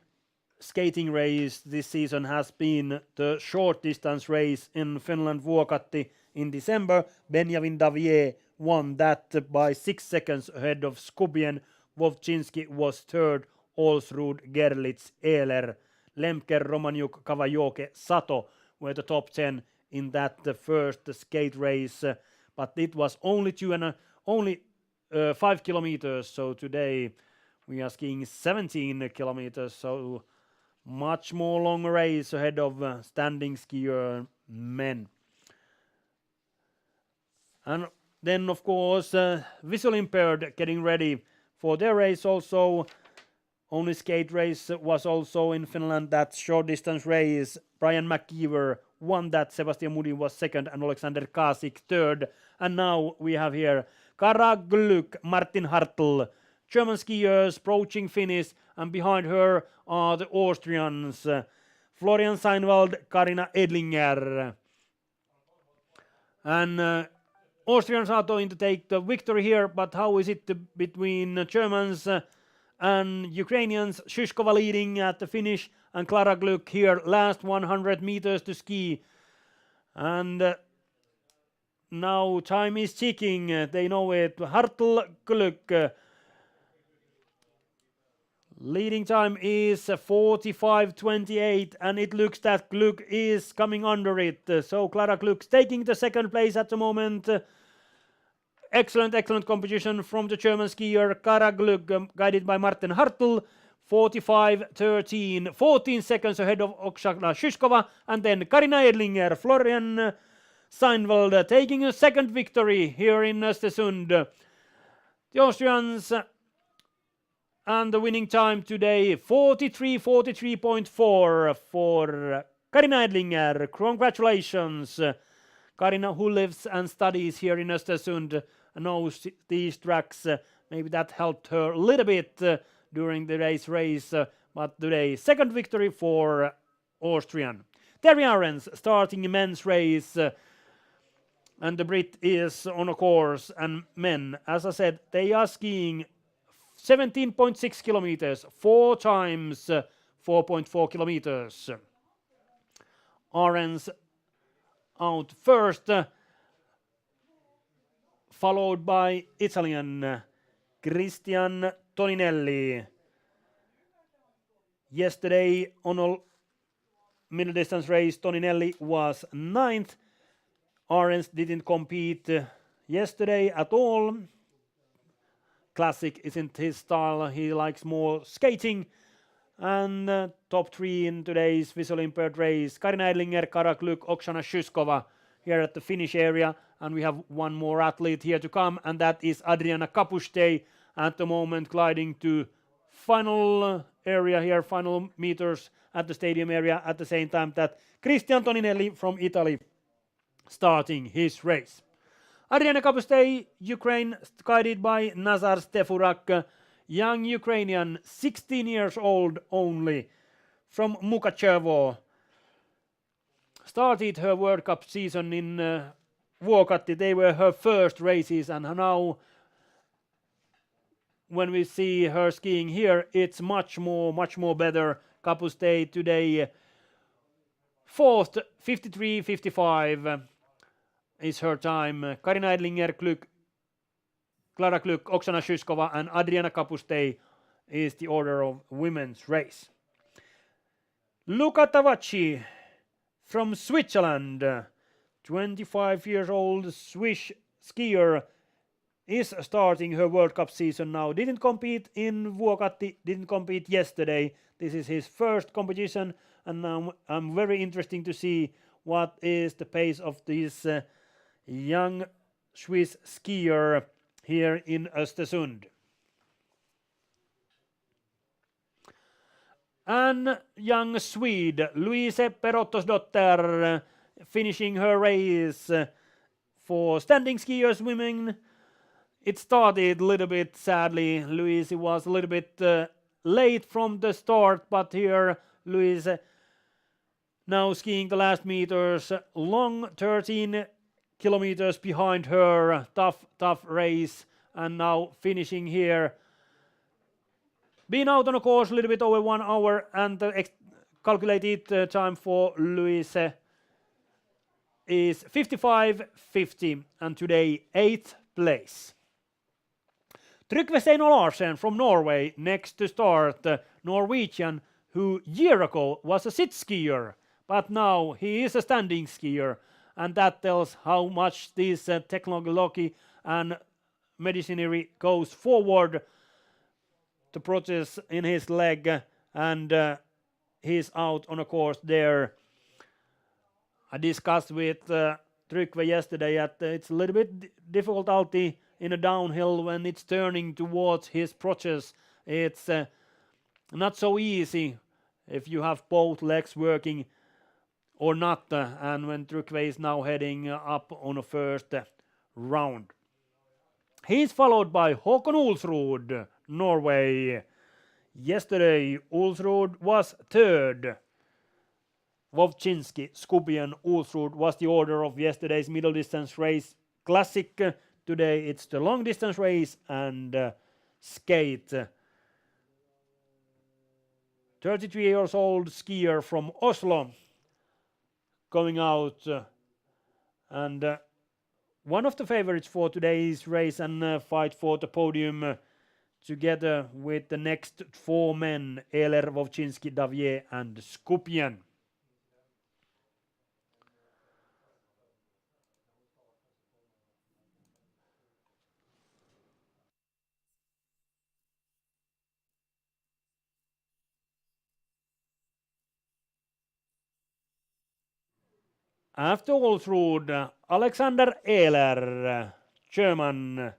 skating race this season has been the short distance race in Finland, Vuokatti, in December. Benjamin Davier won that by 6 seconds ahead of Skupien. Wovchinski was third. Olsrud, Gerlitz, Ehler, Lemker, Romaniuk, Kavajoke, Sato were the top 10 in that first skate race. But it was only 5 kilometers. So today we are skiing 17 kilometers. So much more long race ahead of standing skier men. And then of course visually impaired getting ready for their race also. Only skate race was also in Finland, that short distance race. Brian McKeever won that, Sebastian Mudin was second and Alexander Kasik third. And now we have here Kara Glück, Martin Hartl, German skiers approaching finish, and behind her are the Austrians, Florian Seinwald, Karina Edlinger. And Austrians are going to take the victory here, but how is it between Germans and Ukrainians? Shushkova leading at the finish, and Klara Glück here, last 100 meters to ski. And now time is ticking, they know it. Hartl, Glück. Leading time is 45:28, and it looks that Glück is coming under it. So Klara Glück taking the second place at the moment. Excellent competition from the German skier Kara Glück, guided by Martin Hartl. 45:13, 14 seconds ahead of Oksana Shushkova, and then Karina Edlinger, Florian Seinwald taking a second victory here in Östersund. The Austrians and the winning time today 43:43.4 for Karina Edlinger. Congratulations. Karina, who lives and studies here in Östersund, knows these tracks. Maybe that helped her a little bit during the race, but today second victory for Austrian. Terry Arens starting men's race, and the Brit is on a course, and men, as I said, they are skiing 17.6 kilometers, 4 times 4.4 kilometers. Arens out first, followed by Italian Christian Toninelli. Yesterday on a middle distance race, Toninelli was 9th. Arens didn't compete yesterday at all. Classic isn't his style, he likes more skating. And top 3 in today's visually impaired race: Karina Edlinger, Kara Glück, Oksana Shushkova here at the finish area. And we have one more athlete here to come, and that is Adriana Kapustei, at the moment gliding to final area here, final meters at the stadium area, at the same time that Christian Toninelli from Italy starting his race. Adriana Kapustei, Ukraine, guided by Nazar Stefurak, young Ukrainian, 16 years old only, from Mukachevo. Started her World Cup season in Vuokatti. They were her first races, and now when we see her skiing here, it's much more better. Kapustei today 4th, 53:55 is her time. Karina Edlinger, Glück, Klara Glück, Oksana Shushkova, and Adriana Kapustei is the order of women's race. Luca Tavacci from Switzerland, 25 years old Swiss skier, is starting her World Cup season now. Didn't compete in Vuokatti, didn't compete yesterday. This is his first competition, and now I'm very interested to see what is the pace of this young Swiss skier here in Östersund. And young Swede Louise Perottosdotter finishing her race for standing skiers women. It started a little bit sadly. Louise was a little bit late from the start, but here Louise now skiing the last meters, long 13 kilometers behind her, tough race, and now finishing here. Been out on a course a little bit over 1 hour, and the calculated time for Louise is 55.50, and today 8th place. Trygve Steino Larsen from Norway next to start, Norwegian, who year ago was a sit skier, but now he is a standing skier, and that tells how much this technology and medicinary goes forward. The process in his leg, and he's out on a course there. I discussed with Trygve yesterday that it's a little bit difficulty in a downhill when it's turning towards his process. It's not so easy if you have both legs working or not, and when Trygve is now heading up on a first round. He's followed by Håkon Ulsrud, Norway. Yesterday Ulsrud was third. Wovchinski, Skubian, Ulsrud was the order of yesterday's middle distance race classic. Today it's the long distance race and skate. 33 years old skier from Oslo going out, and one of the favorites for today's race and fight for the podium, together with the next 4 men, Ehler, Wovchinski, Davier and Skupian. After Ulsrud, Alexander Ehler, Germany.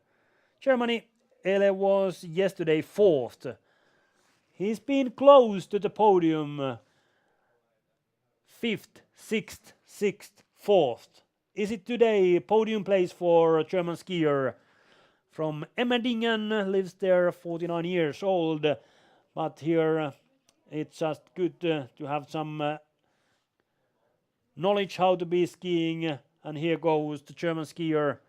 Ehler was yesterday 4th. He's been close to the podium, 5th, 6th, 4th. Is it today podium place for a German skier from Emmendingen, lives there, 49 years old, but here it's just good to have some knowledge how to be skiing, and here goes the German skier.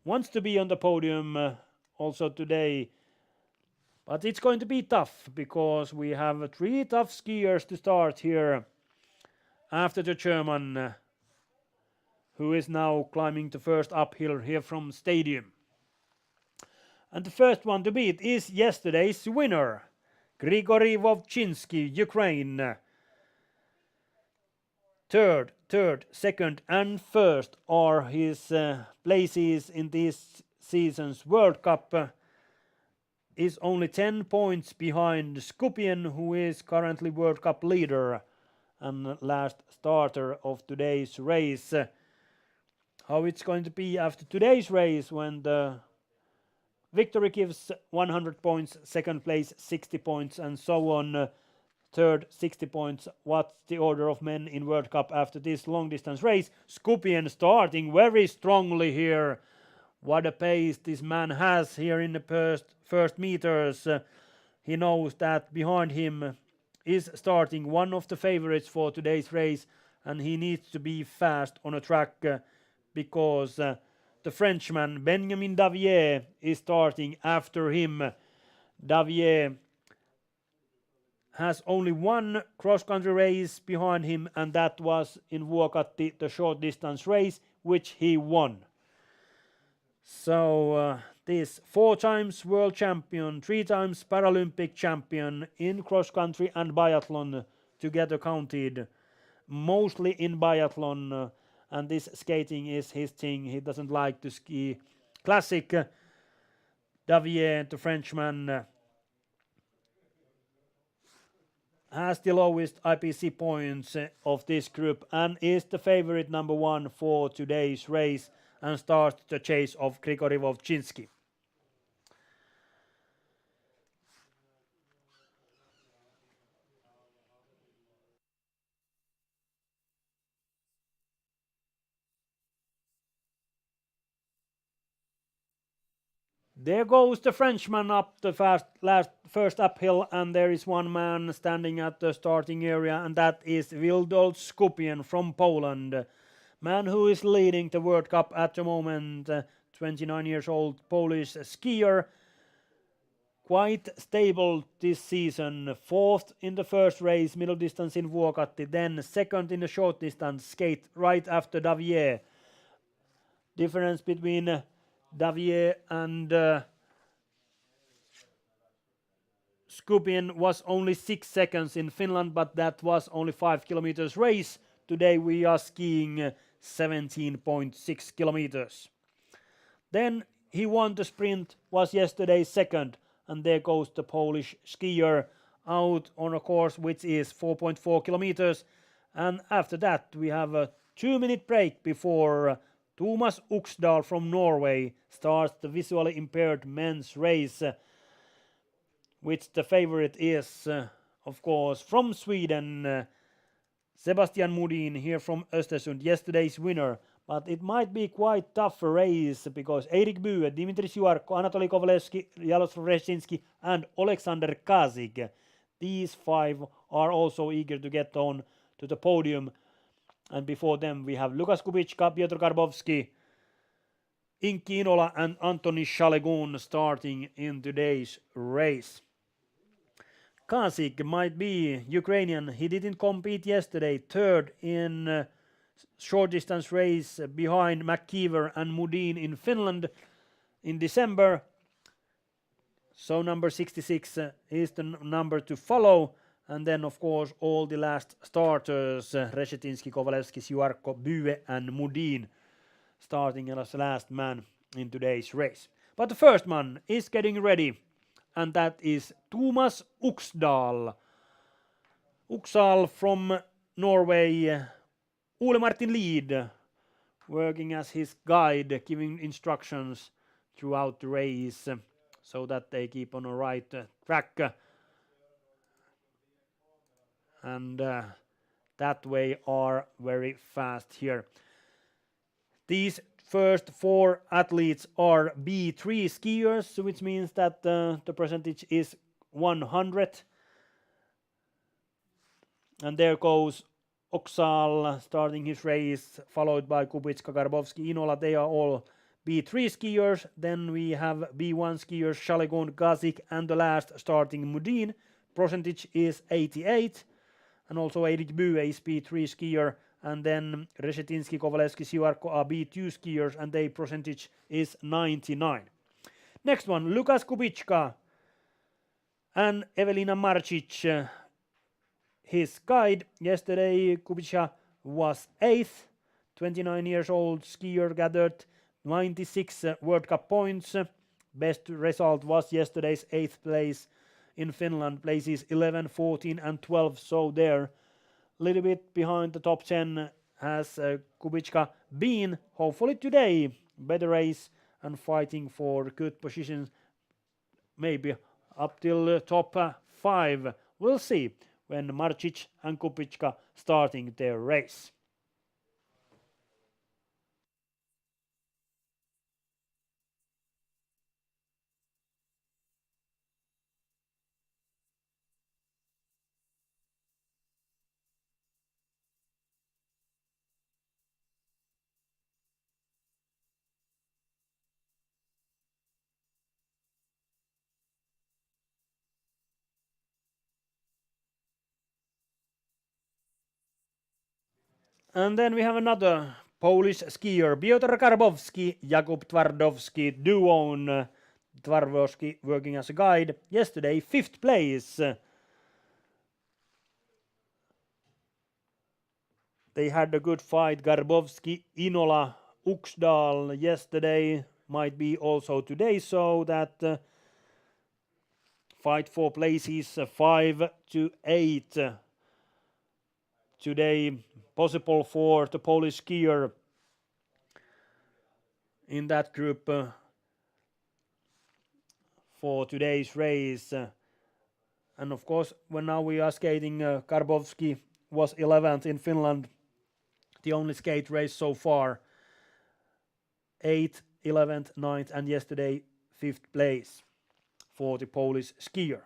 Wants to be on the podium also today, but it's going to be tough because we have 3 tough skiers to start here after the German, who is now climbing the first uphill here from stadium. And the first one to beat is yesterday's winner, Grigory Wovchinski, Ukraine. Third, second and first are his places in this season's World Cup. Is only 10 points behind Skupian, who is currently World Cup leader and last starter of today's race. How it's going to be after today's race, when the victory gives 100 points, second place 60 points and so on. Third 60 points. What's the order of men in World Cup after this long distance race? Skupian starting very strongly here. What a pace this man has here in the first meters. He knows that behind him is starting one of the favorites for today's race, and he needs to be fast on a track because the Frenchman Benjamin Davier is starting after him. Davier has only one cross-country race behind him, and that was in Vuokatti, the short distance race, which he won. So this 4 times world champion, 3 times Paralympic champion in cross-country and biathlon together counted, mostly in biathlon, and this skating is his thing. He doesn't like to ski classic. Davier, the Frenchman, has the lowest IPC points of this group and is the favorite number 1 for today's race and starts the chase of Grigory Vovchinski. There goes the Frenchman up the first uphill, and there is one man standing at the starting area, and that is Witold Skupien from Poland. Man who is leading the World Cup at the moment, 29 years old Polish skier. Quite stable this season, 4th in the first race, middle distance in Vuokatti, then 2nd in the short distance skate right after Davier. Difference between Davier and Skupien was only 6 seconds in Finland, but that was only 5 kilometers race. Today we are skiing 17.6 kilometers. Then he won the sprint, was yesterday 2nd, and there goes the Polish skier out on a course which is 4.4 kilometers. And after that we have a 2-minute break before Thomas Uxdal from Norway starts the visually impaired men's race, which the favorite is, of course, from Sweden, Sebastian Modin here from Östersund, yesterday's winner. But it might be quite tough race because Eirik Bue, Dimitri Sjuarko, Anatoly Kovalevsky, Jaroslav Reszinski and Alexander Kasik. These 5 are also eager to get on to the podium. And before them we have Lukas Kubicka, Piotr Garbowski, Inki Inola and Antoni Shalegun starting in today's race. Kasik might be Ukrainian. He didn't compete yesterday. 3rd in short distance race behind McKeever and Modin in Finland in December. So number 66 is the number to follow. And then of course all the last starters, Reshetinski, Kovalevsky, Sjuarko, Bue and Modin starting as the last man in today's race. But the first man is getting ready, and that is Thomas Uxdal. Uxdal from Norway, Ole Martin Lied working as his guide, giving instructions throughout the race so that they keep on the right track. And that way are very fast here. These first 4 athletes are B3 skiers, which means that the percentage is 100. And there goes Uxdal starting his race, followed by Kubicka, Garbowski, Inola. They are all B3 skiers. Then we have B1 skiers, Shalegun, Kasik, and the last starting Modin. Percentage is 88. And also Eirik Bue is B3 skier. And then Reshetinski, Kovalevsky, Sjuarko are B2 skiers, and their percentage is 99. Next one, Lukas Kubicka and Evelina Marcic. His guide yesterday, Kubicka was 8th, 29 years old skier, gathered 96 World Cup points. Best result was yesterday's 8th place in Finland, places 11, 14 and 12, so there. Little bit behind the top 10 has Kubicka been. Hopefully today better race and fighting for good positions, maybe up till top 5. We'll see when Marcic and Kubicka starting their race. And then we have another Polish skier, Piotr Garbowski, Jakub Twardowski, duo. Twardowski working as a guide. Yesterday, 5th place. They had a good fight. Garbowski, Inola, Uxdal yesterday, might be also today, so that fight for places 5 to 8 today possible for the Polish skier in that group for today's race. And of course, when now we are skating, Karbowski was 11th in Finland, the only skate race so far. 8th, 11th, 9th, and yesterday 5th place for the Polish skier.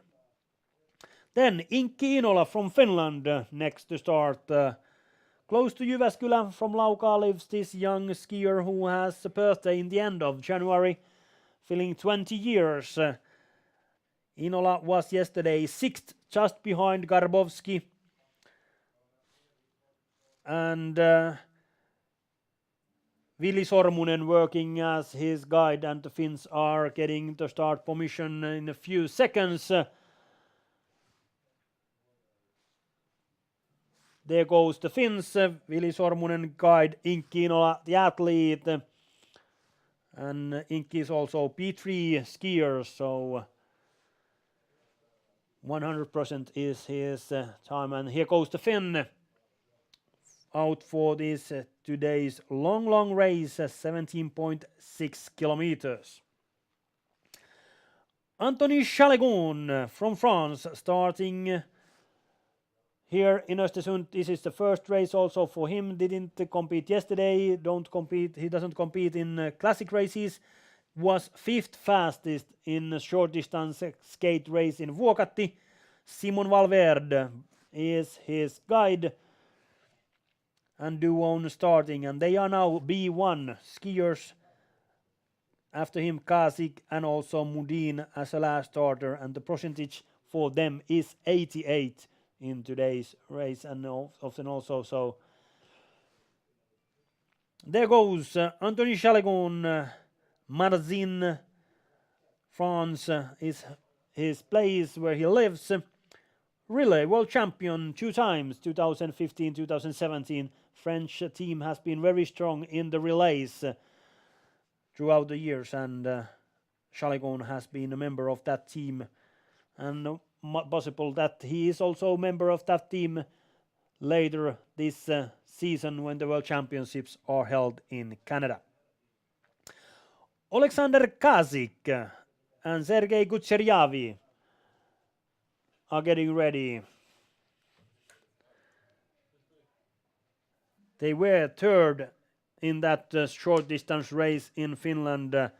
Then Inkki Inola from Finland next to start. Close to Jyväskylä from Laukaa lives this young skier who has a birthday in the end of January, filling 20 years. Inola was yesterday 6th, just behind Garbowski. And Vili Sormunen working as his guide, and the Finns are getting the start permission in a few seconds. There goes the Finns, Vili Sormunen guide, Inkki Inola the athlete, and Inkki is also P3 skier, so 100% is his time. And here goes the Finn out for this today's long race, 17.6 kilometers. Anthony Chalegon from France starting here in Östersund. This is the first race also for him. Didn't compete yesterday. He doesn't compete in classic races. Was 5th fastest in a short distance skate race in Vuokatti. Simon Valverde is his guide and duo starting, and they are now B1 skiers. After him Kasik and also Mudin as a last starter, and the percentage for them is 88 in today's race, and often also so. There goes Anthony Chalegon, Marzin, France is his place where he lives. Relay world champion 2 times, 2015, 2017. French team has been very strong in the relays throughout the years, and Chalegon has been a member of that team, and possible that he is also a member of that team later this season when the World Championships are held in Canada. Alexander Kasik and Sergei Gutseryavi are getting ready. They were 3rd in that short distance race in Finland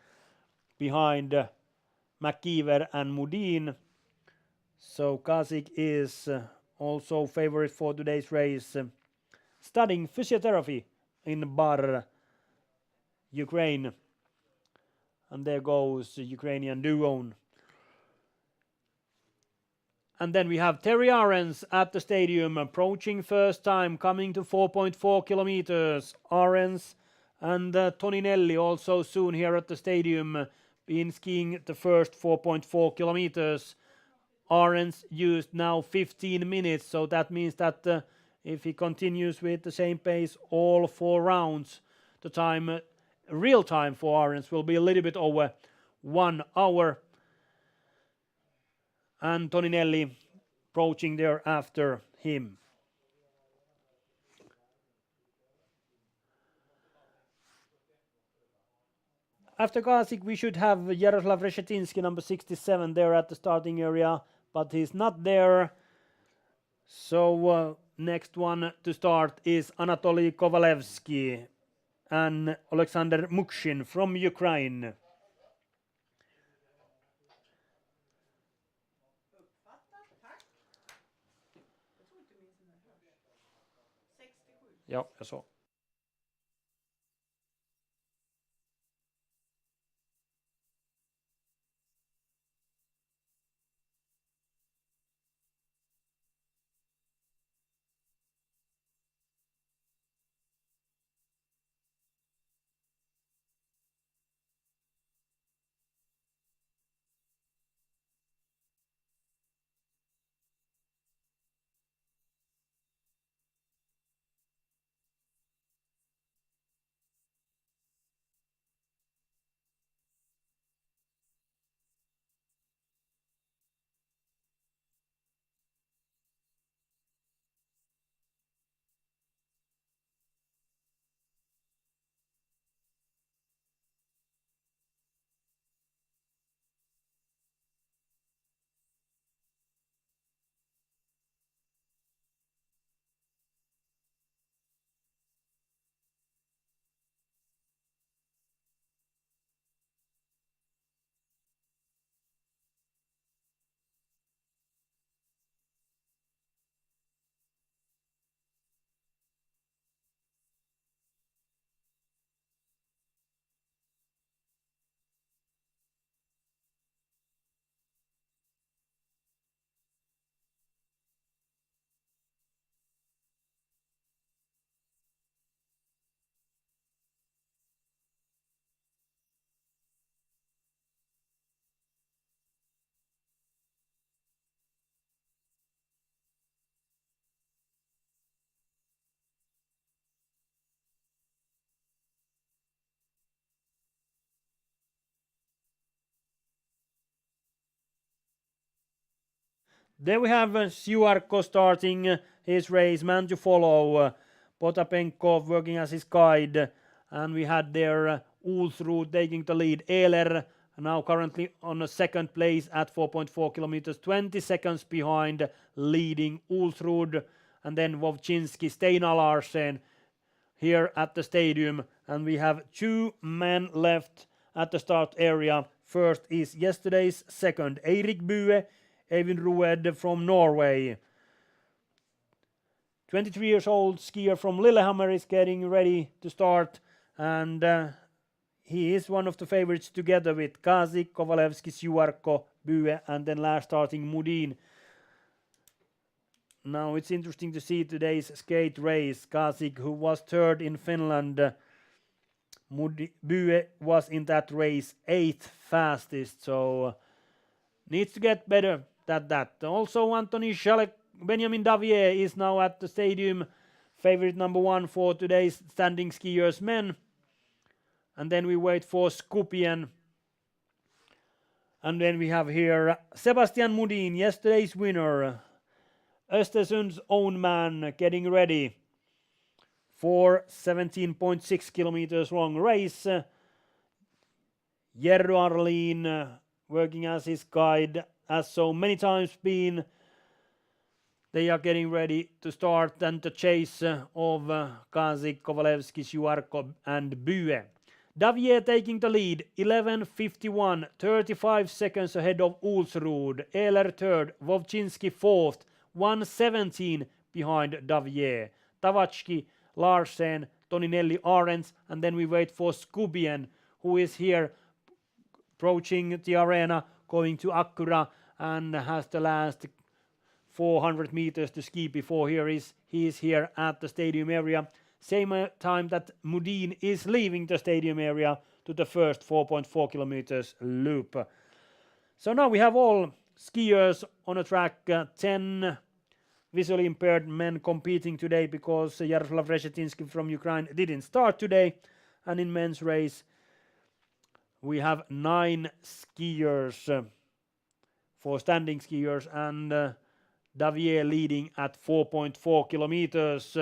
behind McKeever and Mudin. So Kasik is also favorite for today's race, studying physiotherapy in Bar, Ukraine. And there goes the Ukrainian duo. And then we have Terry Arens at the stadium, approaching first time, coming to 4.4 kilometers. Arens and Toninelli also soon here at the stadium, been skiing the first 4.4 kilometers. Arens used now 15 minutes, so that means that if he continues with the same pace all 4 rounds, the time, real time for Arens will be a little bit over 1 hour. And Toninelli approaching there after him. After Kasik, we should have Jaroslav Reshetinski, number 67, there at the starting area, but he's not there. So next one to start is Anatoly Kovalevsky and Alexander Mukshin from Ukraine. Ja, jag så. There we have Siuarko starting his race, man to follow. Potapenko working as his guide. And we had there Ulsrud taking the lead. Ehler now currently on a second place at 4.4 kilometers, 20 seconds behind leading Ulsrud. And then Wowczynski, Steinar Larsen here at the stadium. And we have 2 men left at the start area. First is yesterday's second, Eirik Bue, Eivind Rued from Norway. 23 years old skier from Lillehammer is getting ready to start, and he is one of the favorites together with Kasik, Kovalevski, Siuarko, Bue, and then last starting Mudin. Now it's interesting to see today's skate race. Kasik, who was third in Finland, Bue was in that race 8th fastest, so needs to get better at that. Also Anthony Schalek, Benjamin Davier is now at the stadium, favorite number 1 for today's standing skiers men. And then we wait for Skopien. And then we have here Sebastian Mudin, yesterday's winner, Östersund's own man, getting ready for 17.6 kilometers long race. Jerry Arlin working as his guide, as so many times been. They are getting ready to start and the chase of Kasik, Kovalevski, Siuarko and Bue. Davier taking the lead, 11:51, 35 seconds ahead of Ulsrud. Ehler third, Wowczynski fourth, 1:17 behind Davier. Tavatsky, Larsen, Toninelli, Arends, and then we wait for Skubien, who is here approaching the arena, going to Akkura, and has the last 400 meters to ski before he is here at the stadium area. Same time that Mudin is leaving the stadium area to the first 4.4 kilometers loop. So now we have all skiers on a track, 10 visually impaired men competing today because Jaroslav Reshetinski from Ukraine didn't start today. And in men's race we have 9 skiers for standing skiers, and Davier leading at 4.4 kilometers.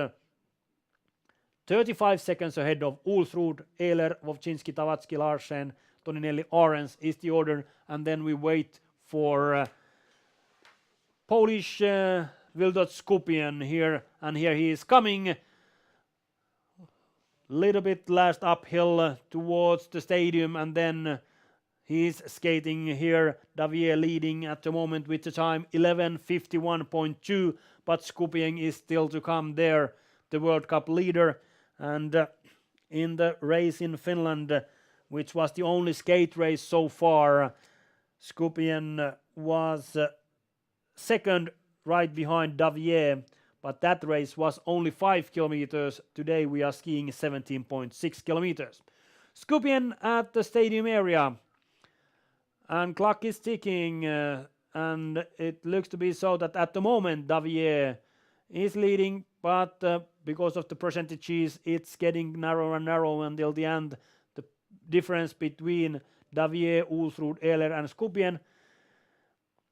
35 seconds ahead of Ulsrud, Ehler, Wowczynski, Tavatsky, Larsen, Toninelli, Arens is the order, and then we wait for Polish Wildot Skopien here, and here he is coming. Little bit last uphill towards the stadium, and then he's skating here. Davier leading at the moment with the time 11:51.2, but Skopien is still to come there, the World Cup leader. And in the race in Finland, which was the only skate race so far, Skopien was second right behind Davier, but that race was only 5 kilometers. Today we are skiing 17.6 kilometers. Skopien at the stadium area, and clock is ticking, and it looks to be so that at the moment Davier is leading, but because of the percentages it's getting narrower and narrower until the end. The difference between Davier, Ulsrud, Ehler and Skopien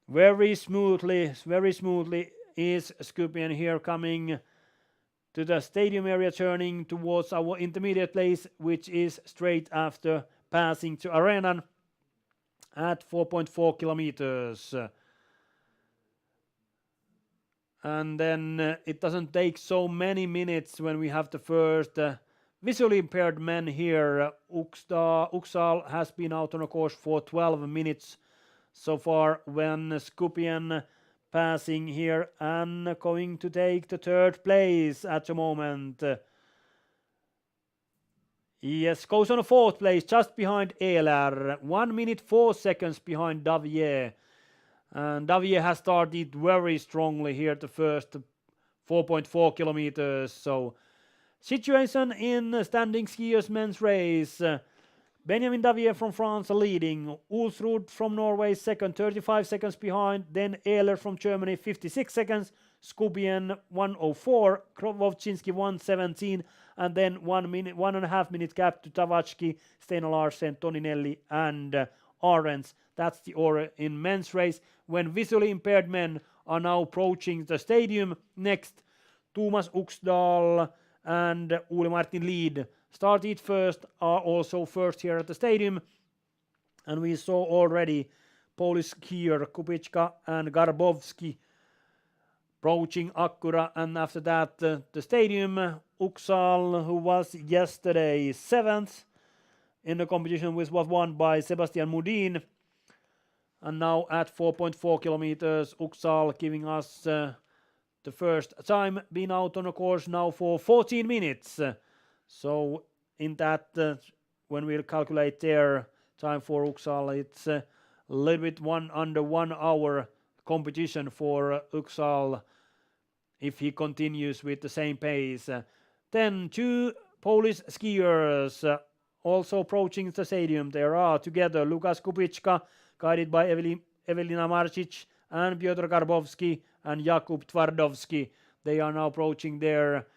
very smoothly is Skopien here coming to the stadium area, turning towards our intermediate place, which is straight after passing to Arenan at 4.4 kilometers. And then it doesn't take so many minutes when we have the first visually impaired men here. Uksal has been out on a course for 12 minutes so far, when Skopien passing here and going to take the third place at the moment. Yes, goes on a fourth place, just behind Ehler. 1 minute 4 seconds behind Davier. And Davier has started very strongly here the first 4.4 kilometers. So situation in standing skiers men's race. Benjamin Davier from France leading. Ulsrud from Norway second, 35 seconds behind. Then Ehler from Germany, 56 seconds. Skopien 1:04. Wowczynski 1:17. And then 1.5 minute gap to Tavatsky, Steinar Larsen, Toninelli and Arends. That's the order in men's race. When visually impaired men are now approaching the stadium, next Thomas Uxdal and Ole Martin Lied started first, are also first here at the stadium. And we saw already Polish skier Kubiczka and Garbowski approaching Akkura, and after that the stadium, Uxal, who was yesterday 7th in the competition, which was won by Sebastian Mudin, and now at 4.4 kilometers, Uxal giving us the first time being out on a course now for 14 minutes. So in that, when we'll calculate their time for Uxal, it's a little bit under 1 hour competition for Uxal if he continues with the same pace. Then 2 Polish skiers also approaching the stadium. There are together Lukas Kubiczka, guided by Evelina Marcic, and Piotr Garbowski and Jakub Twardowski. They are now approaching their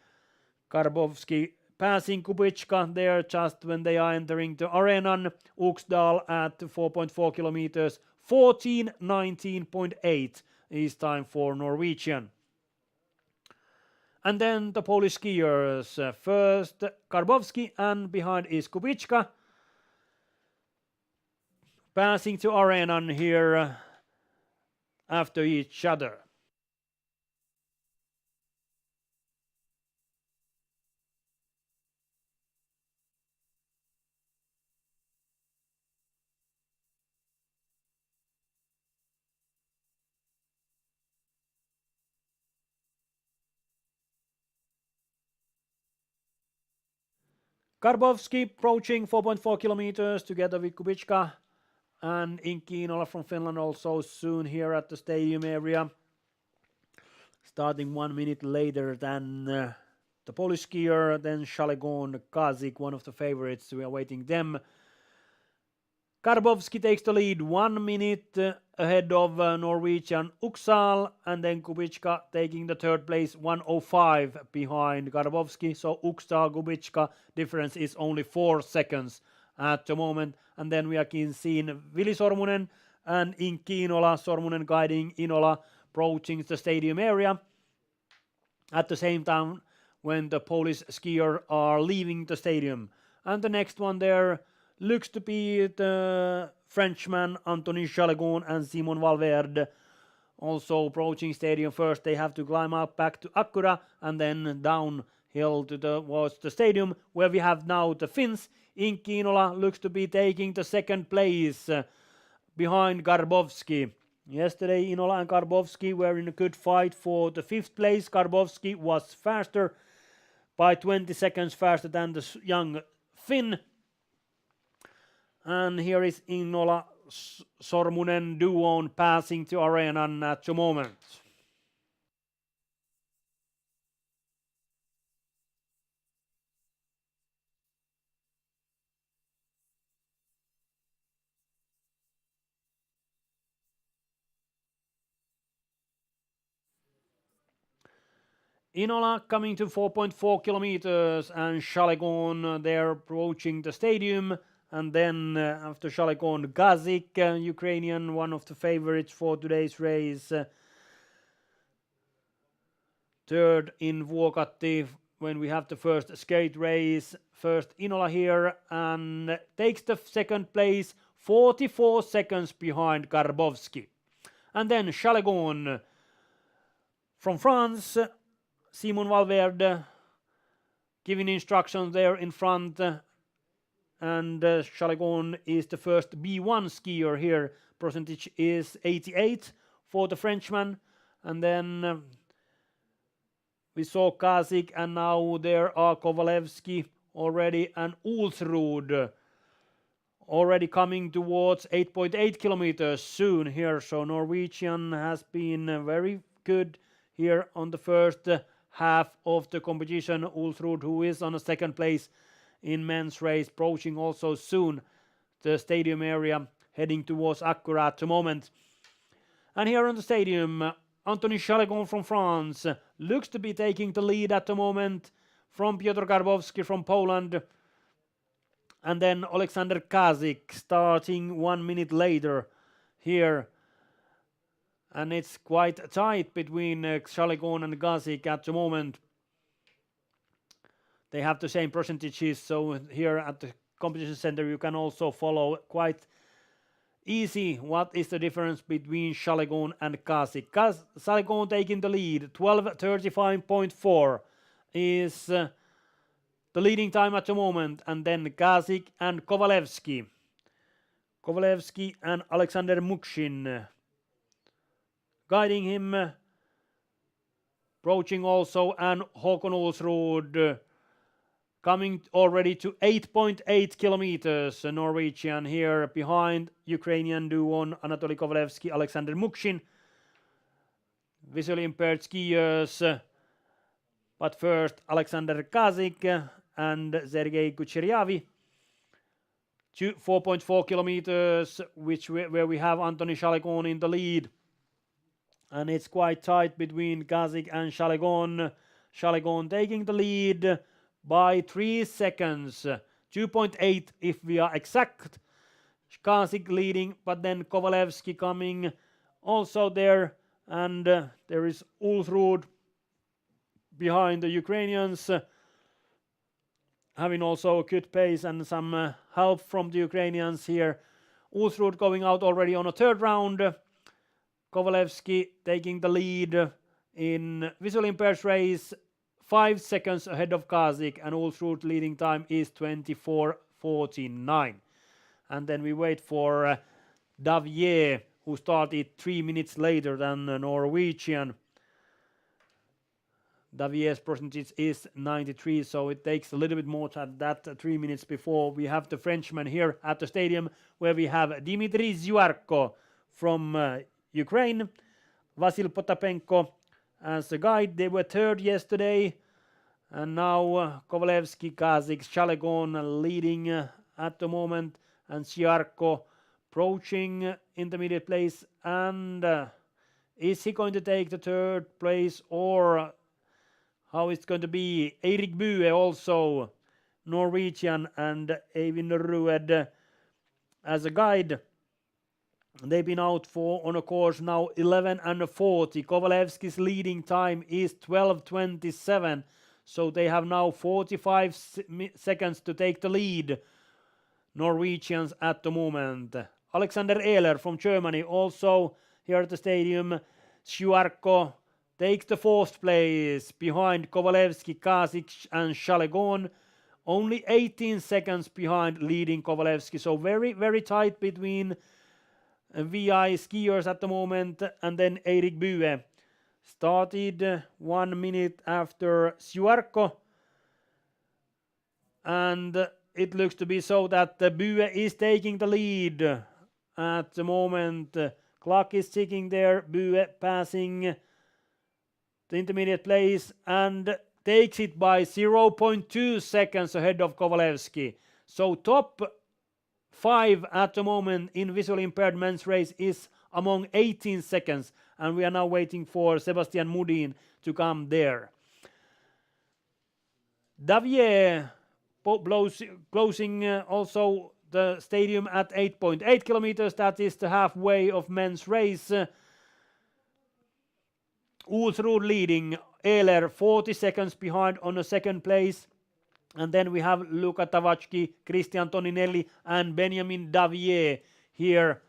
Garbowski, passing Kubiczka there just when they are entering the arena. Uxdal at 4.4 kilometers, 14:19.8 is time for Norwegian. And then the Polish skiers. First Garbowski, and behind is Kubiczka. Passing to arena here after each other. Garbowski approaching 4.4 kilometers together with Kubiczka, and Inki Inola from Finland also soon here at the stadium area, starting 1 minute later than the Polish skier. Then Shalegon Kazik, one of the favorites. We are waiting them. Garbowski takes the lead 1 minute ahead of Norwegian Uxal, and then Kubiczka taking the third place 1:05 behind Garbowski. So Uxal Kubiczka difference is only 4 seconds at the moment. And then we are seeing Vili Sormunen and Inki Inola. Sormunen guiding Inola, approaching the stadium area at the same time when the Polish skier are leaving the stadium. And the next one there looks to be the Frenchman Anthony Chalegon and Simon Valverde, also approaching stadium. First they have to climb up back to Akkura and then downhill towards the stadium, where we have now the Finns. Inki Inola looks to be taking the second place behind Garbowski. Yesterday Inola and Garbowski were in a good fight for the 5th place. Garbowski was faster, by 20 seconds faster than the young Finn. And here is Inola Sormunen duo passing to arena at the moment. Inola coming to 4.4 kilometers, and Shalegon there approaching the stadium. And then after Shalegon, Gazik, Ukrainian, one of the favorites for today's race. Third in Vuokatti when we have the first skate race. First Inola here, and takes the second place 44 seconds behind Garbowski. And then Shalegon from France, Simon Valverde giving instructions there in front. And Chalegon is the first B1 skier here. Percentage is 88 for the Frenchman. And then we saw Kazik, and now there are Kovalevsky already, and Ulsrud already coming towards 8.8 kilometers soon here. So Norwegian has been very good here on the first half of the competition. Ulsrud, who is on a second place in men's race, approaching also soon the stadium area, heading towards Akkura at the moment. And here on the stadium, Anthony Chalegon from France looks to be taking the lead at the moment from Piotr Garbowski from Poland. And then Alexander Kazik starting 1 minute later here. And it's quite tight between Chalegon and Kazik at the moment. They have the same percentages, so here at the competition center you can also follow quite easy what is the difference between Chalegon and Kazik. Chalegon taking the lead, 12:35.4 is the leading time at the moment, and then Kazik and Kovalevsky and Alexander Mukshin guiding him, approaching also, and Håkon Olsrud coming already to 8.8 kilometers, Norwegian here behind Ukrainian duo Anatoly Kovalevsky, Alexander Mukshin. Visually impaired skiers, but first Alexander Kazik and Sergei Kucheryavi. 4.4 kilometers, where we have Anthony Chalegon in the lead. And it's quite tight between Kazik and Chalegon. Chalegon taking the lead by 3 seconds, 2.8 if we are exact. Kazik leading, but then Kovalevsky coming also there, and there is Ulsrud behind the Ukrainians, having also a good pace and some help from the Ukrainians here. Ulsrud going out already on a third round. Kovalevsky taking the lead in visually impaired race, 5 seconds ahead of Kazik, and Ulsrud leading time is 24:49. And then we wait for Davier, who started 3 minutes later than the Norwegian. Davier's percentage is 93, so it takes a little bit more than that 3 minutes before we have the Frenchman here at the stadium, where we have Dmitry Zyuarko from Ukraine, Vasil Potapenko as a guide. They were third yesterday, and now Kovalevsky, Kazik, Chalegon leading at the moment, and Zyuarko approaching intermediate place. And is he going to take the third place, or how it's going to be? Eirik Bue also, Norwegian, and Eivind Rued as a guide. They've been out on a course now 11:40. Kovalevsky's leading time is 12:27, so they have now 45 seconds to take the lead, Norwegians at the moment. Alexander Ehler from Germany also here at the stadium. Zyuarko takes the fourth place behind Kovalevsky, Kazik and Chalegon. Only 18 seconds behind leading Kovalevsky, so very, very tight between VI skiers at the moment. And then Eirik Bue started 1 minute after Zyuarko, and it looks to be so that Bue is taking the lead at the moment. Clock is ticking there. Bue passing the intermediate place and takes it by 0.2 seconds ahead of Kovalevsky. So top 5 at the moment in visually impaired men's race is among 18 seconds, and we are now waiting for Sebastian Mudin to come there. Davier closing also the stadium at 8.8 kilometers. That is the halfway of men's race. Ulsrud leading, Ehler 40 seconds behind on the second place. And then we have Luka Tavachki, Christian Toninelli and Benjamin Davier here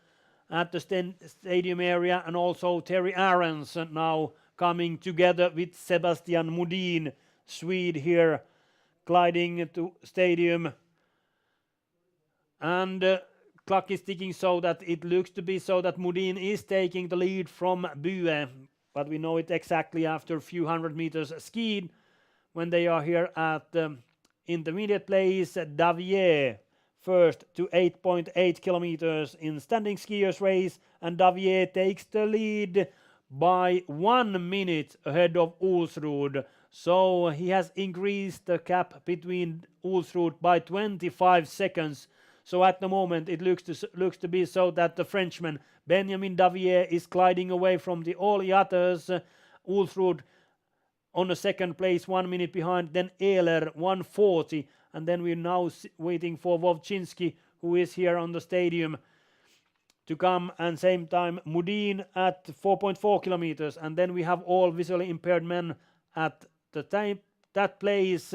at the stadium area, and also Terry Ahrens now coming together with Sebastian Mudin, Swede here, gliding to stadium. And clock is ticking, so that it looks to be so that Mudin is taking the lead from Bue, but we know it exactly after a few hundred meters skied when they are here at intermediate place. Davier first to 8.8 kilometers in standing skiers race, and Davier takes the lead by 1 minute ahead of Ulsrud. So he has increased the gap between Ulsrud by 25 seconds. So at the moment it looks to be so that the Frenchman Benjamin Davier is gliding away from all the others. Ulsrud on the second place, 1 minute behind, then Ehler 1:40, and then we're now waiting for Wovchinski, who is here on the stadium, to come, and same time Mudin at 4.4 kilometers, and then we have all visually impaired men at the time that place.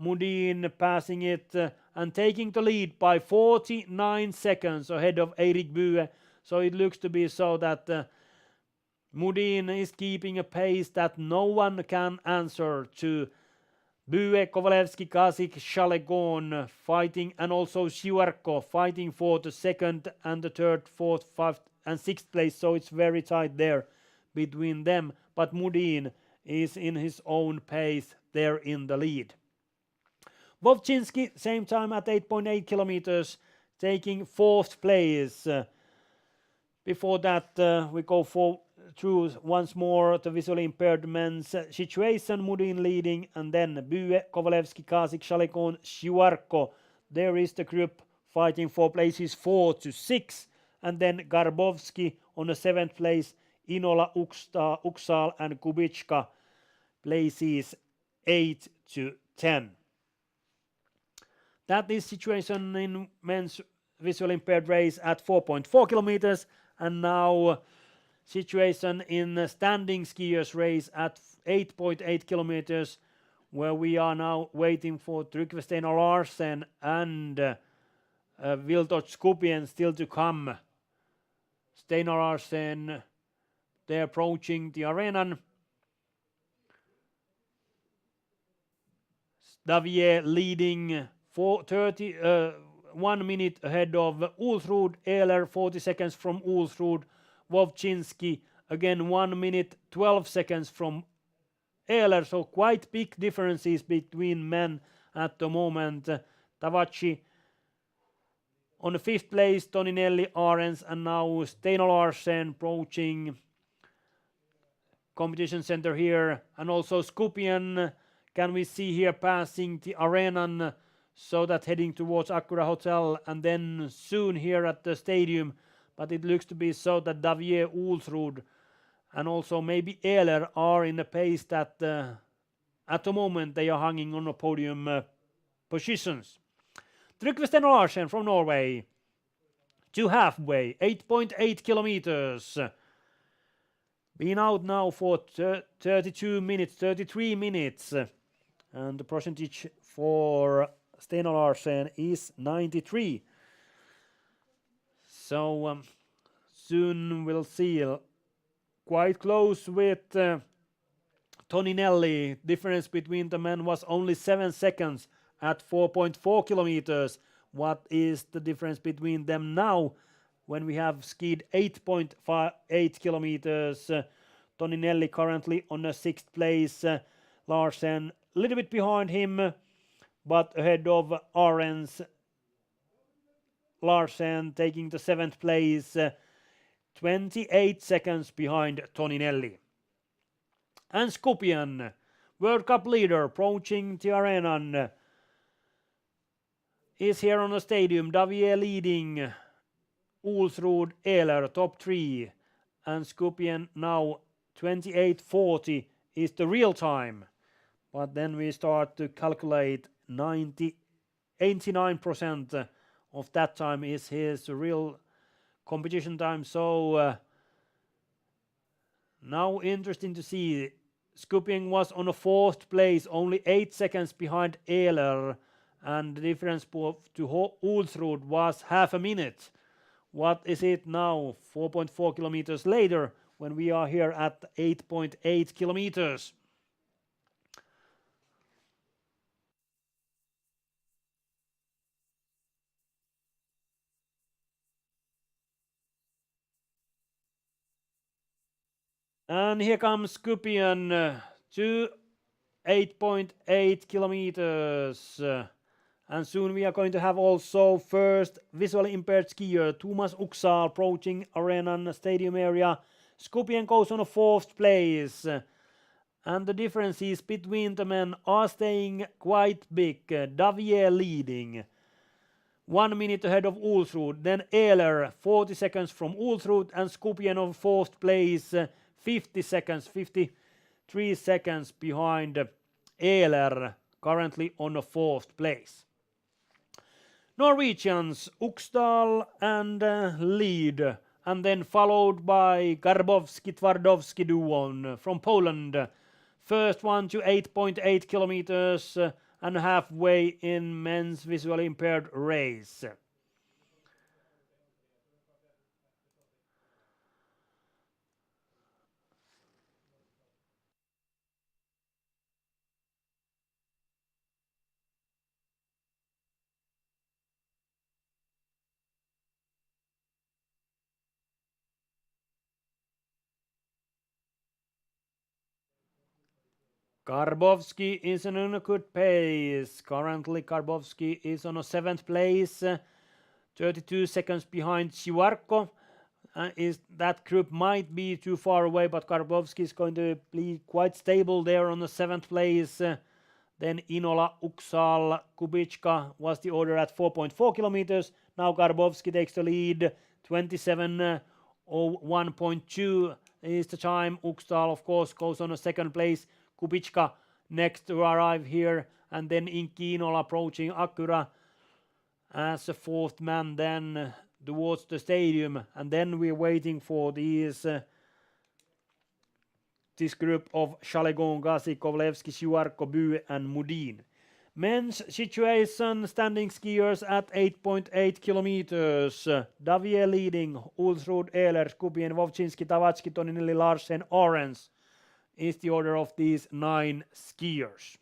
Mudin passing it and taking the lead by 49 seconds ahead of Eirik Bue. So it looks to be so that Mudin is keeping a pace that no one can answer to. Bue, Kovalevski, Kasik, Shalegon fighting, and also Shiwarko fighting for the second and the third, fourth, fifth and sixth place. So it's very tight there between them. But Mudin is in his own pace there in the lead. Wovchinski, same time at 8.8 kilometers, taking fourth place. Before that, we go through once more the visually impaired men's situation. Mudin leading, and then Bue, Kovalevski, Kasik, Shalekon, Shiwarko. There is the group fighting for places 4 to 6, and then Garbovski on the 7th place, Inola, Uksal and Kubichka places 8 to 10. That is situation in men's visually impaired race at 4.4 kilometers, and now situation in standing skiers race at 8.8 kilometers, where we are now waiting for Trygve Steinar Larsen and Viltot Skupien still to come. Steinar Larsen, they're approaching the arena. Davier leading 1 minute ahead of Ulsrud. Ehler 40 seconds from Ulsrud. Wovchinski again 1 minute 12 seconds from Ehler, so quite big differences between men at the moment. Tavacci on the 5th place, Toninelli, Arens, and now Steinar Larsen approaching competition center here, and also Skupien can we see here passing the arena, so that heading towards Acura Hotel, and then soon here at the stadium. But it looks to be so that Davier, Ulsrud and also maybe Ehler are in a pace that at the moment they are hanging on the podium positions. Trygve Steinar Larsen from Norway to halfway, 8.8 kilometers. Been out now for 33 minutes, and the percentage for Steinar Larsen is 93. So soon we'll see. Quite close with Toninelli. Difference between the men was only 7 seconds at 4.4 kilometers. What is the difference between them now when we have skied 8.8 kilometers? Toninelli currently on the 6th place. Larsen a little bit behind him, but ahead of Arens. Larsen taking the 7th place, 28 seconds behind Toninelli. And Skupien, World Cup leader, approaching the arena, is here on the stadium. Davier leading, Ulsrud, Ehler, top 3, and Skupien now 28:40 is the real time. But then we start to calculate 89% of that time is his real competition time. So now interesting to see. Skupien was on the 4th place, only 8 seconds behind Ehler, and the difference to Ulsrud was half a minute. What is it now, 4.4 kilometers later, when we are here at 8.8 kilometers? And here comes Skupien to 8.8 kilometers. And soon we are going to have also first visually impaired skier Thomas Uksal approaching arena stadium area. Skupien goes on the 4th place. And the differences between the men are staying quite big. Davier leading 1 minute ahead of Ulsrud. Then Ehler 40 seconds from Ulsrud, and Skupien on 4th place 53 seconds behind Ehler. currently on a 4th place. Norwegians Uxdal and lead, and then followed by Garbowski-Twardowski duo from Poland. First one to 8.8 kilometers and halfway in men's visually impaired race. Garbowski is on a good pace. Currently, Garbowski is on a 7th place, 32 seconds behind Siwarko. That group might be too far away, but Garbowski is going to be quite stable there on the 7th place. Then Inola, Uxal, Kubichka was the order at 4.4 kilometers. Now Garbowski takes the lead, 27:01.2 is the time. Uxal, of course, goes on a 2nd place. Kubichka next to arrive here, and then Inki Inola approaching Acura as a 4th man then towards the stadium, and then we're waiting for this group of Chalegon, Gazi, Kovlevski, Siwarko, Bue and Mudin. Men's situation, standing skiers at 8.8 kilometers. Davier leading, Ulsrud, Ehlers, Kubien, Wowczynski, Tawacki, Toninelli, Larsen, Orens is the order of these 9 skiers.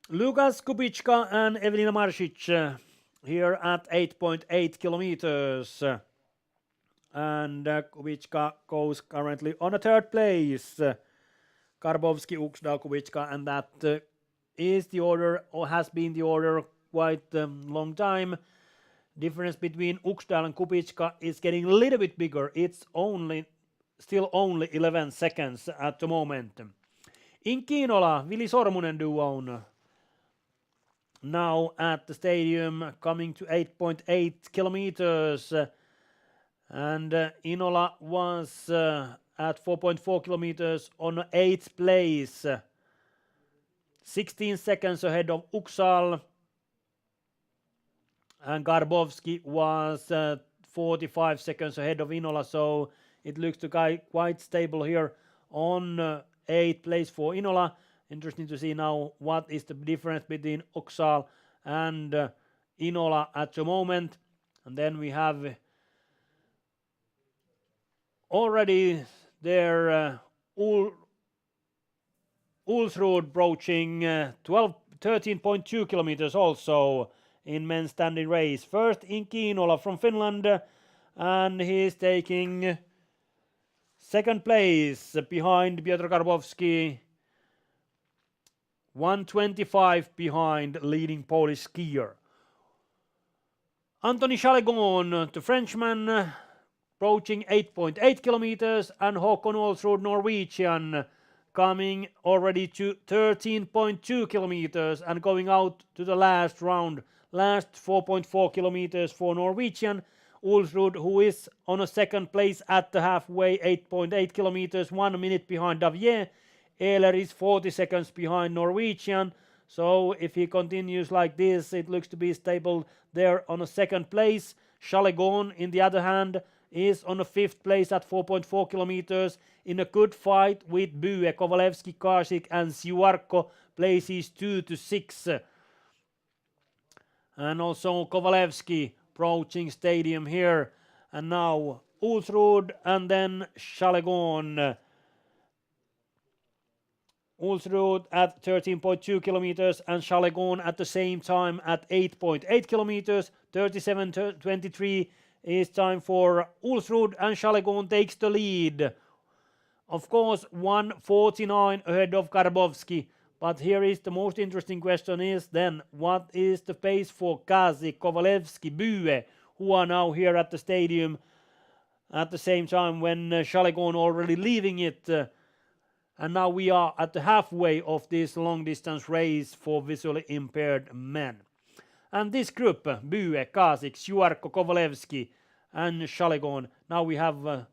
Lukas Kubichka and Evelina Maršić here at 8.8 kilometers. And Kubichka goes currently on a 3rd place. Garbowski, Uxdal, Kubichka, and that is the order, or has been the order quite a long time. Difference between Uxdal and Kubichka is getting a little bit bigger. It's still only 11 seconds at the moment. Inki Inola, Vili Sormunen duo now at the stadium, coming to 8.8 kilometers. And Inola was at 4.4 kilometers on 8th place. 16 seconds ahead of Uxal. And Garbowski was 45 seconds ahead of Inola, so it looks to be quite stable here on 8th place for Inola. Interesting to see now what is the difference between Uxal and Inola at the moment. And then we have already there Ulsrud approaching 13.2 kilometers also in men's standing race. First Inki Inola from Finland, and he's taking 2nd place behind Piotr Garbowski, 1:25 behind leading Polish skier. Anthony Chalegon, the Frenchman, approaching 8.8 kilometers, and Håkon Ulsrud, Norwegian, coming already to 13.2 kilometers and going out to the last round. Last 4.4 kilometers for Norwegian. Ulsrud, who is on a 2nd place at the halfway, 8.8 kilometers, 1 minute behind Davier. Ehlers is 40 seconds behind Norwegian. So if he continues like this, it looks to be stable there on a 2nd place. Chalegon, in the other hand, is on a 5th place at 4.4 kilometers in a good fight with Bue, Kovalevski, Karsik and Siwarko, places 2 to 6. And also Kovalevski approaching stadium here. And now Ulsrud and then Chalegon. Ulsrud at 13.2 kilometers and Chalegon at the same time at 8.8 kilometers. 37:23 is time for Ulsrud, and Chalegon takes the lead. Of course, 1:49 ahead of Garbowski. But here is the most interesting question is then, what is the pace for Kazi, Kovalevski, Bue, who are now here at the stadium at the same time when Chalegon already leaving it. And now we are at the halfway of this long distance race for visually impaired men. And this group, Bue, Kasik, Shuarko, Kovalevsky and Shalegon. Now we have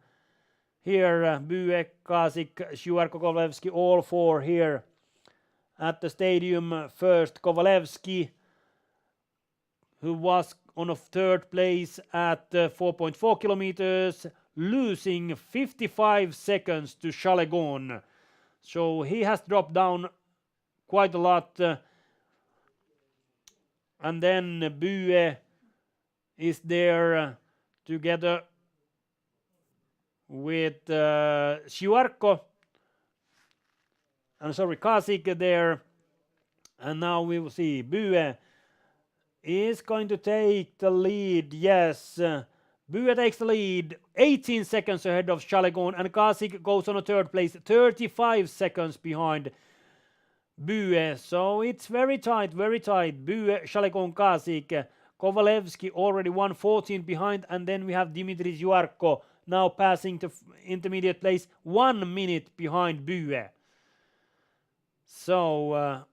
here Bue, Kasik, Shuarko, Kovalevsky, all four here at the stadium. First Kovalevsky, who was on a third place at 4.4 kilometers, losing 55 seconds to Shalegon. So he has dropped down quite a lot. And then Bue is there together with Shuarko. I'm sorry, Kasik there. And now we will see Bue is going to take the lead. Yes, Bue takes the lead, 18 seconds ahead of Shalegon, and Kasik goes on a third place, 35 seconds behind Bue. So it's very tight, very tight. Bue, Shalegon, Kasik. Kovalevsky already 1:14 behind, and then we have Dimitri Shuarko now passing to intermediate place, 1 minute behind Bue. So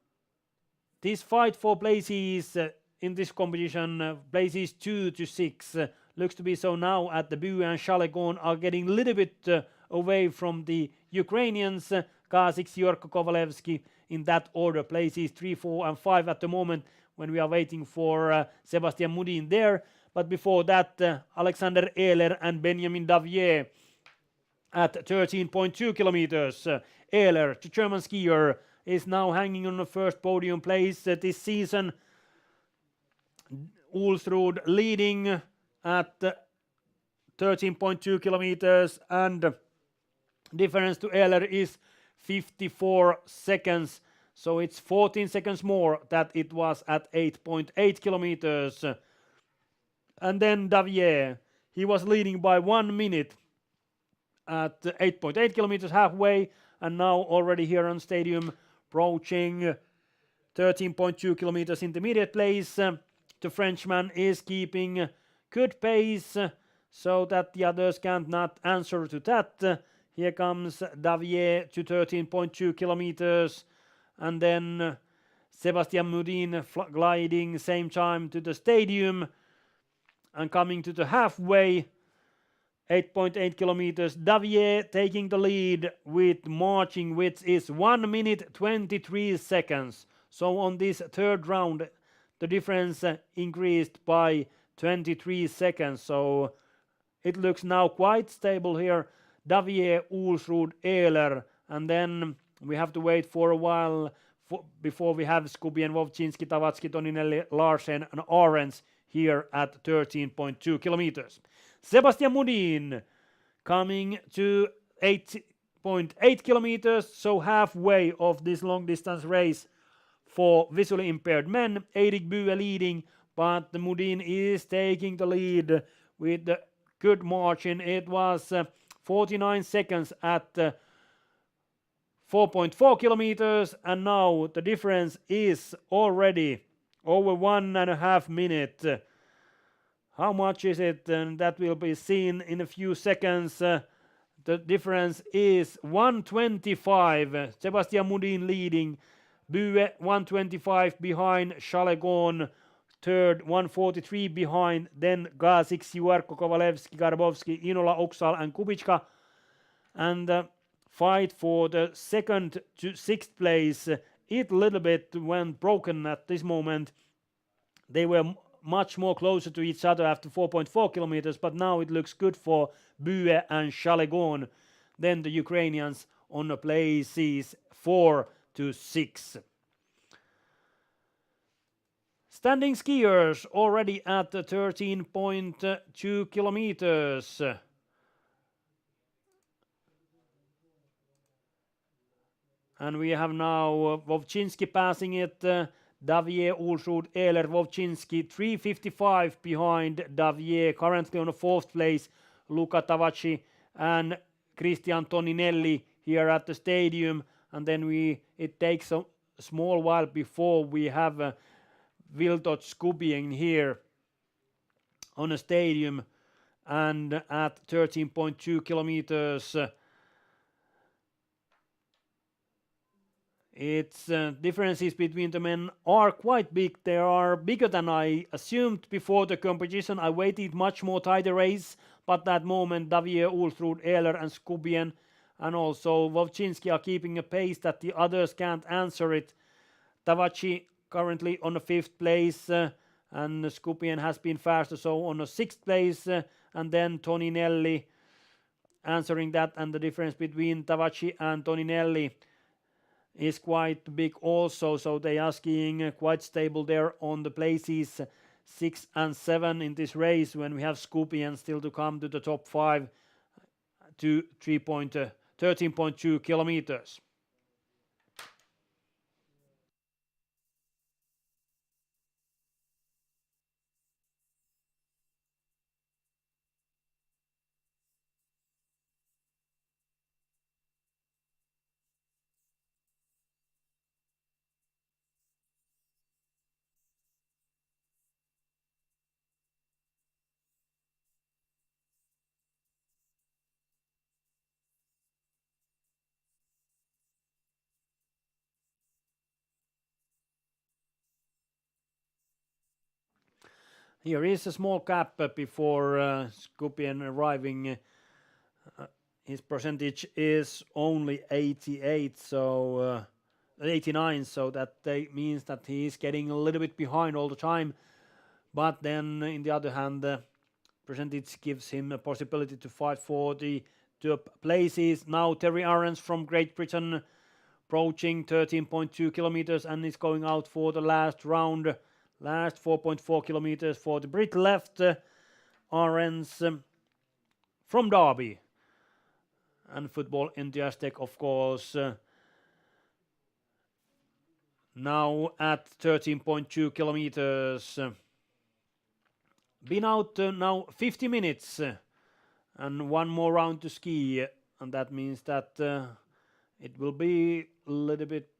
this fight for places in this competition, places 2 to 6, looks to be so now at the Bue and Shalegon are getting a little bit away from the Ukrainians. Kasik, Shuarko, Kovalevsky in that order, places 3, 4 and 5 at the moment when we are waiting for Sebastian Mudin there. But before that, Alexander Ehler and Benjamin Davier at 13.2 kilometers. Ehler, the German skier, is now hanging on the first podium place this season. Ulsrud leading at 13.2 kilometers, and difference to Ehler is 54 seconds. So it's 14 seconds more that it was at 8.8 kilometers. And then Davier, he was leading by 1 minute at 8.8 kilometers halfway, and now already here on stadium approaching 13.2 kilometers intermediate place. The Frenchman is keeping good pace so that the others can't not answer to that. Here comes Davier to 13.2 kilometers, and then Sebastian Mudin gliding same time to the stadium and coming to the halfway, 8.8 kilometers. Davier taking the lead with marching, which is 1 minute 23 seconds. So on this third round, the difference increased by 23 seconds. So it looks now quite stable here. Davier, Ulsrud, Ehler, and then we have to wait for a while before we have Skubien, Wovchinski, Tavatsky, Toninelli, Larsen and Arens here at 13.2 kilometers. Sebastian Mudin coming to 8.8 kilometers, so halfway of this long distance race for visually impaired men. Eirik Bue leading, but the Mudin is taking the lead with a good margin. It was 49 seconds at 4.4 kilometers, and now the difference is already over 1.5 minutes. How much is it? And that will be seen in a few seconds. The difference is 1:25. Sebastian Mudin leading. Bue 1:25 behind. Shalegon third, 1:43 behind. Then Kasik, Shuarko, Kovalevsky, Garbovsky, Inola, Oksal and Kubichka. And fight for the second to sixth place. It a little bit went broken at this moment. They were much more closer to each other after 4.4 kilometers, but now it looks good for Bue and Shalegon. Then the Ukrainians on the places 4 to 6. Standing skiers already at 13.2 kilometers. And we have now Wovchinski passing it. Davier, Ulsrud, Ehler, Wovchinski, 3:55 behind Davier, currently on the fourth place. Luca Tavacci and Christian Toninelli here at the stadium. And then it takes a small while before we have Viltot Skubien here on the stadium. And at 13.2 kilometers, Its differences between the men are quite big. They are bigger than I assumed before the competition. I waited much more tighter race, but that moment Davier, Ulsrud, Ehler and Skubien and also Wowczynski are keeping a pace that the others can't answer it. Tavaci currently on the 5th place and Skubien has been faster, so on the 6th place and then Toninelli answering that, and the difference between Tavaci and Toninelli is quite big also, so they are skiing quite stable there on the places 6 and 7 in this race, when we have Skubien still to come to the top 5 to 13.2 kilometers. Here is a small gap before Skubien arriving. His percentage is only 88, so 89, so that means that he is getting a little bit behind all the time. But then, in the other hand, the percentage gives him a possibility to fight for the top places. Now Terry Arens from Great Britain approaching 13.2 kilometers and is going out for the last round. Last 4.4 kilometers for the Brit left. Arens from Derby. And football enthusiastic, of course. Now at 13.2 kilometers. Been out now 50 minutes and one more round to ski, and that means that it will be a little bit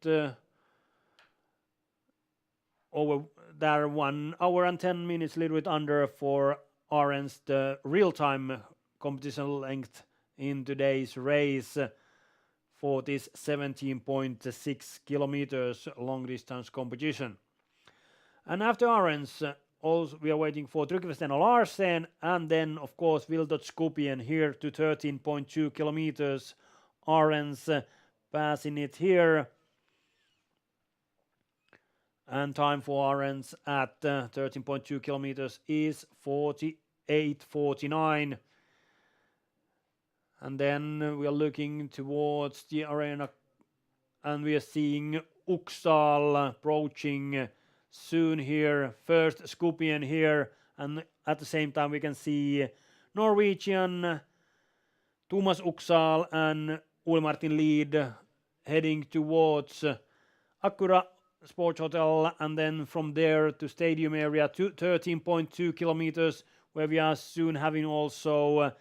over there, 1 hour and 10 minutes, a little bit under for Arens, the real-time competition length in today's race for this 17.6 kilometers long distance competition. And after Arens, also we are waiting for Tryggvasten Larsen, and then of course Wildot Skubien here to 13.2 kilometers. Arens passing it here. And time for Arens at 13.2 kilometers is 48:49. And then we are looking towards the arena and we are seeing Uxal approaching soon here. First Skubien here, and at the same time we can see Norwegian Thomas Uxal and Ole Martin Lied heading towards Acura Sports Hotel, and then from there to stadium area to 13.2 kilometers, where we are soon having also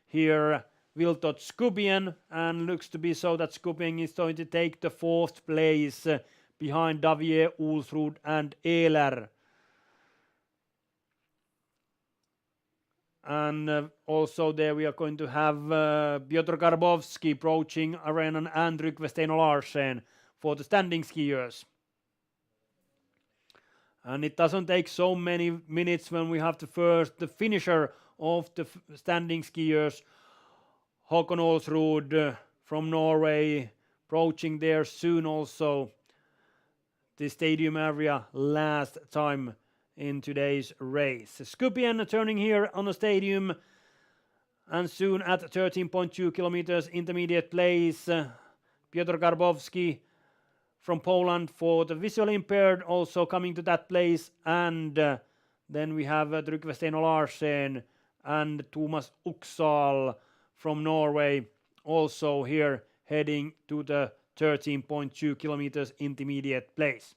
here Wildot Skubien, and looks to be so that Skubien is going to take the 4th place behind Davier, Ulsrud and Ehler. And also there we are going to have Piotr Garbowski approaching Arenan and Tryggvasten Larsen for the standing skiers. And it doesn't take so many minutes when we have the finisher of the standing skiers, Håkon Olsrud from Norway, approaching there soon also the stadium area last time in today's race. Skubien turning here on the stadium and soon at 13.2 kilometers intermediate place. Piotr Garbowski from Poland for the visually impaired also coming to that place, and then we have Tryggvasten Larsen and Thomas Uxal from Norway also here heading to the 13.2 kilometers intermediate place.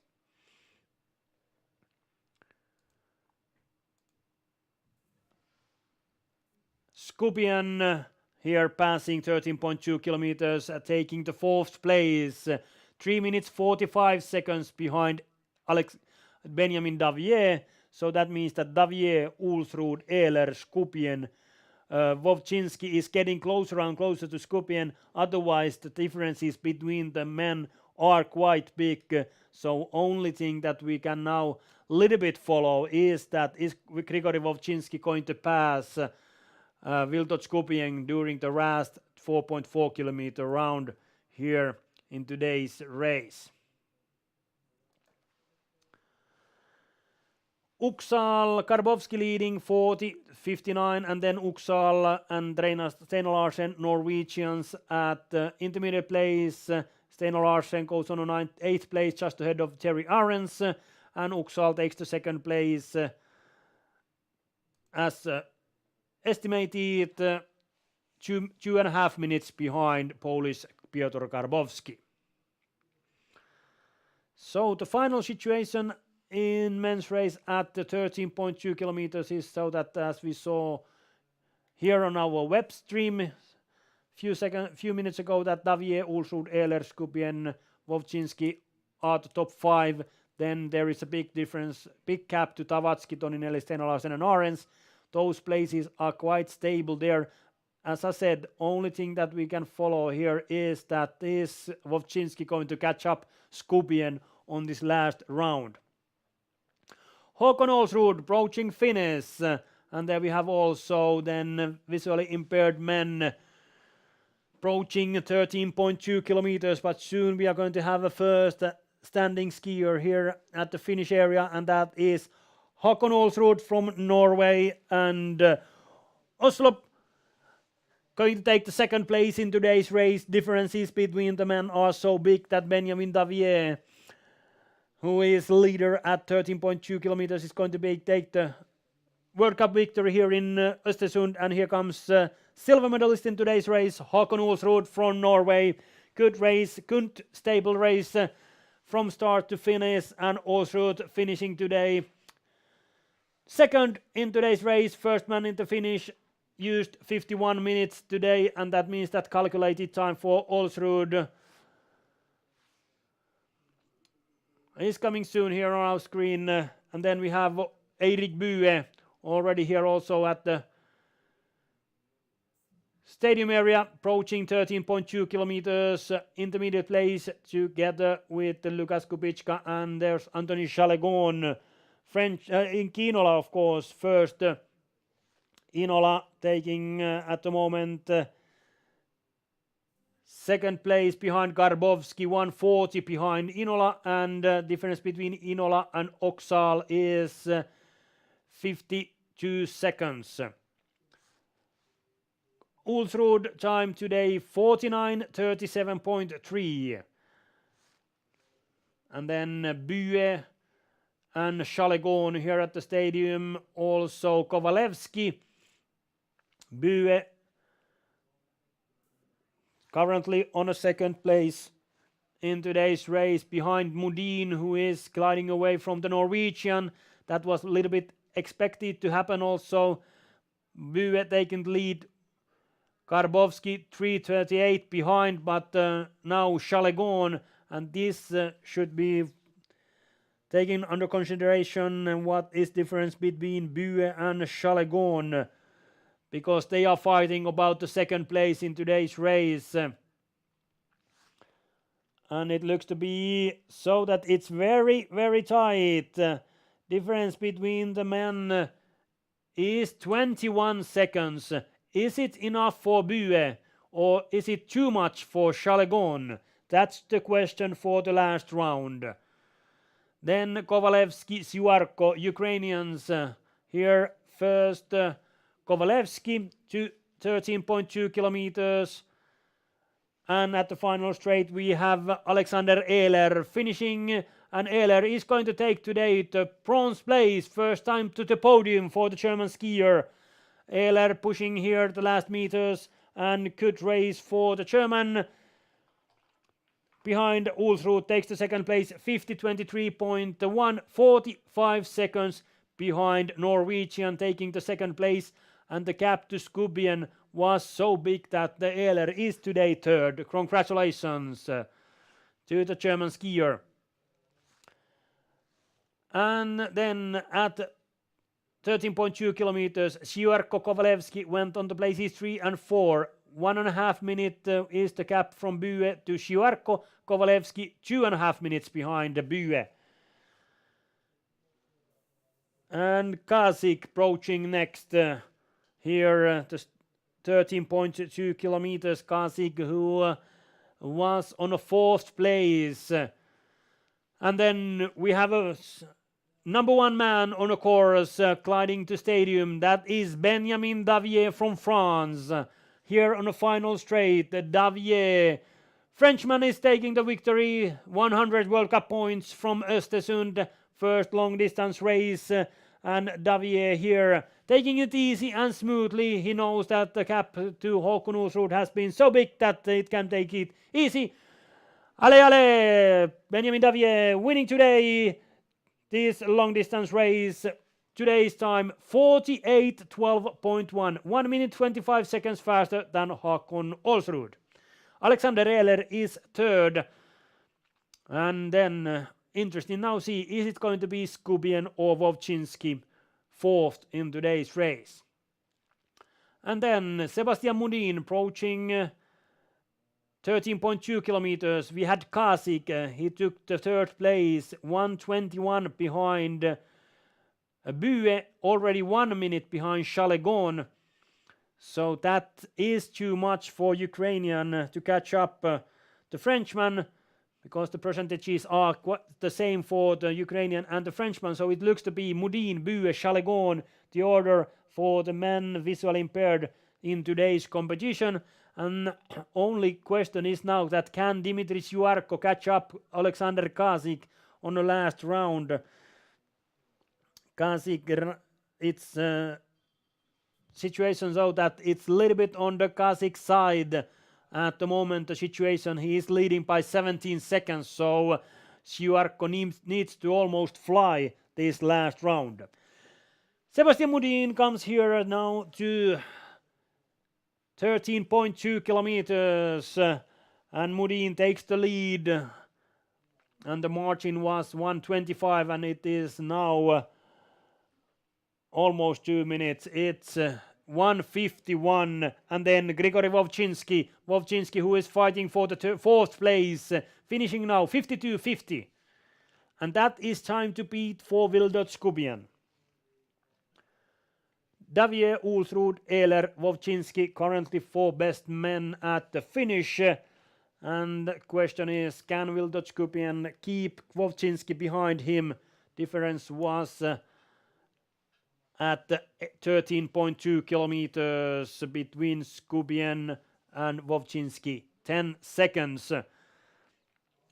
Skubien here passing 13.2 kilometers, taking the 4th place, 3 minutes 45 seconds behind Benjamin Davier. So that means that Davier, Ulsrud, Ehler, Skubien, Wowczynski is getting closer and closer to Skubien. Otherwise, the differences between the men are quite big. So only thing that we can now little bit follow is that is Grigory Vovchinski going to pass Wiltot Skupien during the last 4.4 kilometer round here in today's race. Uxal, Karbovski leading 40.59, and then Uxal and Steinar Larsen, Norwegians at intermediate place. Steinar Larsen goes on a 8th place just ahead of Terry Arens, and Uxal takes the 2nd place as estimated 2.5 minutes behind Polish Piotr Karbowski. So the final situation in men's race at the 13.2 kilometers is so that, as we saw here on our web stream few minutes ago, that Davier, Ulsrud, Ehler, Skupien, Vovchinski are the top 5. Then there is a big difference, big gap to Tavatsky, Toninelli, Steinar Larsen and Arens. Those places are quite stable there. As I said, only thing that we can follow here is that is Vovchinski going to catch up Skupien on this last round. Håkon Olsrud approaching finish, and there we have also then visually impaired men approaching 13.2 kilometers, but soon we are going to have a first standing skier here at the finish area, and that is Håkon Olsrud from Norway, and Oslo going to take the 2nd place in today's race. Differences between the men are so big that Benjamin Davier, who is leader at 13.2 kilometers, is going to take the World Cup victory here in Östersund. And here comes silver medalist in today's race, Håkon Olsrud from Norway. Good race, good stable race from start to finish, and Olsrud finishing today 2nd in today's race. First man in the finish used 51 minutes today, and that means that calculated time for Olsrud is coming soon here on our screen. And then we have Eirik Bue already here also at the stadium area, approaching 13.2 kilometers intermediate place together with Lukas Kubicka, and there's Anthony Chalegon, French in Kinola, of course. First Inola taking at the moment 2nd place behind Garbovski, 140 behind Inola, and difference between Inola and Oksal is 52 seconds. Ulsrud time today 49:37.3, and then Bue and Chalegon here at the stadium, also Kovalevski. Bue currently on a 2nd place in today's race behind Mudin, who is gliding away from the Norwegian. That was a little bit expected to happen also. Bue taking the lead, Karbovski 3:38 behind, but now Chalegon, and this should be taken under consideration. And what is difference between Bue and Chalegon, because they are fighting about the 2nd place in today's race. And it looks to be so that it's very, very tight. Difference between the men is 21 seconds. Is it enough for Bue, or is it too much for Chalegon? That's the question for the last round. Then Kovalevsky, Syuarko, Ukrainians here first. Kovalevsky to 13.2 kilometers. And at the final straight we have Alexander Ehler finishing, and Ehler is going to take today the bronze place, first time to the podium for the German skier. Ehler pushing here the last meters, and good race for the German. Behind Ulsrud takes the 2nd place, 50:23.1, 45 seconds behind Norwegian taking the 2nd place, and the gap to Skupien was so big that the Ehler is today 3rd. Congratulations to the German skier. And then at 13.2 kilometers, Syuarko, Kovalevsky went on the places 3 and 4. 1.5 minute is the gap from Bue to Shivarko. Kovalevski 2.5 minutes behind Bue. And Kasik approaching next. Here the 13.2 kilometers. Kasik, who was on a 4th place. And then we have a number 1 man on a course gliding to stadium. That is Benjamin Davier from France. Here on the final straight, Davier, Frenchman, is taking the victory. 100 World Cup points from Östersund. First long distance race. And Davier here taking it easy and smoothly. He knows that the gap to Håkon Ulsrud has been so big that it can take it easy. Ale! Benjamin Davier winning today this long distance race. Today's time 48:12.1, 1 minute 25 seconds faster than Håkon Ulsrud. Alexander Ehler is 3rd. And then interesting now see, is it going to be Skubien or Wowczynski 4th in today's race? And then Sebastian Mudin approaching 13.2 kilometers. We had Kasik, he took the 3rd place, 1:21 behind Bue, already 1 minute behind Chalegon. So that is too much for Ukrainian to catch up the Frenchman, because the percentages are quite the same for the Ukrainian and the Frenchman. So it looks to be Mudin, Bue, Chalegon, the order for the men visually impaired in today's competition. And only question is now that can Dimitri Shivarko catch up Alexander Kasik on the last round? Kasik, it's situation so that it's a little bit on the Kasik side at the moment. The situation, he is leading by 17 seconds, so Shivarko needs to almost fly this last round. Sebastian Mudin comes here now to 13.2 kilometers, and Mudin takes the lead, and the margin was 1:25, and it is now almost 2 minutes. It's 1:51, and then Grigory Wowczynski, who is fighting for the 4th place, finishing now 52:50, and that is time to beat for Wildot Skubien. Davier, Ulsrud, Ehler, Wowczynski, currently 4 best men at the finish. And the question is, can Wildot Skubien keep Wowczynski behind him? Difference was at 13.2 kilometers between Skubien and Wowczynski. 10 seconds.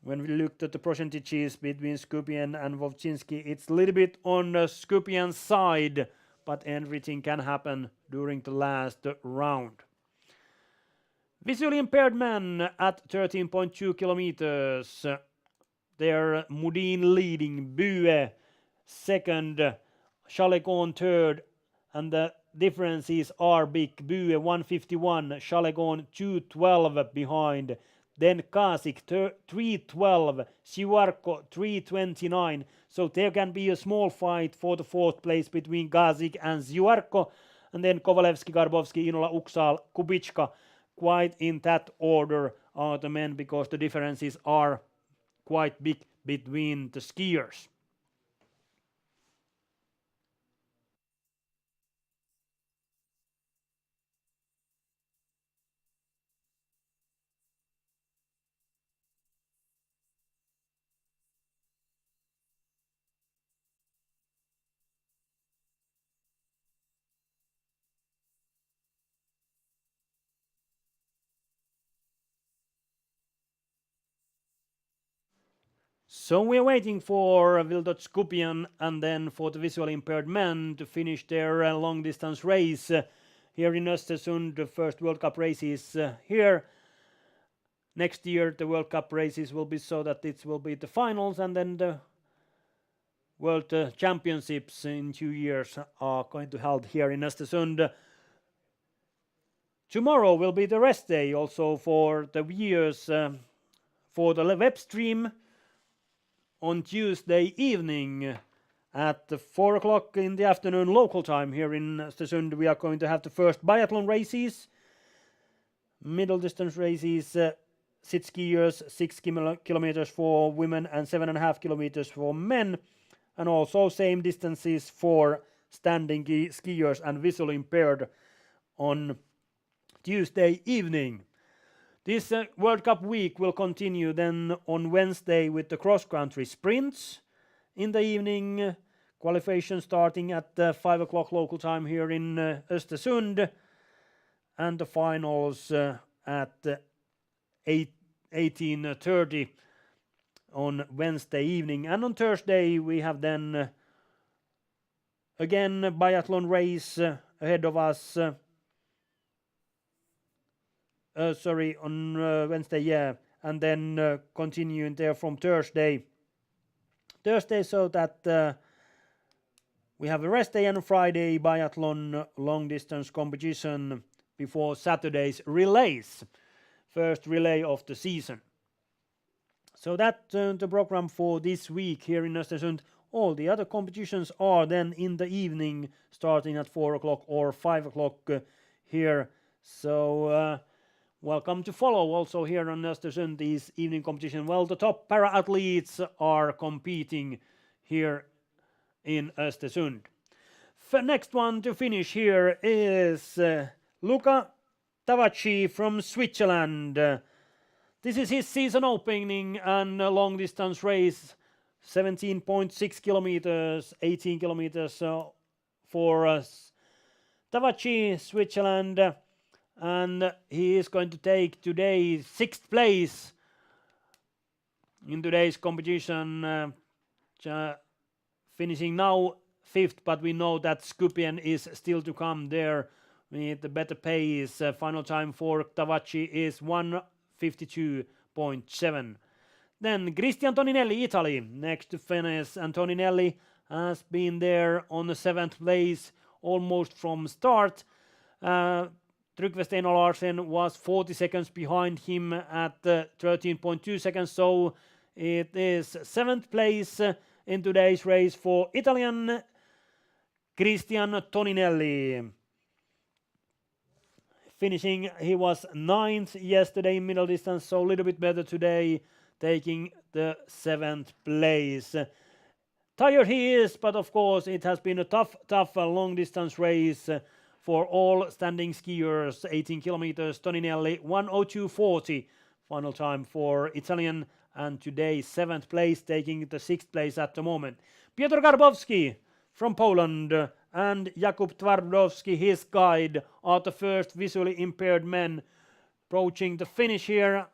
When we looked at the percentages between Skubien and Wowczynski, it's a little bit on the Skubien side, but everything can happen during the last round. Visually impaired men at 13.2 kilometers. There Mudin leading, Bue 2nd, Chalegon 3rd, and the differences are big. Bue 1:51, Chalegon 2:12 behind. Then Kasik 3:12, Shivarko 3:29. So there can be a small fight for the 4th place between Kasik and Shivarko. And then Kovalevski, Garbovski, Inola, Uksal, Kubitschka. Quite in that order are the men, because the differences are quite big between the skiers. So we're waiting for Wildot Skubien and then for the visually impaired men to finish their long distance race here in Östersund. The first World Cup races here. Next year the World Cup races will be so that it will be the finals, and then the World Championships in 2 years are going to be held here in Östersund. Tomorrow will be the rest day also for the viewers for the web stream. On Tuesday evening at 4 o'clock in the afternoon local time here in Östersund, we are going to have the first biathlon races. Middle distance races, sit skiers, 6 kilometers for women and 7.5 kilometers for men, and also same distances for standing skiers and visually impaired on Tuesday evening. This World Cup week will continue then on Wednesday with the cross-country sprints in the evening, qualification starting at 5 o'clock local time here in Östersund, and the finals at 18:30 on Wednesday evening. And on Thursday we have then again biathlon race ahead of us. On Wednesday, yeah, and then continuing there from Thursday, so that we have a rest day and a Friday biathlon long distance competition before Saturday's relays, first relay of the season. So that's the program for this week here in Östersund. All the other competitions are then in the evening, starting at 4 o'clock or 5 o'clock here. So welcome to follow also here on Östersund this evening competition. Well, the top para athletes are competing here in Östersund. Next one to finish here is Luca Tavacci from Switzerland. This is his season opening and a long distance race, 17.6 kilometers, 18 kilometers for Tavacci, Switzerland. And he is going to take today 6th place in today's competition, finishing now 5th, but we know that Skopje is still to come there with the better pace. Final time for Tavacci is 1:52.7. Then Cristian Toninelli, Italy, next to finish, and Toninelli has been there on the 7th place almost from start. Tryggve Steino Larsen was 40 seconds behind him at 13.2 seconds, so it is 7th place in today's race for Italian Cristian Toninelli. Finishing, he was 9th yesterday in middle distance, so a little bit better today, taking the 7th place. Tired he is, but of course it has been a tough long distance race for all standing skiers. 18 kilometers, Toninelli 1:02.40 final time for Italian, and today 7th place, taking the 6th place at the moment. Piotr Garbowski from Poland and Jakub Twardowski, his guide, are the first visually impaired men approaching the finish here,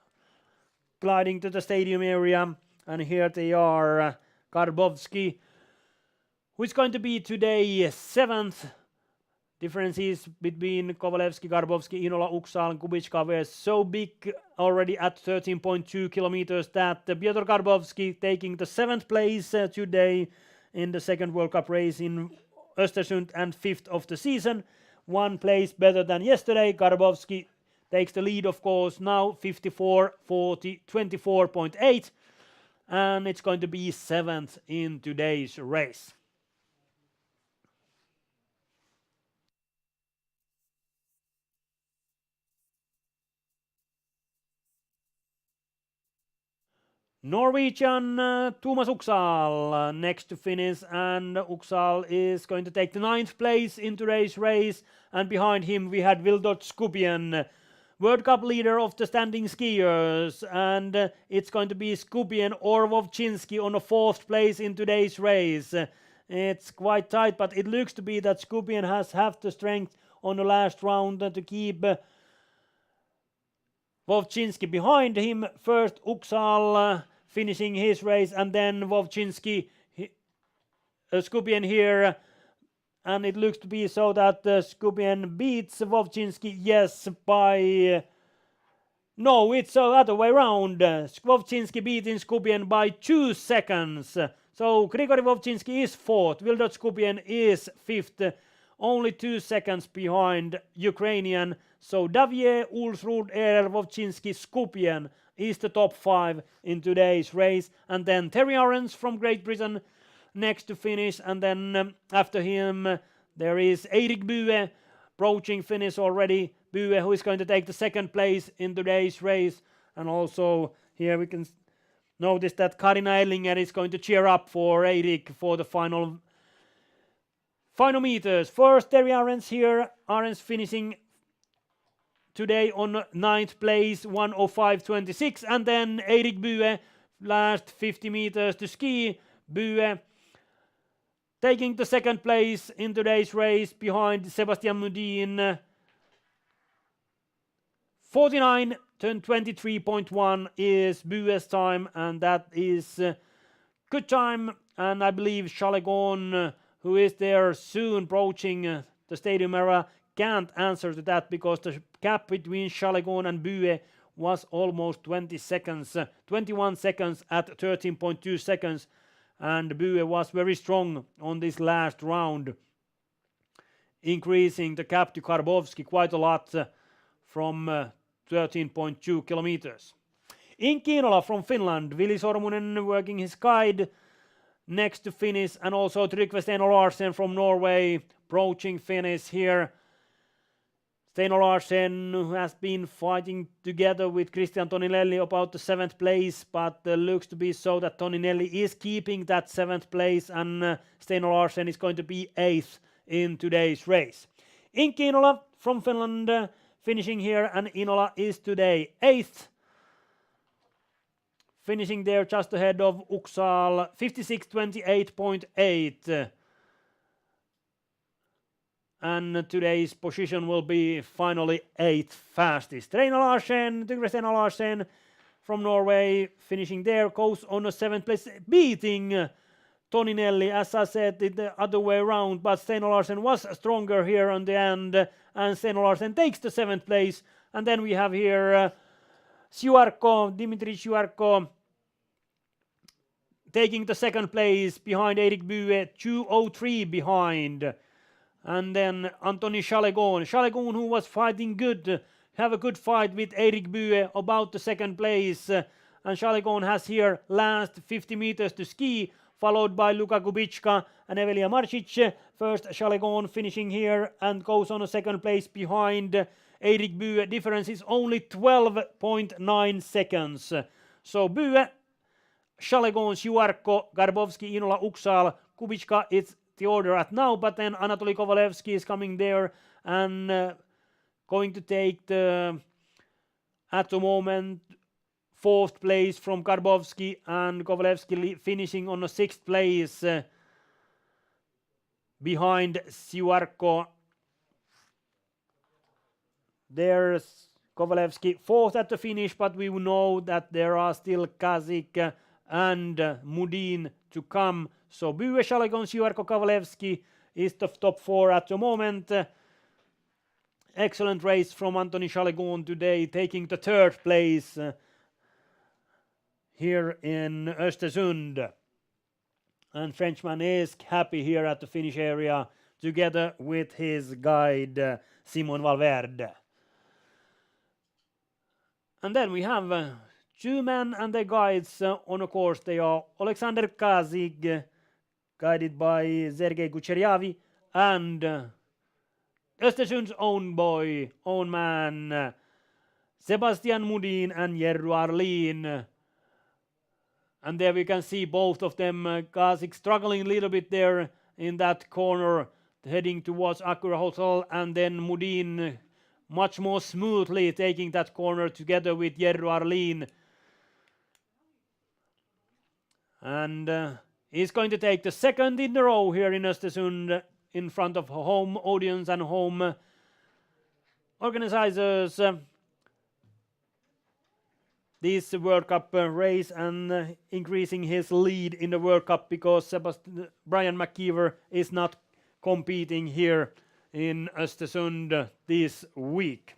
gliding to the stadium area, and here they are. Garbowski, who is going to be today 7th. Differences between Kovalevsky, Garbowski, Inola, Uksal, and Kubichka were so big already at 13.2 kilometers that Piotr Garbowski taking the 7th place today in the second World Cup race in Östersund and 5th of the season. 1 place better than yesterday. Garbowski takes the lead, of course, now 54.40, 24.8, and it's going to be 7th in today's race. Norwegian Thomas Uksal next to finish, and Uksal is going to take the 9th place in today's race, and behind him we had Wildot Skubien, World Cup leader of the standing skiers, and it's going to be Skubien or Wovchinski on the 4th place in today's race. It's quite tight, but it looks to be that Skubien has half the strength on the last round to keep Wovchinski behind him. First Uksal finishing his race, and then Wovchinski, Skubien here, and it looks to be so that Skubien beats Wovchinski, yes, by... No, it's the other way around. Wovchinski beating Skubien by 2 seconds. So Grigory Wovchinski is 4th, Wildot Skubien is 5th, only 2 seconds behind Ukrainian. So Davier, Ulsrud, Erer, Wovchinski, Skubien is the top 5 in today's race. And then Terry Arens from Great Britain next to finish. And then after him there is Eirik Bue, approaching finish already. Bue, who is going to take the second place in today's race. And also here we can notice that Karina Ellinger is going to cheer up for Eirik for the final meters. First, Terry Arens here. Arens finishing today on 9th place, 1:05.26. And then Eirik Bue, last 50 meters to ski. Bue taking the second place in today's race behind Sebastian Mudin. 49:23.1 is Bue's time, and that is good time. And I believe Chalegon, who is there soon approaching the stadium area, can't answer to that because the gap between Chalegon and Bue was almost 20 seconds, 21 seconds at 13.2 seconds. And Bue was very strong on this last round, increasing the gap to Karbovski quite a lot from 13.2 kilometers. In Kiinola from Finland, Vili Sormunen working his guide next to finish, and also Trygve Steino Larsen from Norway approaching finish here. Steino Larsen, who has been fighting together with Christian Toninelli about the 7th place, but looks to be so that Toninelli is keeping that 7th place, and Steino Larsen is going to be 8th in today's race. In Kiinola from Finland, finishing here, and Inola is today 8th. Finishing there just ahead of Uxal, 56:28.8. And today's position will be finally 8th fastest. Trygve Steino Larsen from Norway, finishing there, goes on a 7th place, beating Toninelli, as I said, the other way around, but Steino Larsen was stronger here on the end, and Steino Larsen takes the 7th place. And then we have here Dimitri Siuarko taking the 2nd place behind Eirik Bue, 2:03 behind. And then Antoni Chalegon, who was fighting good, have a good fight with Eirik Bue about the 2nd place. And Chalegon has here last 50 meters to ski, followed by Luka Kubicka and Evelia Marcic. First Chalegon finishing here and goes on a 2nd place behind Eirik Bue. Difference is only 12.9 seconds. So Bue, Chalegon, Siuarko, Garbovski, Inola, Uxal, Kubicka, it's the order at now, but then Anatoly Kovalevsky is coming there and going to take the, at the moment, 4th place from Garbovski, and Kovalevsky finishing on the 6th place behind Siuarko. There's Kovalevsky 4th at the finish, but we know that there are still Kazik and Mudin to come. So Bue, Chalegon, Siuarko, Kovalevsky is the top 4 at the moment. Excellent race from Antoni Chalegon today, taking the 3rd place here in Östersund. And Frenchman is happy here at the finish area together with his guide Simon Valverde. And then we have 2 men and their guides on a course. They are Alexander Kazik, guided by Sergei Kucheryavi, and Östersund's own boy, own man, Sebastian Mudin and Jerry Arlin. And there we can see both of them, Kazik struggling a little bit there in that corner, heading towards Acura Hotel, and then Mudin much more smoothly taking that corner together with Jerry Arlin. And he's going to take the 2nd in a row here in Östersund in front of home audience and home organizers. This World Cup race, and increasing his lead in the World Cup because Brian McKeever is not competing here in Östersund this week.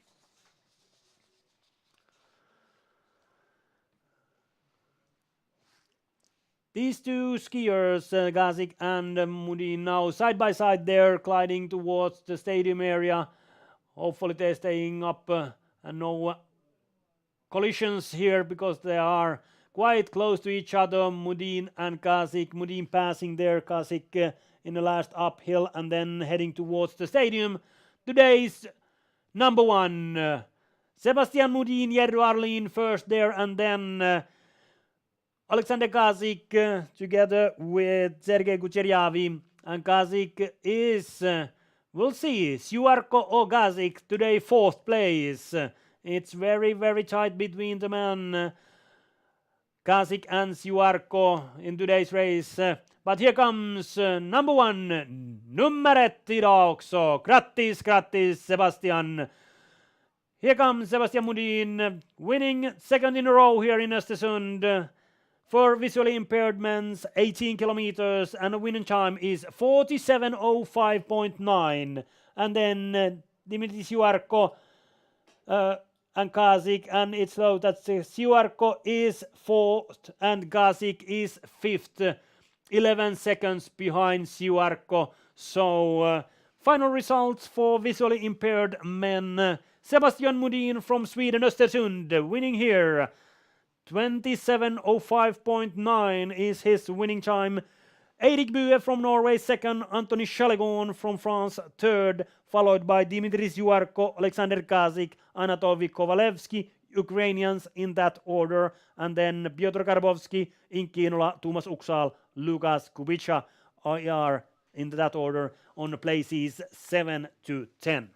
These 2 skiers, Kazik and Mudin, now side by side there, gliding towards the stadium area. Hopefully they're staying up and no collisions here because they are quite close to each other, Mudin and Kazik. Mudin passing there, Kazik in the last uphill, and then heading towards the stadium today's number one. Sebastian Mudin, Jerry Arlin first there, and then Alexander Kazik together with Sergei Kucheryavi. And Kazik is, we'll see, Suarko or Kazik today fourth place. It's very, very tight between the men, Kazik and Suarko in today's race. But here comes number one, nummer ett idag också. Grattis Sebastian. Here comes Sebastian Mudin, winning second in a row here in Östersund for visually impaired men's 18 kilometers, and the winning time is 47:05.9. And then Dimitri Suarko and Kazik, and it's low that Suarko is fourth and Kazik is fifth, 11 seconds behind Suarko. So final results for visually impaired men. Sebastian Mudin from Sweden, Östersund, winning here. 27:05.9 is his winning time. Eirik Bue from Norway second, Anthony Chalegon from France third, followed by Dimitri Suarko, Alexander Kazik, Anatoly Kovalevsky, Ukrainians in that order, and then Piotr Karbovsky, Inki Inola, Thomas Uksal, Lukas Kubica are in that order on places 7 to 10.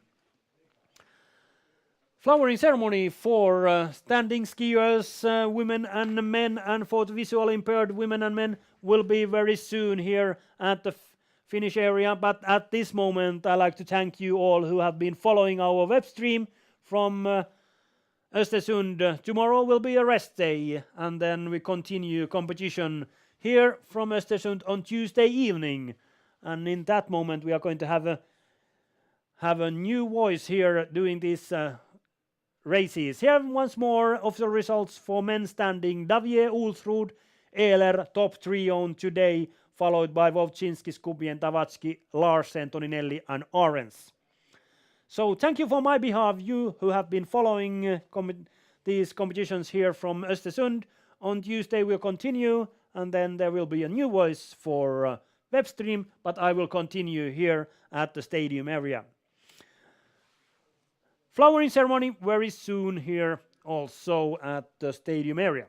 Flowering ceremony for standing skiers, women and men, and for the visually impaired women and men will be very soon here at the finish area. But at this moment, I'd like to thank you all who have been following our web stream from Östersund. Tomorrow will be a rest day, and then we continue competition here from Östersund on Tuesday evening. And in that moment, we are going to have a new voice here doing this races. Here once more of the results for men standing. Davier, Ulsrud, Ehler, top three on today, followed by Wowczynski, Skubien, Tavatsky, Larsen, Toninelli, and Arens. So thank you for my behalf, you who have been following these competitions here from Östersund. On Tuesday we'll continue, and then there will be a new voice for web stream, but I will continue here at the stadium area. Flowering ceremony very soon here also at the stadium area.